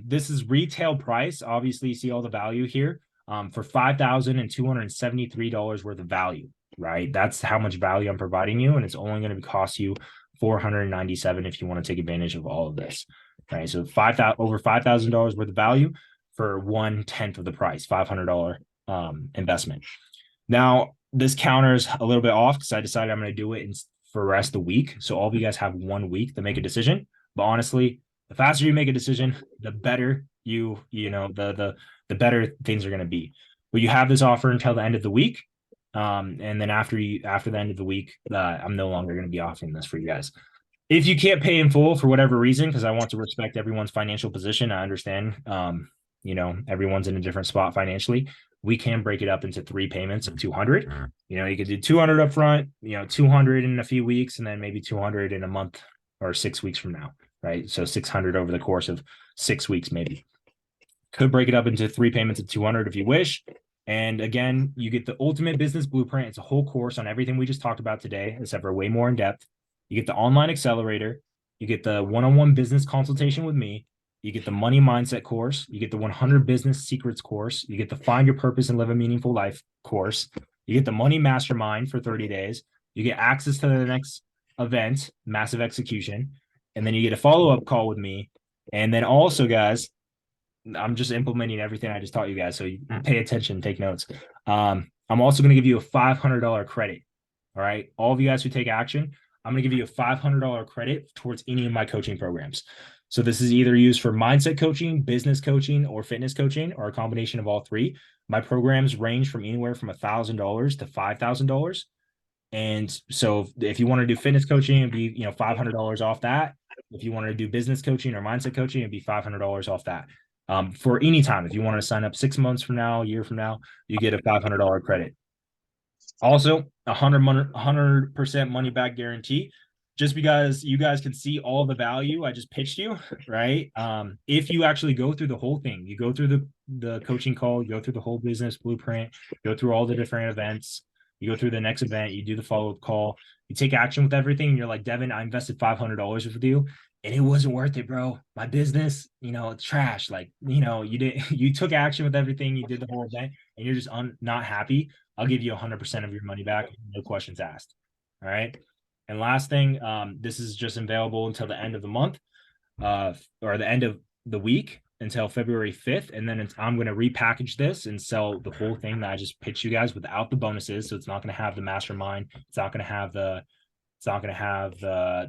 this is retail price. Obviously, you see all the value here for $5,273 worth of value, right? That's how much value I'm providing you, and it's only going to cost you $497 if you want to take advantage of all of this, right? So over $5,000 worth of value for 1/10 of the price, $500 investment. Now, this counter is a little bit off because I decided I'm going to do it for the rest of the week. So all of you guys have 1 week to make a decision. But honestly, the faster you make a decision, the better the better things are going to be. But you have this offer until the end of the week. And then after the end of the week, I'm no longer going to be offering this for you guys. If you can't pay in full for whatever reason, because I want to respect everyone's financial position, I understand, everyone's in a different spot financially. We can break it up into 3 payments of 200. You could do 200 up front, 200 in a few weeks, and then maybe 200 in a month or 6 weeks from now, right? So 600 over the course of 6 weeks, maybe. Could break it up into 3 payments of 200 if you wish. And again, you get the ultimate business blueprint. It's a whole course on everything we just talked about today, except for way more in depth. You get the online accelerator. You get the one-on-one business consultation with me. You get the money mindset course. You get the 100 business secrets course. You get the find your purpose and live a meaningful life course. You get the money mastermind for 30 days. You get access to the next event, massive execution. And then you get a follow-up call with me. And then also, guys, I'm just implementing everything I just taught you guys. So you pay attention, take notes. I'm also going to give you a $500 credit. All right. All of you guys who take action, I'm going to give you a $500 credit towards any of my coaching programs. So this is either used for mindset coaching, business coaching, or fitness coaching, or a combination of all 3. My programs range from anywhere from $1,000 to $5,000. And so if you want to do fitness coaching, it'd be, $500 off that. If you want to do business coaching or mindset coaching, it'd be $500 off that. For any time, if you want to sign up 6 months from now, a year from now, you get a $500 credit. Also, 100% money back guarantee, just because you guys can see all the value I just pitched you, right? If you actually go through the whole thing, you go through the coaching call, you go through the whole business blueprint, go through all the different events, you go through the next event, you do the follow-up call, you take action with everything, and you're like, Devin, I invested $500 with you, and it wasn't worth it, bro. My business, it's trash. Like, you took action with everything, you did the whole event, and you're just not happy. I'll give you 100% of your money back, no questions asked. All right. And last thing, this is just available until the end of the month, or the end of the week, until February 5th. And then I'm going to repackage this and sell the whole thing that I just pitched you guys without the bonuses. So it's not going to have the mastermind. It's not going to have the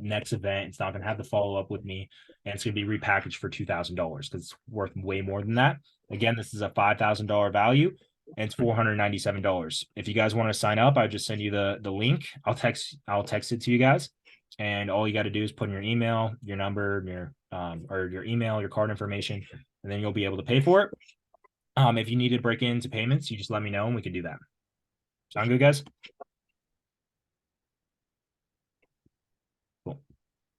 next event. It's not going to have the follow-up with me. And it's going to be repackaged for $2,000 because it's worth way more than that. Again, this is a $5,000 value, and it's $497. If you guys want to sign up, I just send you the link. I'll text it to you guys. And all you got to do is put in your email, your number, or your email, your card information, and then you'll be able to pay for it. If you need to break into payments, you just let me know and we can do that. Sound good, guys? Cool.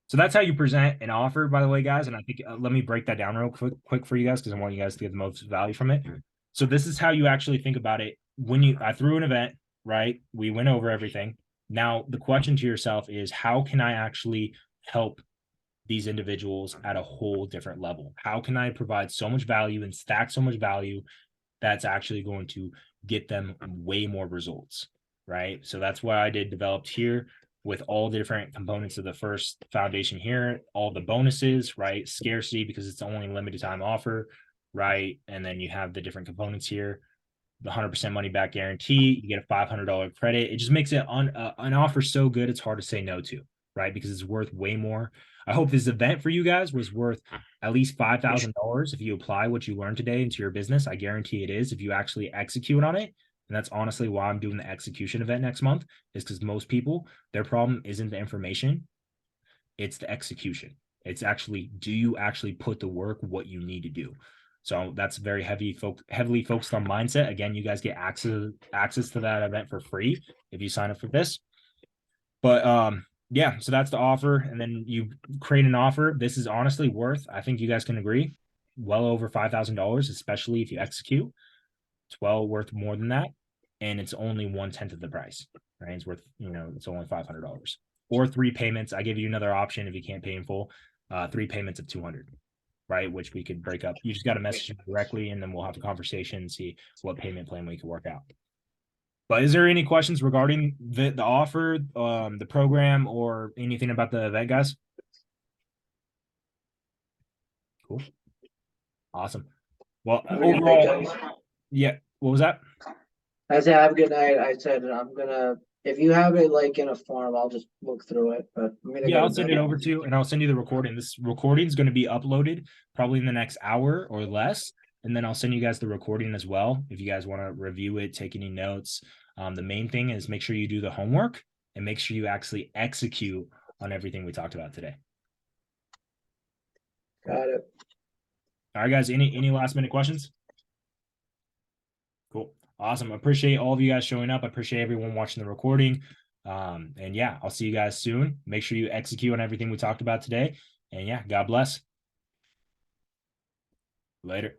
So that's how you present an offer, by the way, guys. And I think let me break that down real quick for you guys, because I want you guys to get the most value from it. So this is how you actually think about it. I threw an event, right? We went over everything. Now, the question to yourself is, how can I actually help these individuals at a whole different level? How can I provide so much value and stack so much value that's actually going to get them way more results, right? So that's why I developed here with all the different components of the first foundation here, all the bonuses, right? Scarcity, because it's only limited time offer, right? And then you have the different components here. The 100% money back guarantee, you get a $500 credit. It just makes it an offer so good, it's hard to say no to, right? Because it's worth way more. I hope this event for you guys was worth at least $5,000 if you apply what you learned today into your business. I guarantee it is if you actually execute on it. And that's honestly why I'm doing the execution event next month, is because most people, their problem isn't the information, it's the execution. It's actually, do you actually put the work, what you need to do? So that's very heavily focused on mindset. Again, you guys get access to that event for free if you sign up for this. But yeah, so that's the offer. And then you create an offer. This is honestly worth, I think you guys can agree, well over $5,000, especially if you execute. It's well worth more than that. And it's only 1/10 of the price, right? It's worth, it's only $500 or 3 payments. I give you another option if you can't pay in full, 3 payments of 200, right? Which we could break up. You just got to message me directly and then we'll have a conversation and see what payment plan we can work out. But is there any questions regarding the offer, the program, or anything about the event, guys? Cool. Awesome. Well, Have a good night, overall, guys. yeah. What was that? I said, have a good night. I said, I'm gonna, if you have it like in a form, I'll just look through it, but I'm gonna Yeah, go I'll to send bed. it over to you and I'll send you the recording. This recording is going to be uploaded probably in the next hour or less. And then I'll send you guys the recording as well. If you guys want to review it, take any notes. The main thing is make sure you do the homework and make sure you actually execute on everything we talked about today. Got it. All right, guys, any last minute questions? Cool. Awesome. Appreciate all of you guys showing up. I appreciate everyone watching the recording. And yeah, I'll see you guys soon. Make sure you execute on everything we talked about today. And yeah, God bless. Later.